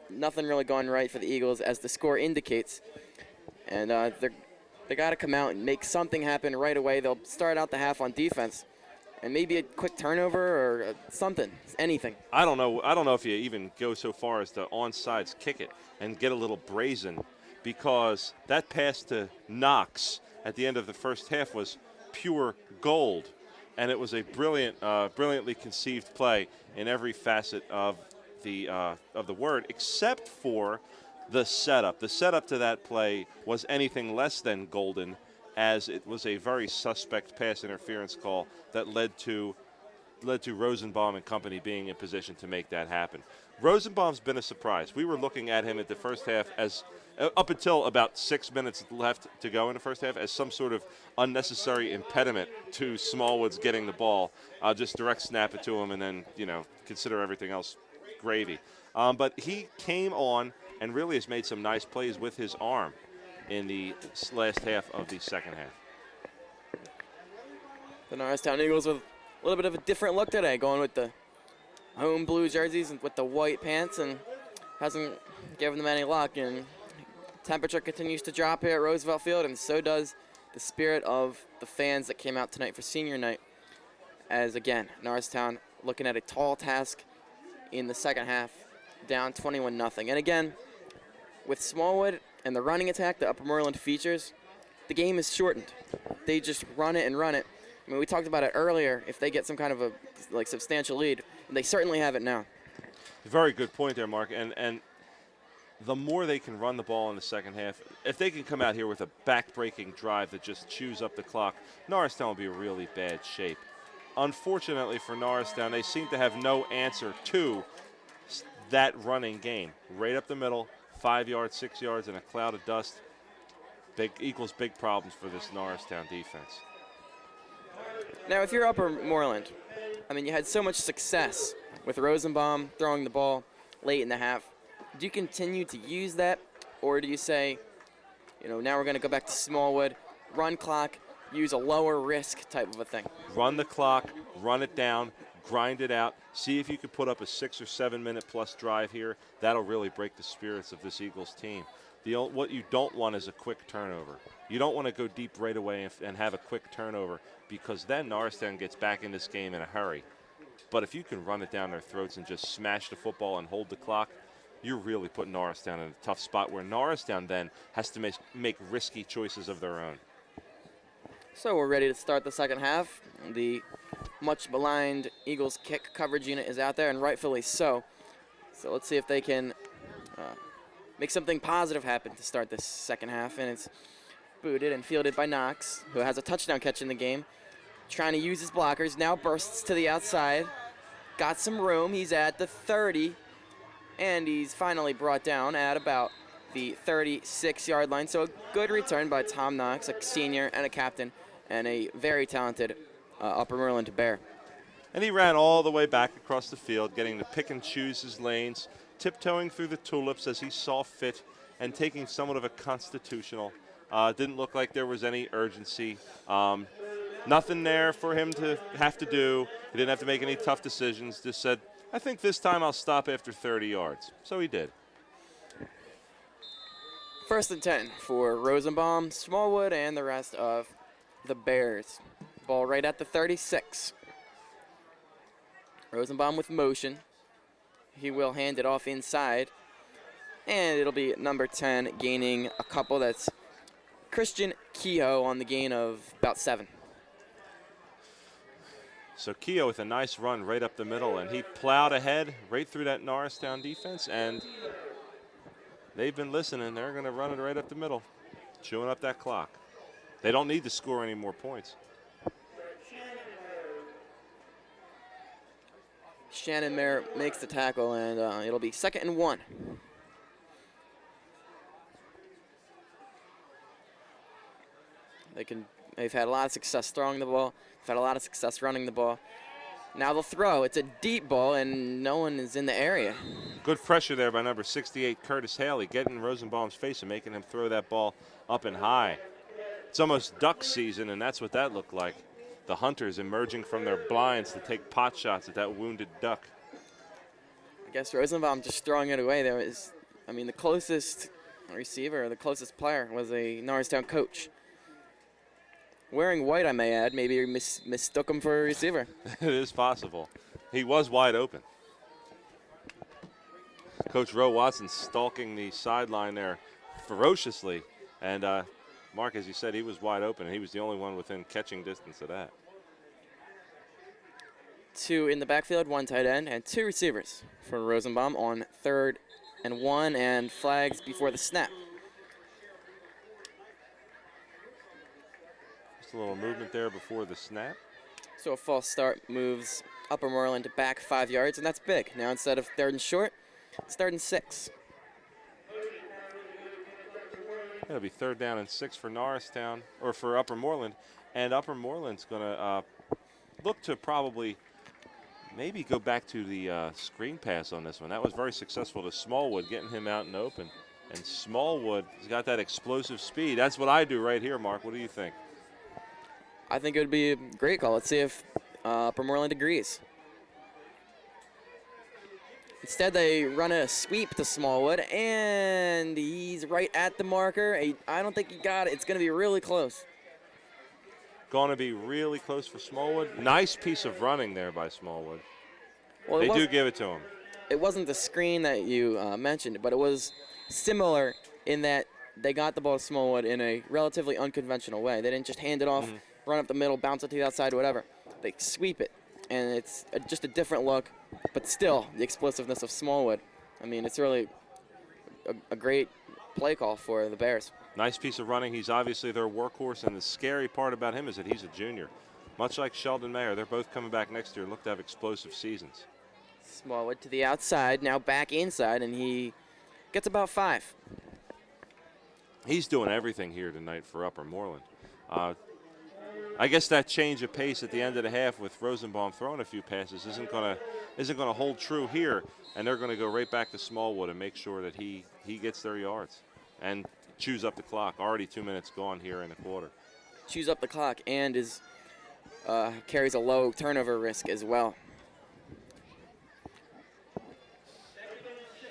nothing really going right for the Eagles, as the score indicates. And they got to come out and make something happen right away. They'll start out the half on defense, and maybe a quick turnover or something, anything. I don't know if you even go so far as to onside kick it and get a little brazen, because that pass to Knox at the end of the first half was pure gold, and it was a brilliantly conceived play in every facet of the word, except for the setup. The setup to that play was anything less than golden, as it was a very suspect pass interference call that led to Rosenbaum and company being in position to make that happen. Rosenbaum's been a surprise. We were looking at him at the first half as, up until about 6 minutes left to go in the first half, as some sort of unnecessary impediment to Smallwood's getting the ball. Just direct snap it to him and then, consider everything else gravy. But he came on and really has made some nice plays with his arm in the last half of the second half. The Norristown Eagles with a little bit of a different look today, going with the home blue jerseys and with the white pants, and hasn't given them any luck. And temperature continues to drop here at Roosevelt Field, and so does the spirit of the fans that came out tonight for senior night. As again, Norristown looking at a tall task in the second half, down 21-0. And again, with Smallwood and the running attack that Upper Moreland features, the game is shortened. They just run it and run it. I mean, we talked about it earlier. If they get some kind of a substantial lead, and they certainly have it now. Very good point there, Mark. And the more they can run the ball in the second half, if they can come out here with a back-breaking drive that just chews up the clock, Norristown will be in really bad shape. Unfortunately for Norristown, they seem to have no answer to that running game. Right up the middle, 5 yards, 6 yards, and a cloud of dust. Equals big problems for this Norristown defense. Now, if you're Upper Moreland, I mean, you had so much success with Rosenbaum throwing the ball late in the half. Do you continue to use that, or do you say, now we're going to go back to Smallwood, run clock, use a lower risk type of a thing? Run the clock, run it down, grind it out, see if you can put up a 6 or 7 minute plus drive here. That'll really break the spirits of this Eagles team. What you don't want is a quick turnover. You don't want to go deep right away and have a quick turnover, because then Norristown gets back in this game in a hurry. But if you can run it down their throats and just smash the football and hold the clock, you're really putting Norristown in a tough spot, where Norristown then has to make risky choices of their own. So we're ready to start the second half. The much maligned Eagles kick coverage unit is out there, and rightfully so. So let's see if they can make something positive happen to start this second half. And it's booted and fielded by Knox, who has a touchdown catch in the game. Trying to use his blockers, now bursts to the outside. Got some room, he's at the 30, and he's finally brought down at about the 36-yard line. So a good return by Tom Knox, a senior and a captain, and a very talented Upper Moreland Bear. And he ran all the way back across the field, getting to pick and choose his lanes, tiptoeing through the tulips as he saw fit, and taking somewhat of a constitutional. Didn't look like there was any urgency. Nothing there for him to have to do. He didn't have to make any tough decisions. Just said, I think this time I'll stop after 30 yards. So he did. 1st and 10 for Rosenbaum, Smallwood, and the rest of the Bears. Ball right at the 36. Rosenbaum with motion. He will hand it off inside. And it'll be number 10 gaining a couple. That's Christian Kehoe on the gain of about 7. So Keogh with a nice run right up the middle, and he plowed ahead right through that Norristown defense, and they've been listening. They're going to run it right up the middle, chewing up that clock. They don't need to score any more points. Shannon Mayer makes the tackle, and it'll be 2nd and 1. They've had a lot of success throwing the ball. They've had a lot of success running the ball. Now they'll throw. It's a deep ball, and no one is in the area. Good pressure there by number 68, Curtis Haley, getting in Rosenbaum's face and making him throw that ball up and high. It's almost duck season, and that's what that looked like. The hunters emerging from their blinds to take pot shots at that wounded duck. I guess Rosenbaum just throwing it away. The closest receiver, the closest player was a Norristown coach. Wearing white, I may add. Maybe he mistook him for a receiver. It is possible. He was wide open. Coach Roe Watson stalking the sideline there ferociously. And Mark, as you said, he was wide open. And he was the only one within catching distance of that. 2 in the backfield, 1 tight end, and 2 receivers for Rosenbaum on 3rd and 1, and flags before the snap. Just a little movement there before the snap. So a false start moves Upper Moreland back 5 yards, and that's big. Now instead of 3rd and short, it's 3rd and 6. It'll be 3rd down and 6 for Norristown, or for Upper Moreland. And Upper Moreland's going to look to probably maybe go back to the screen pass on this one. That was very successful to Smallwood, getting him out in the open. And Smallwood has got that explosive speed. That's what I do right here, Mark. What do you think? I think it would be a great call. Let's see if Upper Moreland agrees. Instead, they run a sweep to Smallwood, and he's right at the marker. I don't think he got it. It's going to be really close. Going to be really close for Smallwood. Nice piece of running there by Smallwood. Well, they do give it to him. It wasn't the screen that you mentioned, but it was similar in that they got the ball to Smallwood in a relatively unconventional way. They didn't just hand it off, run up the middle, bounce it to the outside, whatever. They sweep it, and it's just a different look, but still the explosiveness of Smallwood. I mean, it's really a great play call for the Bears. Nice piece of running. He's obviously their workhorse, and the scary part about him is that he's a junior. Much like Sheldon Mayer, they're both coming back next year and look to have explosive seasons. Smallwood to the outside, now back inside, and he gets about 5. He's doing everything here tonight for Upper Moreland. I guess that change of pace at the end of the half with Rosenbaum throwing a few passes isn't going to hold true here, and they're going to go right back to Smallwood and make sure that he gets their yards and chews up the clock. Already 2 minutes gone here in the quarter. Chews up the clock and carries a low turnover risk as well.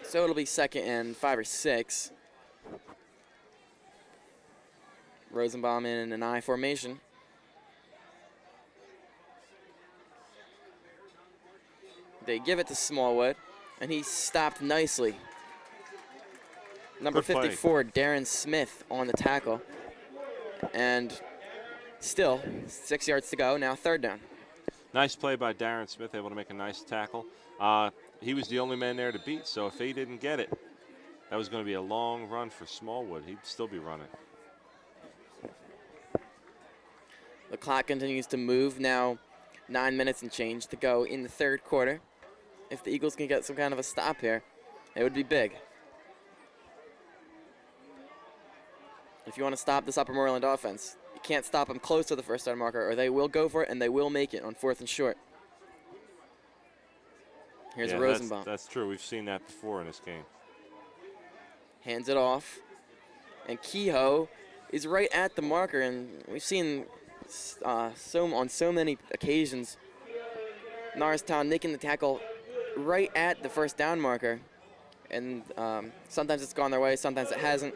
So it'll be 2nd and 5 or 6. Rosenbaum in an I formation. They give it to Smallwood, and he's stopped nicely. Number 54, Darren Smith on the tackle. And still, 6 yards to go, now 3rd down. Nice play by Darren Smith, able to make a nice tackle. He was the only man there to beat, so if he didn't get it, that was going to be a long run for Smallwood. He'd still be running. The clock continues to move. Now 9 minutes and change to go in the 3rd quarter. If the Eagles can get some kind of a stop here, it would be big. If you want to stop this Upper Moreland offense, you can't stop them close to the first down marker, or they will go for it, and they will make it on 4th and short. Here's Rosenbaum. That's true. We've seen that before in this game. Hands it off. And Kehoe is right at the marker, and we've seen on so many occasions Norristown making the tackle right at the first down marker. And sometimes it's gone their way, sometimes it hasn't.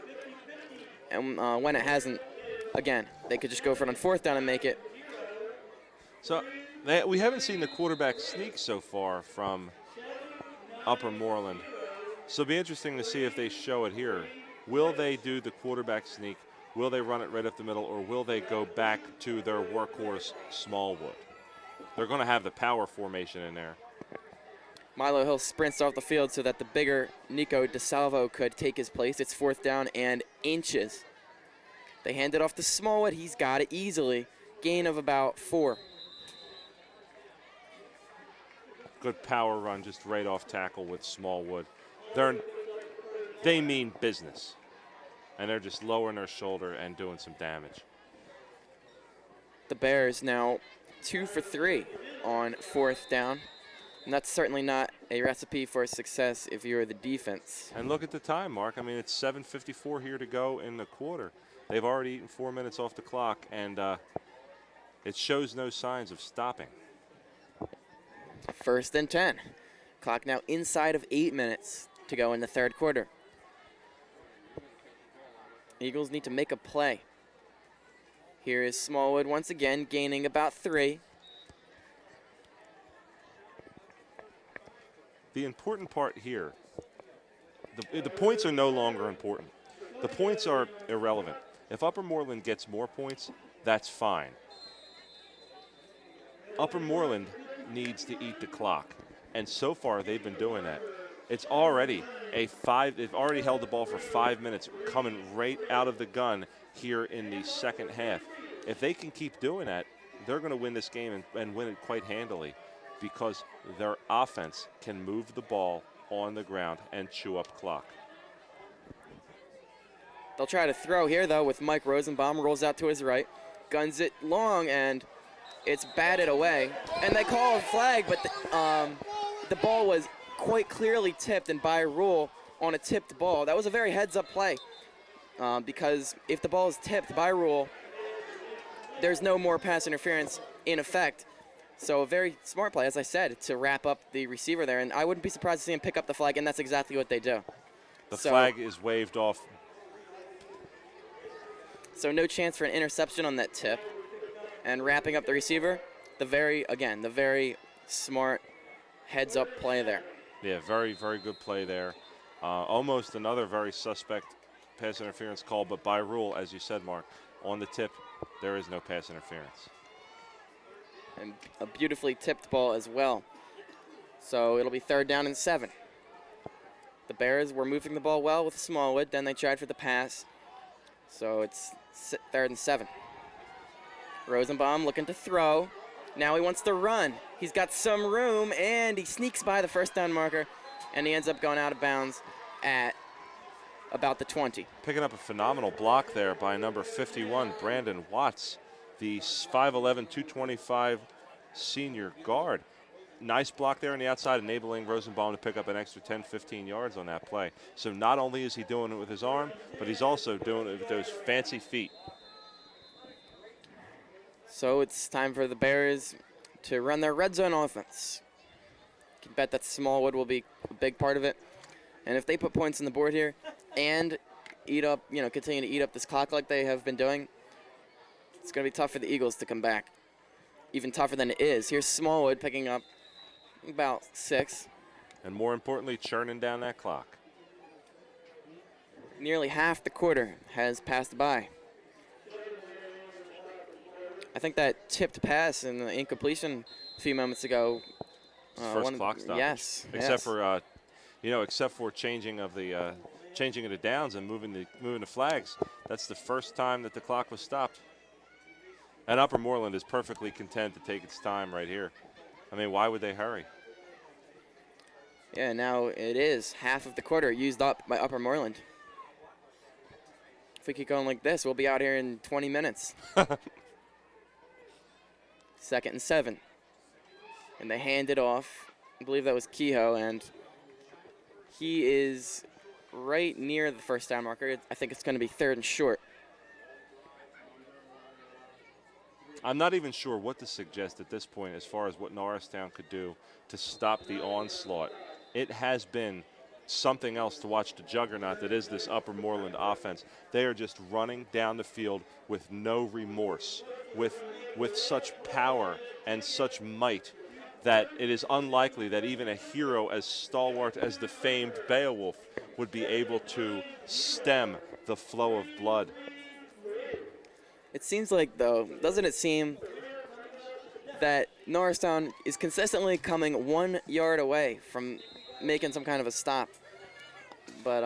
And when it hasn't, again, they could just go for it on 4th down and make it. So we haven't seen the quarterback sneak so far from Upper Moreland. So it'll be interesting to see if they show it here. Will they do the quarterback sneak? Will they run it right up the middle, or will they go back to their workhorse, Smallwood? They're going to have the power formation in there. Milo Hill sprints off the field so that the bigger Nico DeSalvo could take his place. It's 4th down and inches. They hand it off to Smallwood. He's got it easily. Gain of about 4. Good power run, just right off tackle with Smallwood. They mean business. And they're just lowering their shoulder and doing some damage. The Bears now 2 for 3 on 4th down. And that's certainly not a recipe for success if you're the defense. And look at the time, Mark. I mean, it's 7:54 here to go in the quarter. They've already eaten 4 minutes off the clock, and it shows no signs of stopping. 1st and 10. Clock now inside of 8 minutes to go in the 3rd quarter. Eagles need to make a play. Here is Smallwood once again, gaining about 3. The important part here, the points are no longer important. The points are irrelevant. If Upper Moreland gets more points, that's fine. Upper Moreland needs to eat the clock, and so far they've been doing that. It's already they've already held the ball for 5 minutes, coming right out of the gun here in the second half. If they can keep doing that, they're going to win this game and win it quite handily, because their offense can move the ball on the ground and chew up clock. They'll try to throw here, though, with Mike Rosenbaum. Rolls out to his right, guns it long, and it's batted away. And they call a flag, but the ball was quite clearly tipped, and by rule on a tipped ball. That was a very heads-up play, because if the ball is tipped by rule, there's no more pass interference in effect. So a very smart play, as I said, to wrap up the receiver there. And I wouldn't be surprised to see him pick up the flag, and that's exactly what they do. The flag is waved off. So no chance for an interception on that tip. And wrapping up the receiver, the very smart heads-up play there. Yeah, very, very good play there. Almost another very suspect pass interference call, but by rule, as you said, Mark, on the tip, there is no pass interference. And a beautifully tipped ball as well. So it'll be 3rd down and 7. The Bears were moving the ball well with Smallwood, then they tried for the pass. So it's 3rd and 7. Rosenbaum looking to throw. Now he wants to run. He's got some room, and he sneaks by the 1st down marker, and he ends up going out of bounds at about the 20. Picking up a phenomenal block there by number 51, Brandon Watts, the 5'11", 225 senior guard. Nice block there on the outside, enabling Rosenbaum to pick up an extra 10, 15 yards on that play. So not only is he doing it with his arm, but he's also doing it with those fancy feet. So it's time for the Bears to run their red zone offense. You can bet that Smallwood will be a big part of it. And if they put points on the board here and continue to eat up this clock like they have been doing, it's going to be tough for the Eagles to come back. Even tougher than it is. Here's Smallwood picking up about 6. And more importantly, churning down that clock. Nearly half the quarter has passed by. I think that tipped pass and the incompletion a few moments ago. First clock stoppage. Yes. Except for changing of the downs and moving the flags. That's the first time that the clock was stopped. And Upper Moreland is perfectly content to take its time right here. I mean, why would they hurry? Yeah, now it is half of the quarter used up by Upper Moreland. If we keep going like this, we'll be out here in 20 minutes. 2nd and 7. And they hand it off. I believe that was Kehoe, and he is right near the 1st down marker. I think it's going to be 3rd and short. I'm not even sure what to suggest at this point as far as what Norristown could do to stop the onslaught. It has been something else to watch the juggernaut that is this Upper Moreland offense. They are just running down the field with no remorse, with such power and such might that it is unlikely that even a hero as stalwart as the famed Beowulf would be able to stem the flow of blood. It seems like, though, doesn't it seem that Norristown is consistently coming 1 yard away from making some kind of a stop. But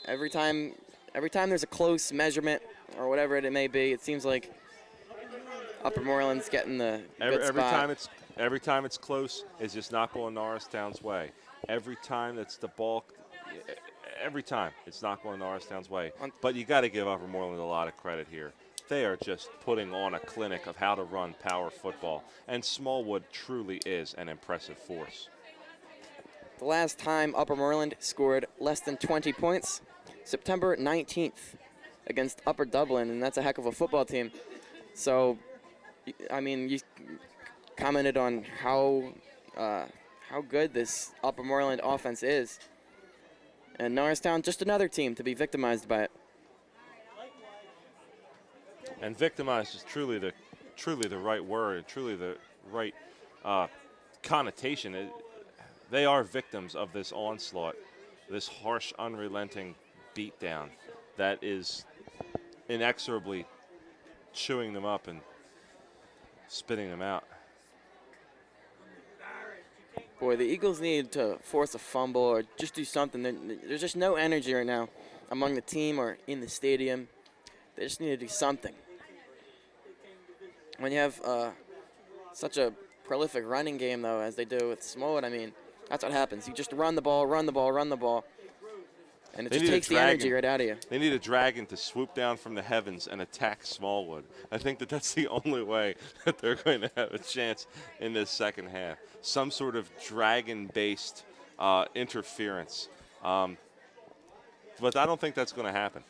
every time there's a close measurement or whatever it may be, it seems like Upper Moreland's getting the good spot. Every time it's close, it's just not going Norristown's way. Every time that's the ball, every time it's not going Norristown's way. But you got to give Upper Moreland a lot of credit here. They are just putting on a clinic of how to run power football, and Smallwood truly is an impressive force. The last time Upper Moreland scored less than 20 points, September 19th against Upper Dublin, and that's a heck of a football team. So, I mean, you commented on how good this Upper Moreland offense is. And Norristown, just another team to be victimized by it. And victimized is truly the right word, and truly the right connotation. They are victims of this onslaught, this harsh, unrelenting beatdown that is inexorably chewing them up and spitting them out. Boy, the Eagles need to force a fumble or just do something. There's just no energy right now among the team or in the stadium. They just need to do something. When you have such a prolific running game, though, as they do with Smallwood, I mean, that's what happens. You just run the ball, run the ball, run the ball, and it just takes the energy right out of you. They need a dragon to swoop down from the heavens and attack Smallwood. I think that's the only way that they're going to have a chance in this second half. Some sort of dragon-based interference. But I don't think that's going to happen.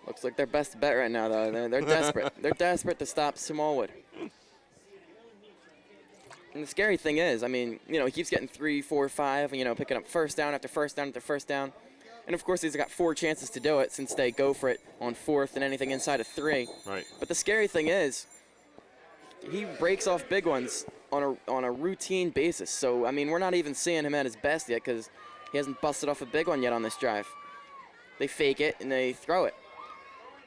Looks like their best bet right now, though. They're desperate. They're desperate to stop Smallwood. And the scary thing is, I mean, you know, he keeps getting 3, 4, 5, you know, picking up first down after first down after first down. And, of course, he's got 4 chances to do it since they go for it on 4th and anything inside of 3. Right. But the scary thing is he breaks off big ones on a routine basis. So, I mean, we're not even seeing him at his best yet because he hasn't busted off a big one yet on this drive. They fake it and they throw it.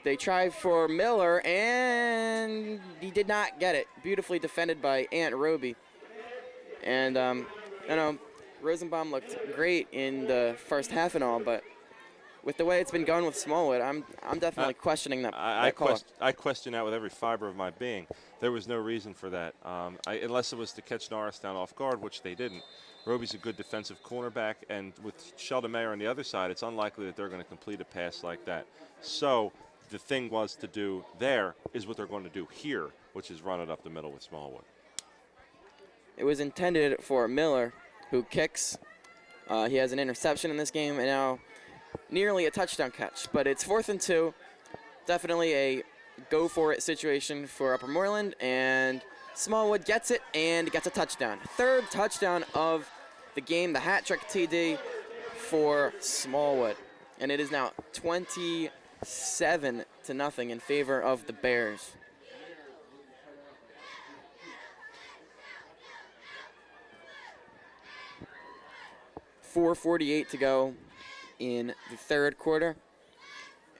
They try for Miller, and he did not get it. Beautifully defended by Aunt Roby. And, you know, Rosenbaum looked great in the first half and all, but with the way it's been going with Smallwood, I'm definitely questioning that call. I question that with every fiber of my being. There was no reason for that, unless it was to catch Norristown off guard, which they didn't. Roby's a good defensive cornerback, and with Sheldon Mayer on the other side, it's unlikely that they're going to complete a pass like that. So the thing was to do there is what they're going to do here, which is run it up the middle with Smallwood. It was intended for Miller, who kicks. He has an interception in this game, and now nearly a touchdown catch. But it's 4th and 2. Definitely a go-for-it situation for Upper Moreland, and Smallwood gets it and gets a touchdown. 3rd touchdown of the game, the hat-trick TD for Smallwood. And it is now 27-0 in favor of the Bears. .448 to go in the 3rd quarter.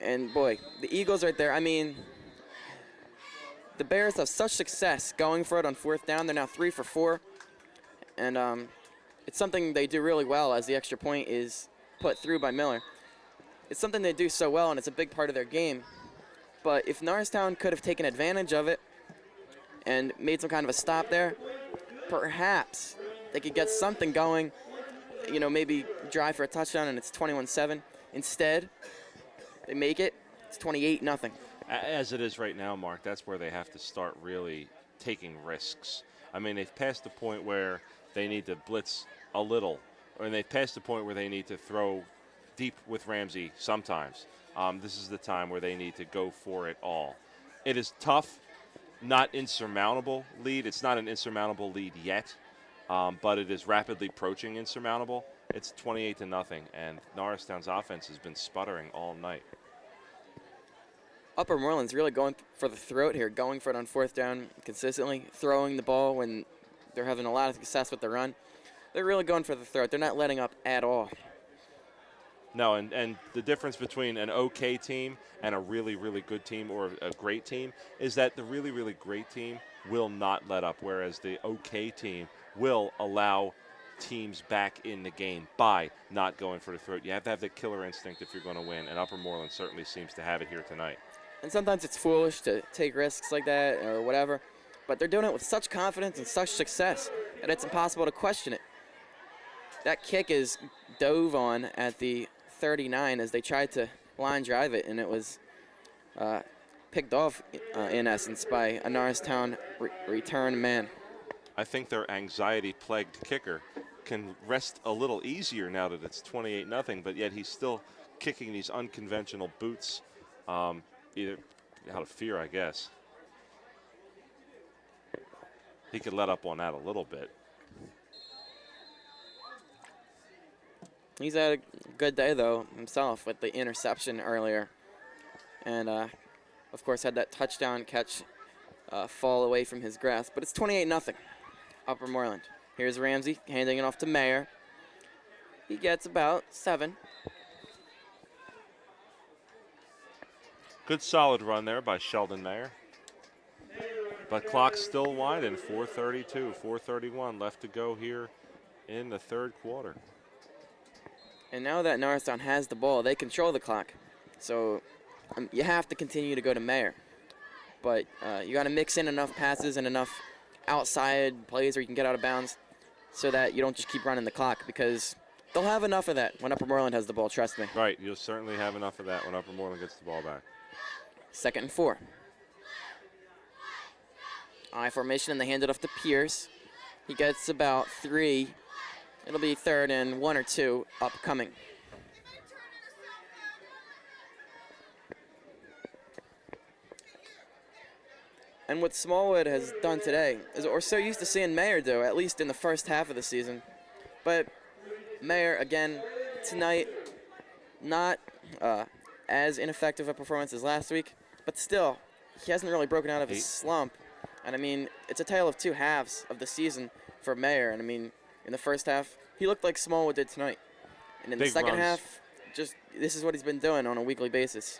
And boy, the Eagles right there, I mean, the Bears have such success going for it on 4th down. They're now 3 for 4. And it's something they do really well as the extra point is put through by Miller. It's something they do so well, and it's a big part of their game. But if Norristown could have taken advantage of it and made some kind of a stop there, perhaps they could get something going, you know, maybe drive for a touchdown, and it's 21-7. Instead, they make it. It's 28-0. As it is right now, Mark, that's where they have to start really taking risks. I mean, they've passed the point where they need to blitz a little, and they've passed the point where they need to throw deep with Ramsey sometimes. This is the time where they need to go for it all. It is tough, not insurmountable lead. It's not an insurmountable lead yet, but it is rapidly approaching insurmountable. It's 28-0, and Norristown's offense has been sputtering all night. Upper Moreland's really going for the throat here, going for it on 4th down consistently, throwing the ball when they're having a lot of success with the run. They're really going for the throat. They're not letting up at all. No, and the difference between an okay team and a really, really good team or a great team is that the really, really great team will not let up, whereas the okay team will allow teams back in the game by not going for the throat. You have to have the killer instinct if you're going to win, and Upper Moreland certainly seems to have it here tonight. And sometimes it's foolish to take risks like that or whatever, but they're doing it with such confidence and such success that it's impossible to question it. That kick is dove on at the 39 as they tried to line drive it, and it was picked off in essence by a Norristown return man. I think their anxiety-plagued kicker can rest a little easier now that it's 28-0, but yet he's still kicking these unconventional boots, either out of fear, I guess. He could let up on that a little bit. He's had a good day, though, himself with the interception earlier. And, of course, had that touchdown catch fall away from his grasp. But it's 28-0, Upper Moreland. Here's Ramsey handing it off to Mayer. He gets about 7. Good solid run there by Sheldon Mayer. But clock's still winding, 4:32, 4:31 left to go here in the third quarter. And now that Norristown has the ball, they control the clock. So you have to continue to go to Mayer. But you got to mix in enough passes and enough outside plays where you can get out of bounds so that you don't just keep running the clock, because they'll have enough of that when Upper Moreland has the ball, trust me. Right, you'll certainly have enough of that when Upper Moreland gets the ball back. 2nd and 4. I formation, and they hand it off to Pierce. He gets about 3. It'll be 3rd and 1 or 2 upcoming. And what Smallwood has done today is what we're so used to seeing Mayer do, at least in the first half of the season. But Mayer, again, tonight, not as ineffective a performance as last week, but still, he hasn't really broken out of his slump. And, I mean, it's a tale of 2 halves of the season for Mayer. And, I mean, in the first half, he looked like Smallwood did tonight. And in the second half, just this is what he's been doing on a weekly basis.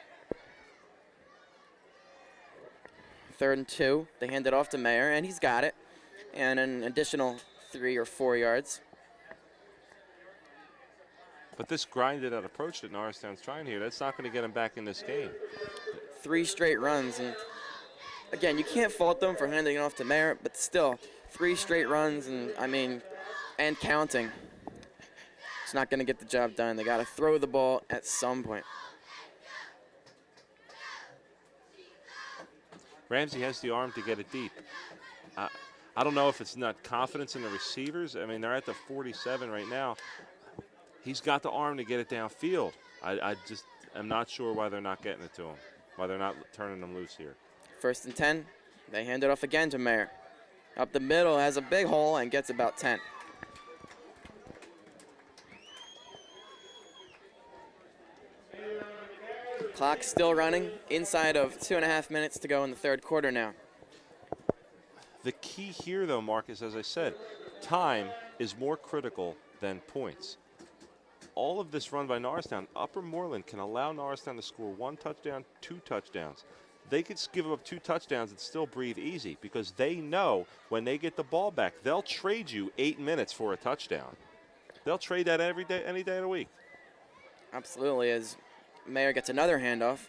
3rd and 2. They hand it off to Mayer, and he's got it. And an additional 3 or 4 yards. But this grinded out approach that Norristown's trying here, that's not going to get him back in this game. 3 straight runs. And, again, you can't fault them for handing it off to Mayer, but still, 3 straight runs, and, I mean, and counting. It's not going to get the job done. They got to throw the ball at some point. Ramsey has the arm to get it deep. I don't know if it's not confidence in the receivers. I mean, they're at the 47 right now. He's got the arm to get it downfield. I just am not sure why they're not getting it to him, why they're not turning him loose here. 1st and 10. They hand it off again to Mayer. Up the middle, has a big hole and gets about 10. Clock still running, inside of 2.5 minutes to go in the third quarter now. The key here, though, Marcus, as I said, time is more critical than points. All of this run by Norristown, Upper Moreland can allow Norristown to score 1 touchdown, 2 touchdowns. They could give up 2 touchdowns and still breathe easy because they know when they get the ball back, they'll trade you 8 minutes for a touchdown. They'll trade that every day, any day of the week. Absolutely, as Mayer gets another handoff,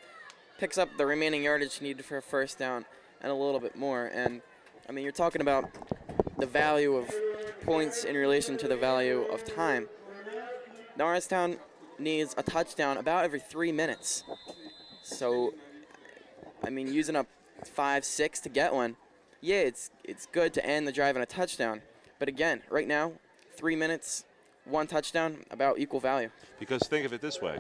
picks up the remaining yardage needed for a first down and a little bit more. And, I mean, you're talking about the value of points in relation to the value of time. Norristown needs a touchdown about every 3 minutes. So, I mean, using up 5, 6 to get one, yeah, it's good to end the drive on a touchdown. But again, right now, 3 minutes, 1 touchdown, about equal value. Because think of it this way.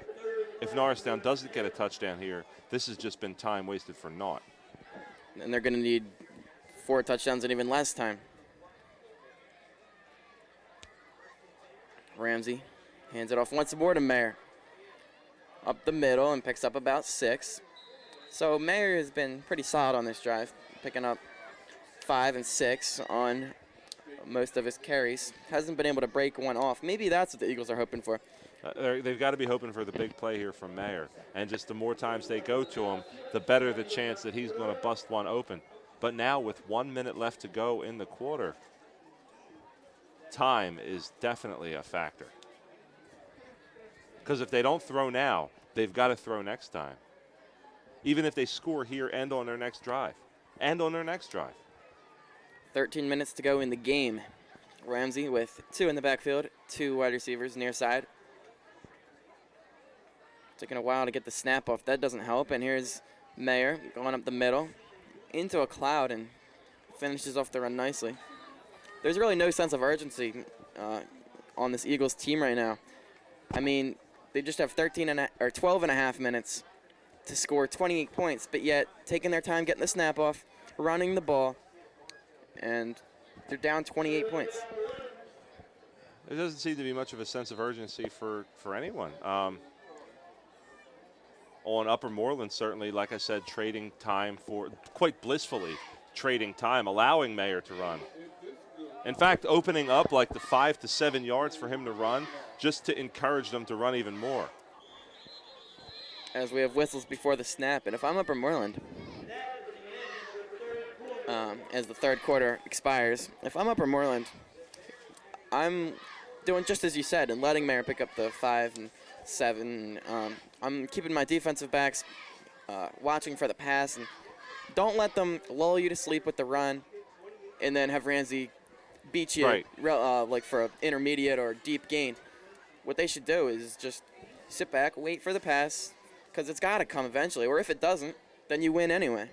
If Norristown doesn't get a touchdown here, this has just been time wasted for naught. And they're going to need 4 touchdowns and even less time. Ramsey hands it off once more to Mayer. Up the middle and picks up about 6. So Mayer has been pretty solid on this drive, picking up 5 and 6 on most of his carries. Hasn't been able to break one off. Maybe that's what the Eagles are hoping for. They've got to be hoping for the big play here from Mayer. And just the more times they go to him, the better the chance that he's going to bust one open. But now with 1 minute left to go in the quarter, time is definitely a factor. Because if they don't throw now, they've got to throw next time. Even if they score here and on their next drive. 13 minutes to go in the game. Ramsey with 2 in the backfield, 2 wide receivers near side. Taking a while to get the snap off. That doesn't help. And here's Mayer going up the middle into a cloud and finishes off the run nicely. There's really no sense of urgency on this Eagles team right now. I mean, they just have 12 and a half minutes to score 28 points, but yet taking their time getting the snap off, running the ball, and they're down 28 points. There doesn't seem to be much of a sense of urgency for anyone. On Upper Moreland, certainly, like I said, trading time quite blissfully trading time, allowing Mayer to run. In fact, opening up like the 5 to 7 yards for him to run just to encourage them to run even more. As we have whistles before the snap, and if I'm Upper Moreland, as the third quarter expires, if I'm Upper Moreland, I'm doing just as you said and letting Mayer pick up the 5 and 7. I'm keeping my defensive backs watching for the pass, and don't let them lull you to sleep with the run and then have Ramsey beat you like for an intermediate or deep gain. What they should do is just sit back, wait for the pass, because it's got to come eventually. Or if it doesn't, then you win anyway.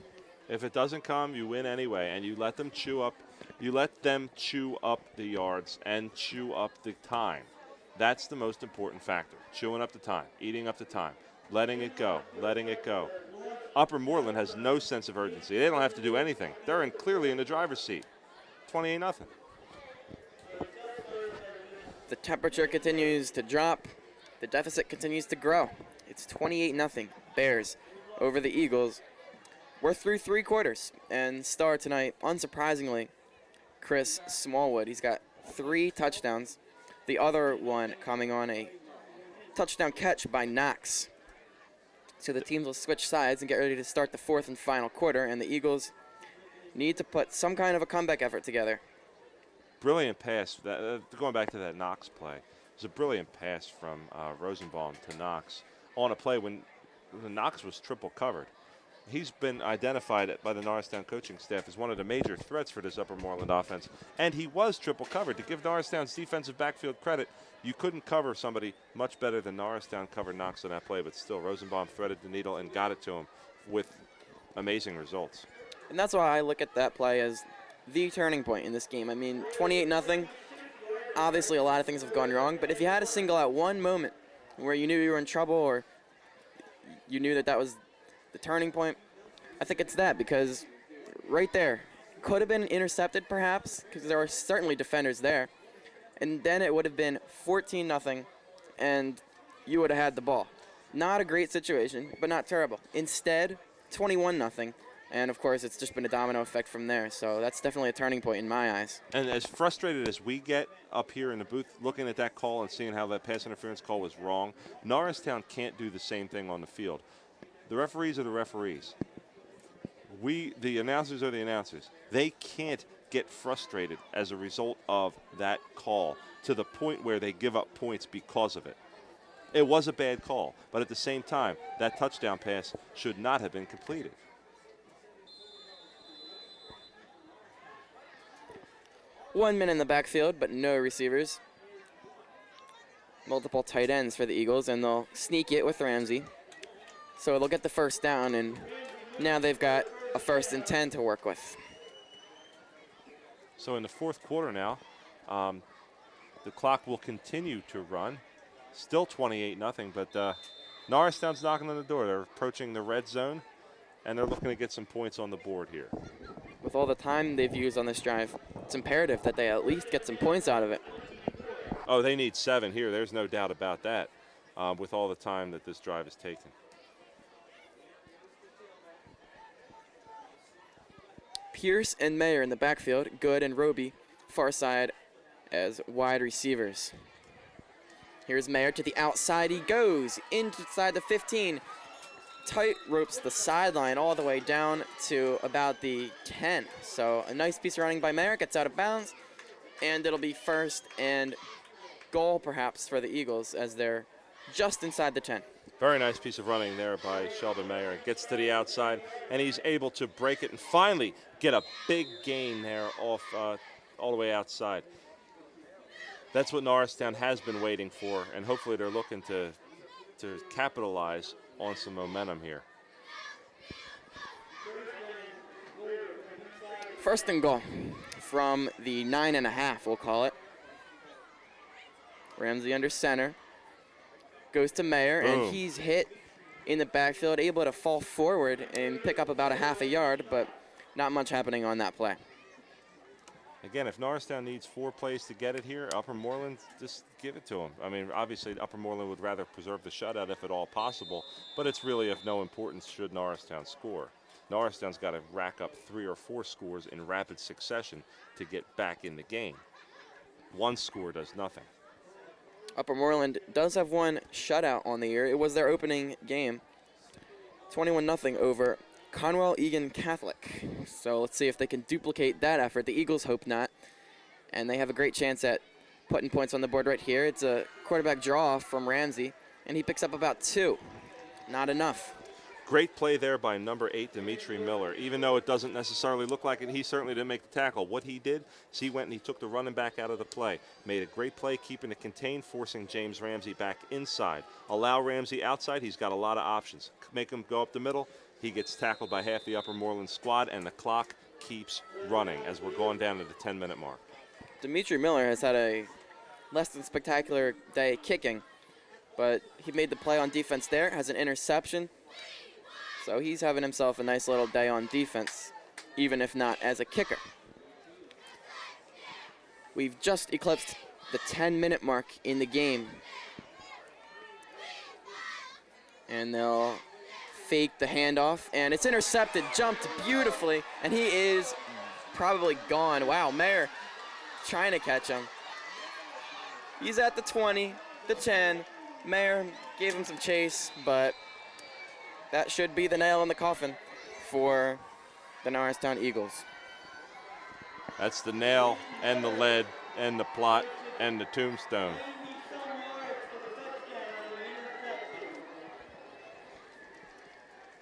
If it doesn't come, you win anyway, and you let them chew up. You let them chew up the yards and chew up the time. That's the most important factor. Chewing up the time, eating up the time, letting it go. Upper Moreland has no sense of urgency. They don't have to do anything. They're clearly in the driver's seat. 28-0. The temperature continues to drop. The deficit continues to grow. It's 28-0 Bears over the Eagles. We're through 3 quarters, and star tonight, unsurprisingly, Chris Smallwood. He's got 3 touchdowns. The other one coming on a touchdown catch by Knox. So the teams will switch sides and get ready to start the 4th and final quarter, and the Eagles need to put some kind of a comeback effort together. Brilliant pass. Going back to that Knox play, it was a brilliant pass from Rosenbaum to Knox on a play when Knox was triple covered. He's been identified by the Norristown coaching staff as one of the major threats for this Upper Moreland offense, and he was triple covered. To give Norristown's defensive backfield credit, you couldn't cover somebody much better than Norristown covered Knox on that play, but still Rosenbaum threaded the needle and got it to him with amazing results. And that's why I look at that play as the turning point in this game. I mean, 28-0. Obviously, a lot of things have gone wrong, but if you had to single out one moment where you knew you were in trouble or you knew that was the turning point, I think it's that, because right there could have been intercepted perhaps, because there were certainly defenders there, and then it would have been 14-0 and you would have had the ball. Not a great situation, but not terrible. Instead, 21-0, and of course it's just been a domino effect from there, so that's definitely a turning point in my eyes. And as frustrated as we get up here in the booth looking at that call and seeing how that pass interference call was wrong, Norristown can't do the same thing on the field. The referees are the referees. The announcers are the announcers. They can't get frustrated as a result of that call to the point where they give up points because of it. It was a bad call, but at the same time, that touchdown pass should not have been completed. One man in the backfield, but no receivers. Multiple tight ends for the Eagles, and they'll sneak it with Ramsey. So they'll get the first down, and now they've got a 1st and 10 to work with. So in the 4th quarter now, the clock will continue to run. Still 28-0, but Norristown's knocking on the door. They're approaching the red zone, and they're looking to get some points on the board here. With all the time they've used on this drive, it's imperative that they at least get some points out of it. Oh, they need 7 here. There's no doubt about that, with all the time that this drive has taken. Pierce and Mayer in the backfield, Good and Roby far side as wide receivers. Here's Mayer to the outside. He goes inside the 15. Tight ropes the sideline all the way down to about the 10. So a nice piece of running by Mayer, gets out of bounds, and it'll be first and goal perhaps for the Eagles as they're just inside the 10. Very nice piece of running there by Sheldon Mayer. Gets to the outside, and he's able to break it and finally get a big gain there off all the way outside. That's what Norristown has been waiting for, and hopefully they're looking to capitalize on some momentum here. First and goal from the 9.5, we'll call it. Ramsey under center. Goes to Mayer, Boom. and he's hit in the backfield, able to fall forward and pick up about a half a yard, but not much happening on that play. Again, if Norristown needs 4 plays to get it here, Upper Moreland, just give it to them. I mean, obviously, Upper Moreland would rather preserve the shutout if at all possible, but it's really of no importance should Norristown score. Norristown's got to rack up 3 or 4 scores in rapid succession to get back in the game. 1 score does nothing. Upper Moreland does have 1 shutout on the year. It was their opening game, 21-0 over Conwell Egan Catholic. So let's see if they can duplicate that effort. The Eagles hope not, and they have a great chance at putting points on the board right here. It's a quarterback draw from Ramsey, and he picks up about 2. Not enough. Great play there by number 8, Dimitri Miller. Even though it doesn't necessarily look like it, he certainly didn't make the tackle. What he did is he went and he took the running back out of the play. Made a great play, keeping it contained, forcing James Ramsey back inside. Allow Ramsey outside. He's got a lot of options. Make him go up the middle. He gets tackled by half the Upper Moreland squad, and the clock keeps running as we're going down to the 10-minute mark. Dimitri Miller has had a less than spectacular day kicking, but he made the play on defense there, has an interception. So he's having himself a nice little day on defense, even if not as a kicker. We've just eclipsed the 10-minute mark in the game. And they'll fake the handoff, and it's intercepted, jumped beautifully, and he is probably gone. Wow, Mayer trying to catch him. He's at the 20, the 10. Mayer gave him some chase, but that should be the nail in the coffin for the Norristown Eagles. That's the nail and the lead and the plot and the tombstone.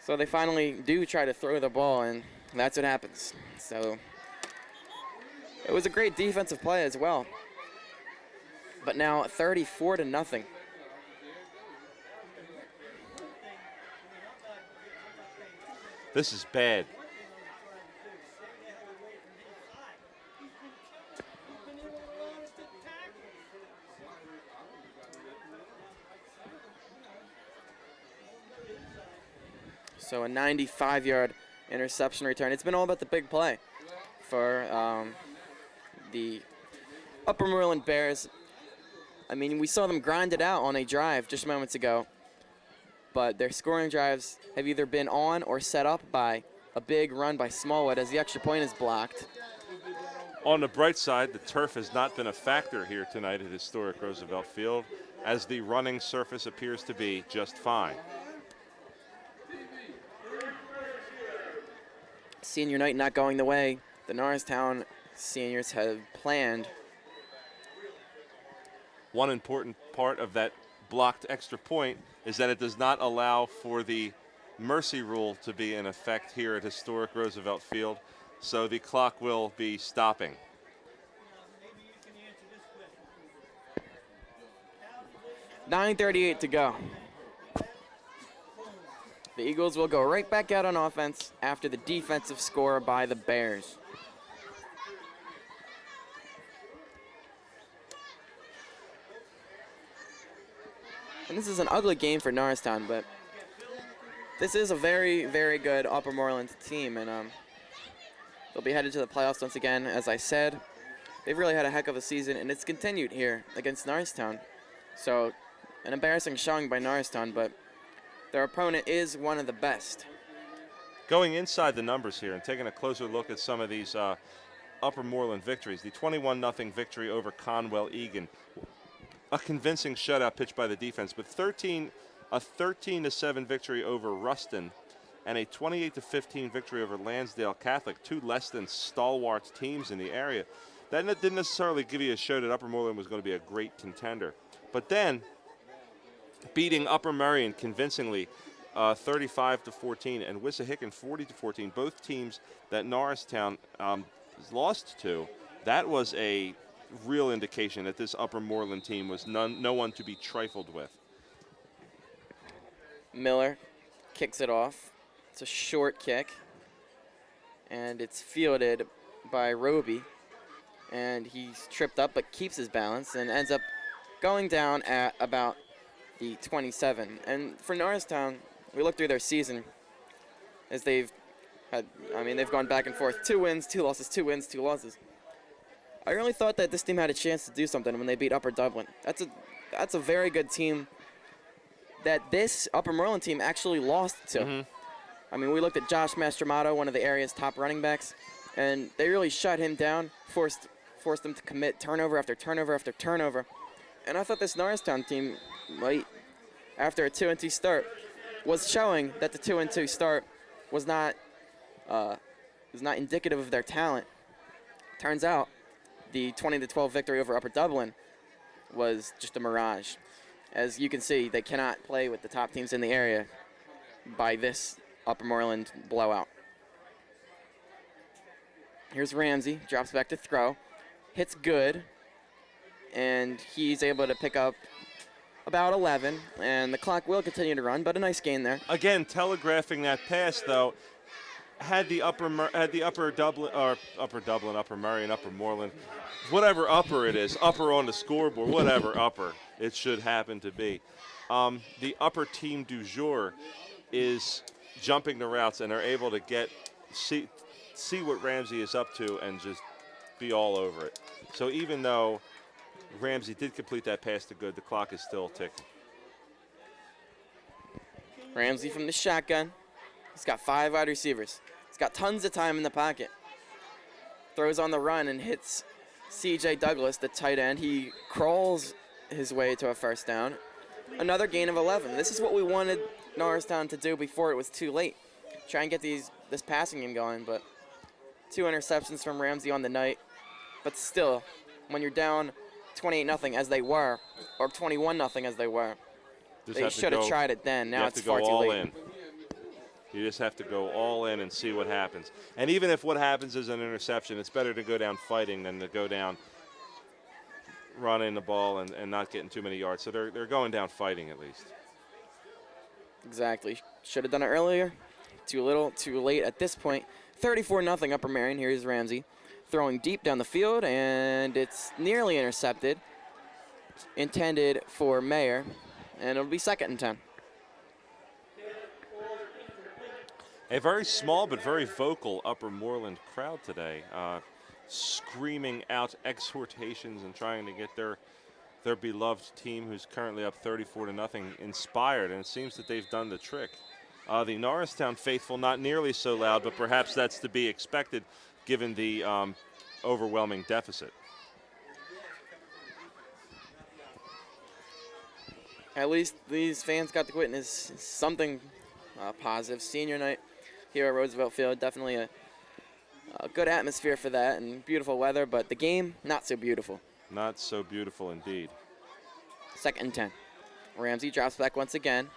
So they finally do try to throw the ball, and that's what happens. So it was a great defensive play as well. But now 34-0. This is bad. So a 95-yard interception return. It's been all about the big play for the Upper Moreland Bears. I mean, we saw them grind it out on a drive just moments ago, but their scoring drives have either been on or set up by a big run by Smallwood as the extra point is blocked. On the bright side, the turf has not been a factor here tonight at historic Roosevelt Field, as the running surface appears to be just fine. Senior night not going the way the Norristown seniors have planned. One important part of that blocked extra point is that it does not allow for the mercy rule to be in effect here at historic Roosevelt Field, so the clock will be stopping. 9:38 to go. The Eagles will go right back out on offense after the defensive score by the Bears. And this is an ugly game for Norristown, but this is a very, very good Upper Moreland team, and they'll be headed to the playoffs once again. As I said, they've really had a heck of a season, and it's continued here against Norristown. So, an embarrassing showing by Norristown, but their opponent is one of the best. Going inside the numbers here and taking a closer look at some of these Upper Moreland victories, the 21-0 victory over Conwell Egan a convincing shutout pitch by the defense, but a 13-7 victory over Ruston and a 28-15 victory over Lansdale Catholic, two less than stalwart teams in the area. That didn't necessarily give you a show that Upper Moreland was going to be a great contender. But then, beating Upper Merion convincingly 35-14 and Wissahickon 40-14, both teams that Norristown lost to, that was a real indication that this Upper Moreland team was no one to be trifled with. Miller kicks it off. It's a short kick, and it's fielded by Roby, and he's tripped up but keeps his balance and ends up going down at about the 27. And for Norristown, we look through their season as they've gone back and forth. 2 wins, 2 losses, 2 wins, 2 losses. I really thought that this team had a chance to do something when they beat Upper Dublin. That's a very good team that this Upper Moreland team actually lost to. Mm-hmm. I mean, we looked at Josh Mastromato, one of the area's top running backs, and they really shut him down, forced him to commit turnover after turnover after turnover. And I thought this Norristown team might, after a 2-2 start, was showing that the 2-2 start was not indicative of their talent. Turns out, the 20-12 victory over Upper Dublin was just a mirage. As you can see, they cannot play with the top teams in the area by this Upper Moreland blowout. Here's Ramsey, drops back to throw, hits good, and he's able to pick up about 11, and the clock will continue to run, but a nice gain there. Again, telegraphing that pass, though, had the Upper Dublin, Upper Merion, Upper Moreland, whatever upper it is, upper on the scoreboard, whatever upper it should happen to be. The upper team du jour is jumping the routes, and they're able to see what Ramsey is up to and just be all over it. So even though Ramsey did complete that pass to good, the clock is still ticking. Ramsey from the shotgun. He's got 5 wide receivers. He's got tons of time in the pocket. Throws on the run and hits C.J. Douglas, the tight end. He crawls his way to a first down. Another gain of 11. This is what we wanted Norristown to do before it was too late. Try and get this passing game going, but 2 interceptions from Ramsey on the night. But still, when you're down 28-0 as they were, or 21-0 as they were, they should have tried it then. Now it's far too late. You just have to go all in and see what happens. And even if what happens is an interception, it's better to go down fighting than to go down running the ball and not getting too many yards. So they're going down fighting at least. Exactly. Should have done it earlier. Too little, too late at this point. 34-0 Upper Merion. Here's Ramsey throwing deep down the field, and it's nearly intercepted. Intended for Mayer, and it'll be 2nd and 10. A very small but very vocal Upper Moreland crowd today, screaming out exhortations and trying to get their beloved team, who's currently up 34-0, inspired, and it seems that they've done the trick. The Norristown faithful not nearly so loud, but perhaps that's to be expected given the overwhelming deficit. At least these fans got to witness something positive. Senior night here at Roosevelt Field, definitely a good atmosphere for that and beautiful weather, but the game, not so beautiful. Not so beautiful indeed. 2nd and 10. Ramsey drops back once again,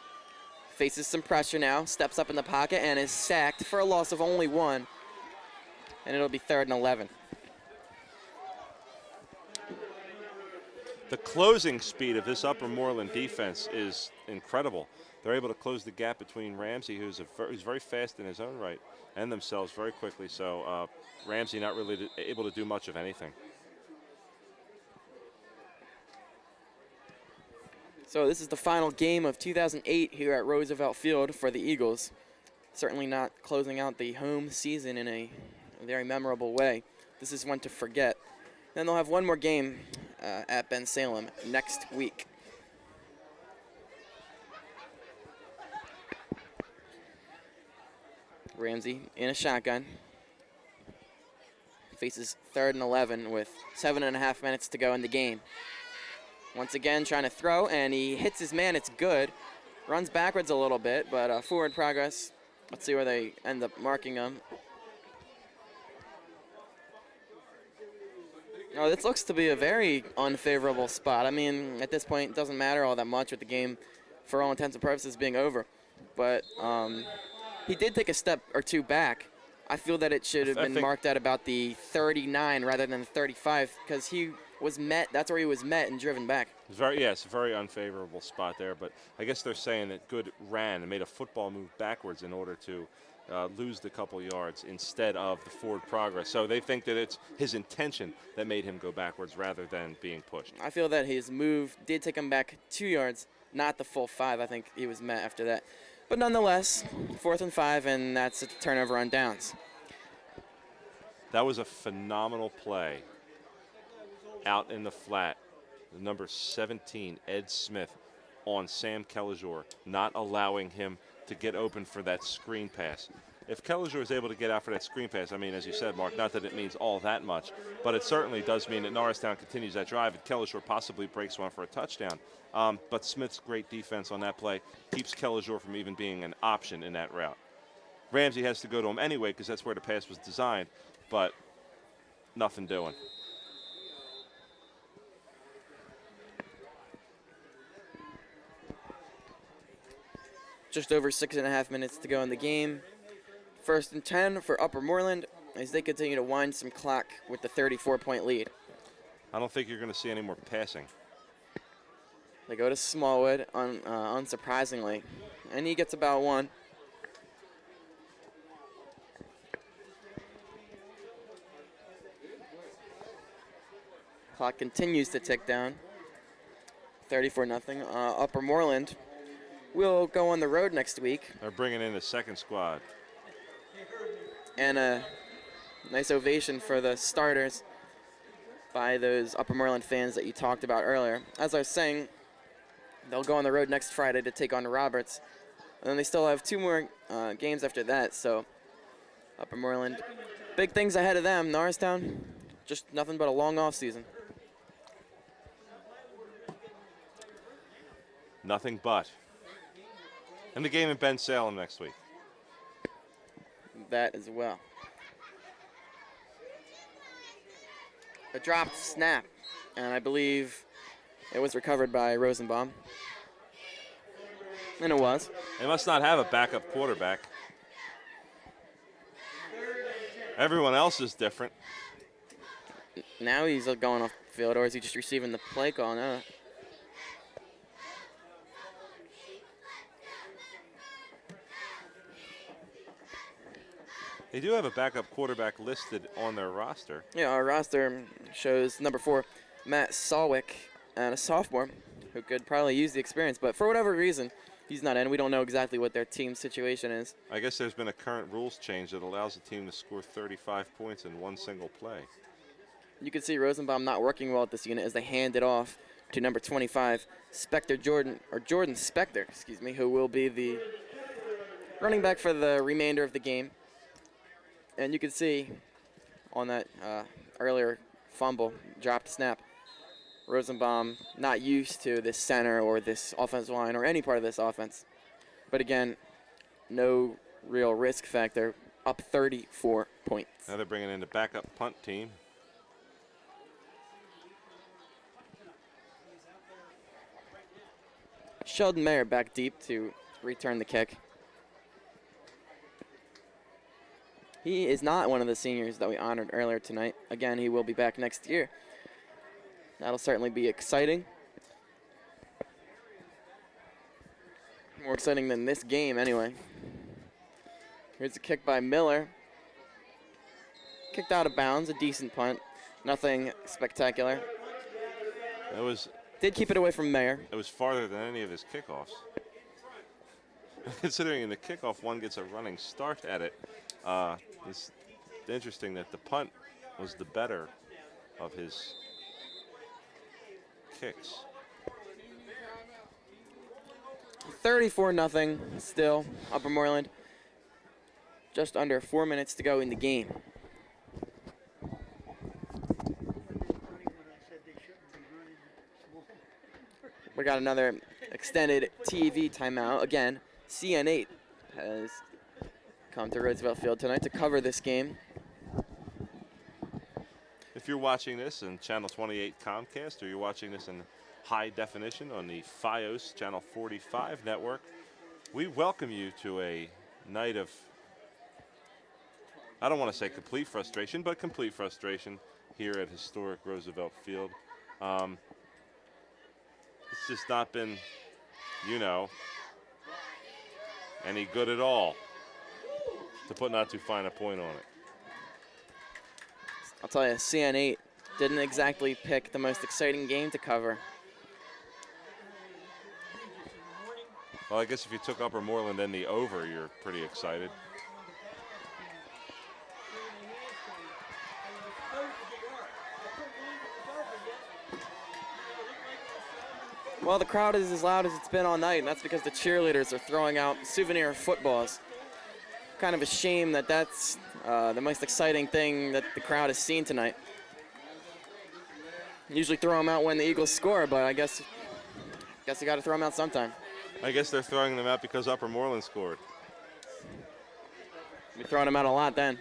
faces some pressure now, steps up in the pocket, and is sacked for a loss of only 1, and it'll be 3rd and 11. The closing speed of this Upper Moreland defense is incredible. They're able to close the gap between Ramsey, who's very fast in his own right, and themselves very quickly. So Ramsey not really able to do much of anything. So this is the final game of 2008 here at Roosevelt Field for the Eagles. Certainly not closing out the home season in a very memorable way. This is one to forget. Then they'll have one more game at Ben Salem next week. Ramsey in a shotgun. Faces 3rd and 11 with 7.5 minutes to go in the game. Once again, trying to throw, and he hits his man. It's good. Runs backwards a little bit, but forward progress. Let's see where they end up marking him. Oh, this looks to be a very unfavorable spot. I mean, at this point, it doesn't matter all that much with the game, for all intents and purposes, being over. But he did take a step or two back. I feel that it should have been marked at about the 39 rather than the 35, because he was met. That's where he was met and driven back. It's a very unfavorable spot there, but I guess they're saying that Good ran and made a football move backwards in order to lose the couple yards instead of the forward progress. So they think that it's his intention that made him go backwards rather than being pushed. I feel that his move did take him back 2 yards, not the full 5. I think he was met after that. But nonetheless, 4th and 5, and that's a turnover on downs. That was a phenomenal play out in the flat. The number 17, Ed Smith, on Sam Kellijor, not allowing him to get open for that screen pass. If Kellijor is able to get out for that screen pass, I mean, as you said, Mark, not that it means all that much, but it certainly does mean that Norristown continues that drive and Kellijor possibly breaks one for a touchdown. But Smith's great defense on that play keeps Kellijor from even being an option in that route. Ramsey has to go to him anyway because that's where the pass was designed, but nothing doing. Just over 6.5 minutes to go in the game. 1st and 10 for Upper Moreland as they continue to wind some clock with the 34-point lead. I don't think you're going to see any more passing. They go to Smallwood, unsurprisingly, and he gets about 1. Clock continues to tick down. 34-0. Upper Moreland will go on the road next week. They're bringing in the second squad. And a nice ovation for the starters by those Upper Moreland fans that you talked about earlier. As I was saying, they'll go on the road next Friday to take on Roberts. And then they still have 2 more games after that, so Upper Moreland, big things ahead of them. Norristown, just nothing but a long off season. Nothing but. And the game in Ben Salem next week. That as well. A dropped snap, and I believe it was recovered by Rosenbaum. And it was. They must not have a backup quarterback. Everyone else is different. Now he's going off the field, or is he just receiving the play call? No. They do have a backup quarterback listed on their roster. Yeah, our roster shows number 4, Matt Salwick, and a sophomore who could probably use the experience, but for whatever reason, he's not in. We don't know exactly what their team situation is. I guess there's been a current rules change that allows a team to score 35 points in one single play. You can see Rosenbaum not working well at this unit as they hand it off to number 25, Jordan Spector, who will be the running back for the remainder of the game. And you can see on that earlier fumble, dropped snap, Rosenbaum not used to this center or this offensive line or any part of this offense. But again, no real risk factor, up 34 points. Now they're bringing in the backup punt team. Sheldon Mayer back deep to return the kick. He is not one of the seniors that we honored earlier tonight. Again, he will be back next year. That'll certainly be exciting. More exciting than this game, anyway. Here's a kick by Miller. Kicked out of bounds, a decent punt. Nothing spectacular. Did keep it away from Mayer. It was farther than any of his kickoffs. Considering in the kickoff, one gets a running start at it. It's interesting that the punt was the better of his kicks. 34-0 still, Upper Moreland. Just under 4 minutes to go in the game. We got another extended TV timeout. Again, CN8 has come to Roosevelt Field tonight to cover this game. If you're watching this in Channel 28 Comcast, or you're watching this in high definition on the FiOS Channel 45 network, we welcome you to a night of, I don't want to say complete frustration, but complete frustration here at historic Roosevelt Field. It's just not been, any good at all, to put not too fine a point on it. I'll tell you, CN8 didn't exactly pick the most exciting game to cover. Well, I guess if you took Upper Moreland and the over, you're pretty excited. Well, the crowd is as loud as it's been all night, and that's because the cheerleaders are throwing out souvenir footballs. Kind of a shame that that's the most exciting thing that the crowd has seen tonight. Usually throw them out when the Eagles score, but I guess you got to throw them out sometime. I guess they're throwing them out because Upper Moreland scored. Be throwing them out a lot then.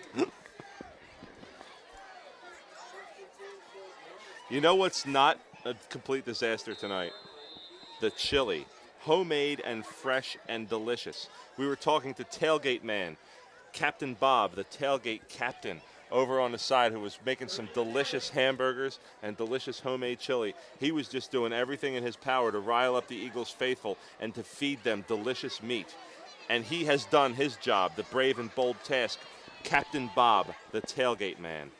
You know what's not a complete disaster tonight? The chili. Homemade and fresh and delicious. We were talking to Tailgate Man, Captain Bob, the tailgate captain, over on the side, who was making some delicious hamburgers and delicious homemade chili. He was just doing everything in his power to rile up the Eagles faithful and to feed them delicious meat. And he has done his job, the brave and bold task. Captain Bob, the tailgate man.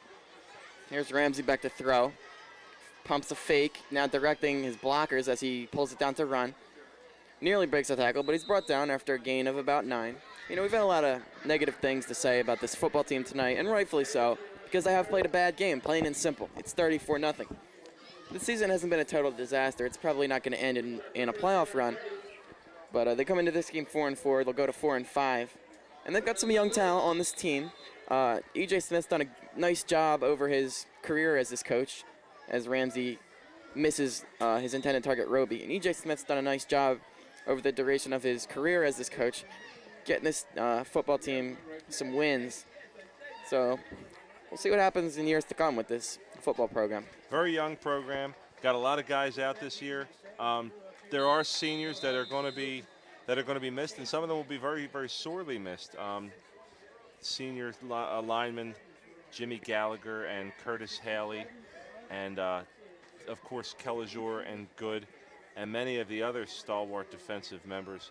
Here's Ramsey back to throw. Pumps a fake, now directing his blockers as he pulls it down to run. Nearly breaks a tackle, but he's brought down after a gain of about 9. We've had a lot of negative things to say about this football team tonight, and rightfully so, because they have played a bad game, plain and simple. It's 34-0. The season hasn't been a total disaster. It's probably not going to end in a playoff run, but they come into this game 4-4. They'll go to 4-5, and they've got some young talent on this team. E.J. Smith's done a nice job over his career as this coach, as Ramsey misses his intended target, Roby. And E.J. Smith's done a nice job over the duration of his career as this coach, getting this football team some wins. So we'll see what happens in years to come with this football program. Very young program. Got a lot of guys out this year. There are seniors that are going to be missed, and some of them will be very, very sorely missed. Senior linemen Jimmy Gallagher and Curtis Haley, and of course Kellijor and Good, and many of the other stalwart defensive members.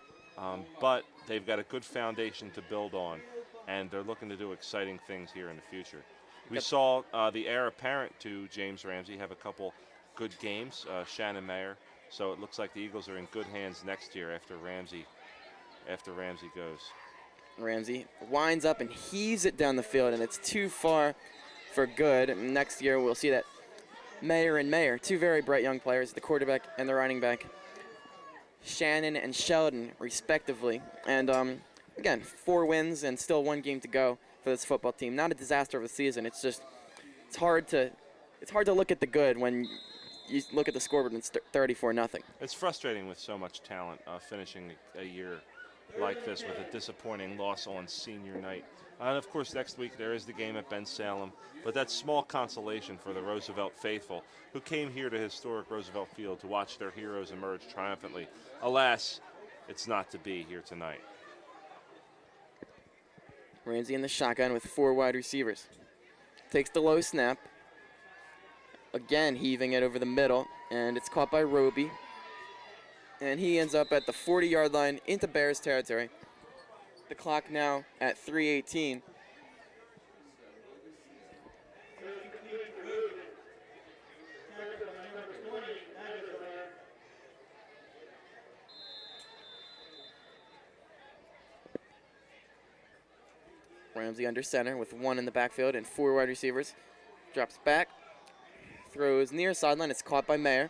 But they've got a good foundation to build on, and they're looking to do exciting things here in the future. We saw the heir apparent to James Ramsey have a couple good games, Shannon Mayer. So it looks like the Eagles are in good hands next year after Ramsey goes. Ramsey winds up and heaves it down the field, and it's too far for good. Next year we'll see that Mayer and Mayer, two very bright young players, the quarterback and the running back, Shannon and Sheldon, respectively. And again, 4 wins and still 1 game to go for this football team. Not a disaster of a season. It's hard to look at the good when you look at the scoreboard and it's 34-0. It's frustrating with so much talent finishing a year like this with a disappointing loss on senior night. And of course, next week there is the game at Ben Salem, but that's small consolation for the Roosevelt faithful who came here to historic Roosevelt Field to watch their heroes emerge triumphantly. Alas, it's not to be here tonight. Ramsey in the shotgun with 4 wide receivers. Takes the low snap. Again, heaving it over the middle, and it's caught by Roby. And he ends up at the 40-yard line into Bears territory. The clock now at 3:18. Ramsey under center with 1 in the backfield and 4 wide receivers. Drops back, throws near sideline. It's caught by Mayer.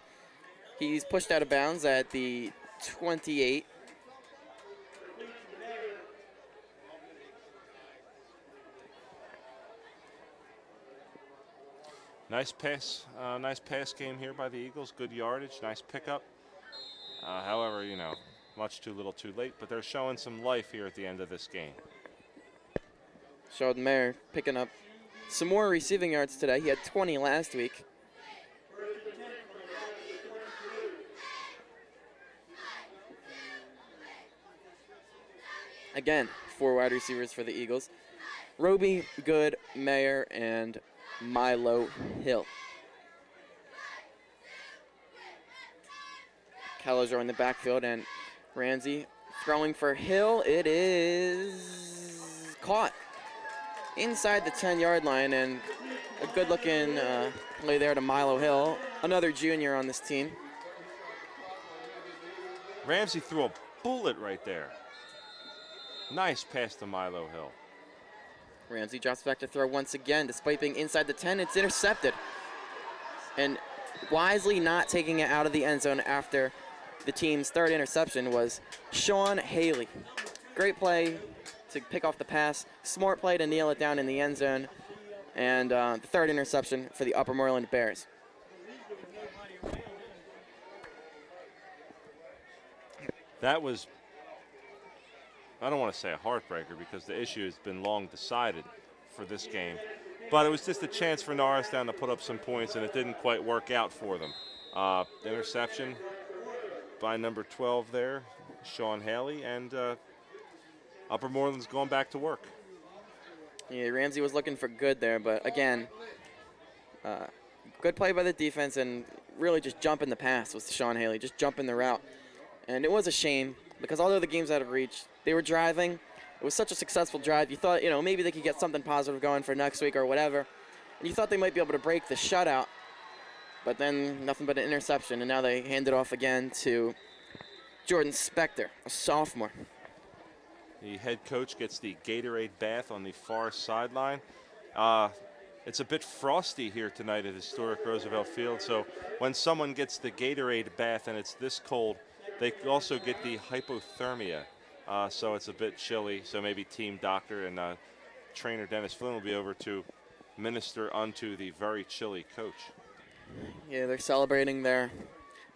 He's pushed out of bounds at the 28. Nice pass game here by the Eagles. Good yardage, nice pickup. However, much too little too late, but they're showing some life here at the end of this game. Sheldon Mayer picking up some more receiving yards today. He had 20 last week. Again, 4 wide receivers for the Eagles. Roby, Good, Mayer, and Milo Hill. Kellers are in the backfield, and Ramsey throwing for Hill. It is caught inside the 10-yard line, and a good-looking play there to Milo Hill, another junior on this team. Ramsey threw a bullet right there. Nice pass to Milo Hill. Ramsey drops back to throw once again. Despite being inside the 10, it's intercepted. And wisely not taking it out of the end zone after the team's third interception was Sean Haley. Great play to pick off the pass. Smart play to nail it down in the end zone. And the third interception for the Upper Moreland Bears. That was, I don't want to say a heartbreaker because the issue has been long decided for this game. But it was just a chance for Norristown to put up some points, and it didn't quite work out for them. Interception by number 12 there, Sean Haley, and Upper Moreland's going back to work. Yeah, Ramsey was looking for Good there, but again, good play by the defense and really just jumping the pass was Sean Haley, just jumping the route. And it was a shame because although the game's out of reach, they were driving. It was such a successful drive. You thought, maybe they could get something positive going for next week or whatever. And you thought they might be able to break the shutout. But then nothing but an interception. And now they hand it off again to Jordan Spector, a sophomore. The head coach gets the Gatorade bath on the far sideline. It's a bit frosty here tonight at historic Roosevelt Field. So when someone gets the Gatorade bath and it's this cold, they also get the hypothermia, so it's a bit chilly. So maybe team doctor and trainer Dennis Flynn will be over to minister unto the very chilly coach. Yeah, they're celebrating their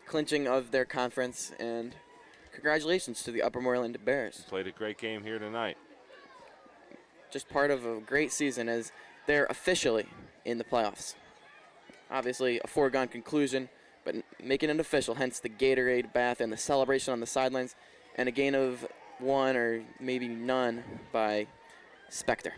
clinching of their conference, and congratulations to the Upper Moreland Bears. Played a great game here tonight. Just part of a great season as they're officially in the playoffs. Obviously, a foregone conclusion, but making it official, hence the Gatorade bath and the celebration on the sidelines, and a gain of 1 or maybe none by Spector.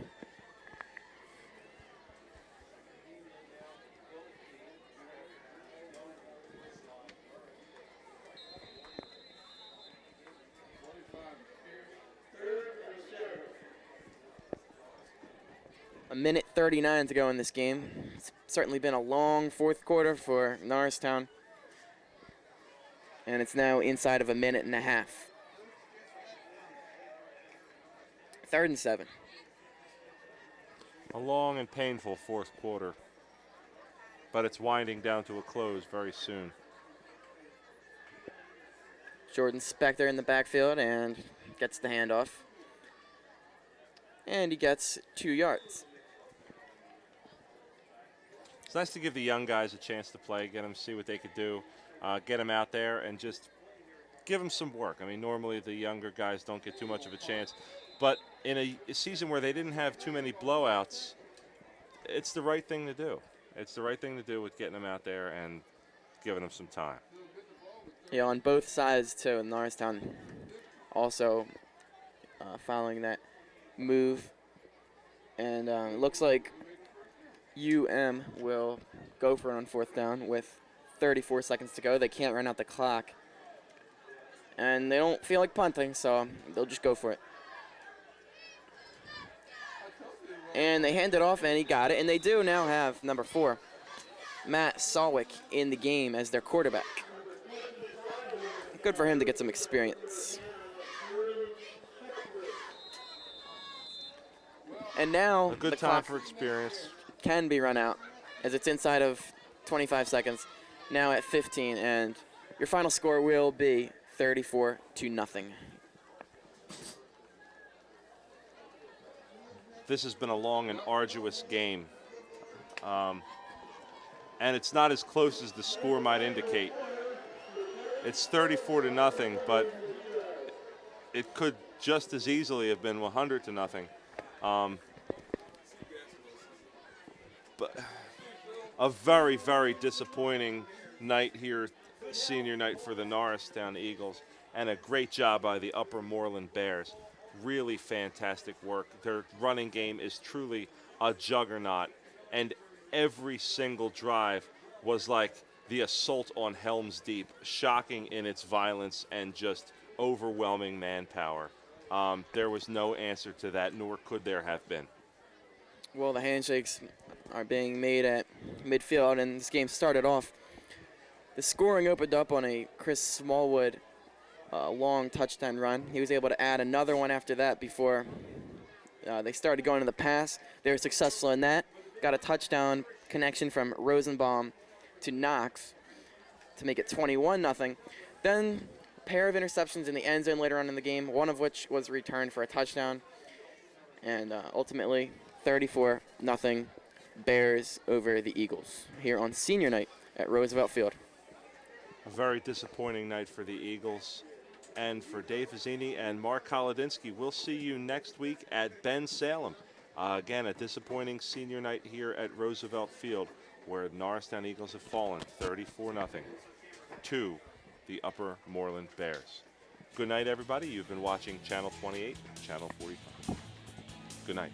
A minute 39 to go in this game. It's certainly been a long fourth quarter for Norristown. And it's now inside of a minute and a half. 3rd and 7. A long and painful fourth quarter, but it's winding down to a close very soon. Jordan Spector in the backfield and gets the handoff. And he gets 2 yards. It's nice to give the young guys a chance to play, get them see what they could do, get them out there and just give them some work. I mean, normally the younger guys don't get too much of a chance, but in a season where they didn't have too many blowouts, it's the right thing to do. It's the right thing to do with getting them out there and giving them some time. Yeah, on both sides, too. Norristown also following that move. And it looks like UM will go for it on 4th down with 34 seconds to go. They can't run out the clock. And they don't feel like punting, so they'll just go for it. And they hand it off, and he got it. And they do now have number 4, Matt Salwick, in the game as their quarterback. Good for him to get some experience. And now A good the time clock for experience. can be run out as it's inside of 25 seconds. Now at 15, and your final score will be 34-0. This has been a long and arduous game. And it's not as close as the score might indicate. It's 34-0, but it could just as easily have been 100-0. But a very, very disappointing night here, senior night for the Norristown Eagles, and a great job by the Upper Moreland Bears. Really fantastic work. Their running game is truly a juggernaut, and every single drive was like the assault on Helm's Deep, shocking in its violence and just overwhelming manpower. There was no answer to that, nor could there have been. Well, the handshakes are being made at midfield, and this game started off. The scoring opened up on a Chris Smallwood long touchdown run. He was able to add another one after that before they started going to the pass. They were successful in that. Got a touchdown connection from Rosenbaum to Knox to make it 21-0. Then a pair of interceptions in the end zone later on in the game, one of which was returned for a touchdown. And ultimately, 34-0 Bears over the Eagles here on senior night at Roosevelt Field. A very disappointing night for the Eagles and for Dave Vizzini and Mark Kolodinsky. We'll see you next week at Ben Salem. Again, a disappointing senior night here at Roosevelt Field, where the Norristown Eagles have fallen 34-0 to the Upper Moreland Bears. Good night, everybody. You've been watching Channel 28, Channel 45. Good night.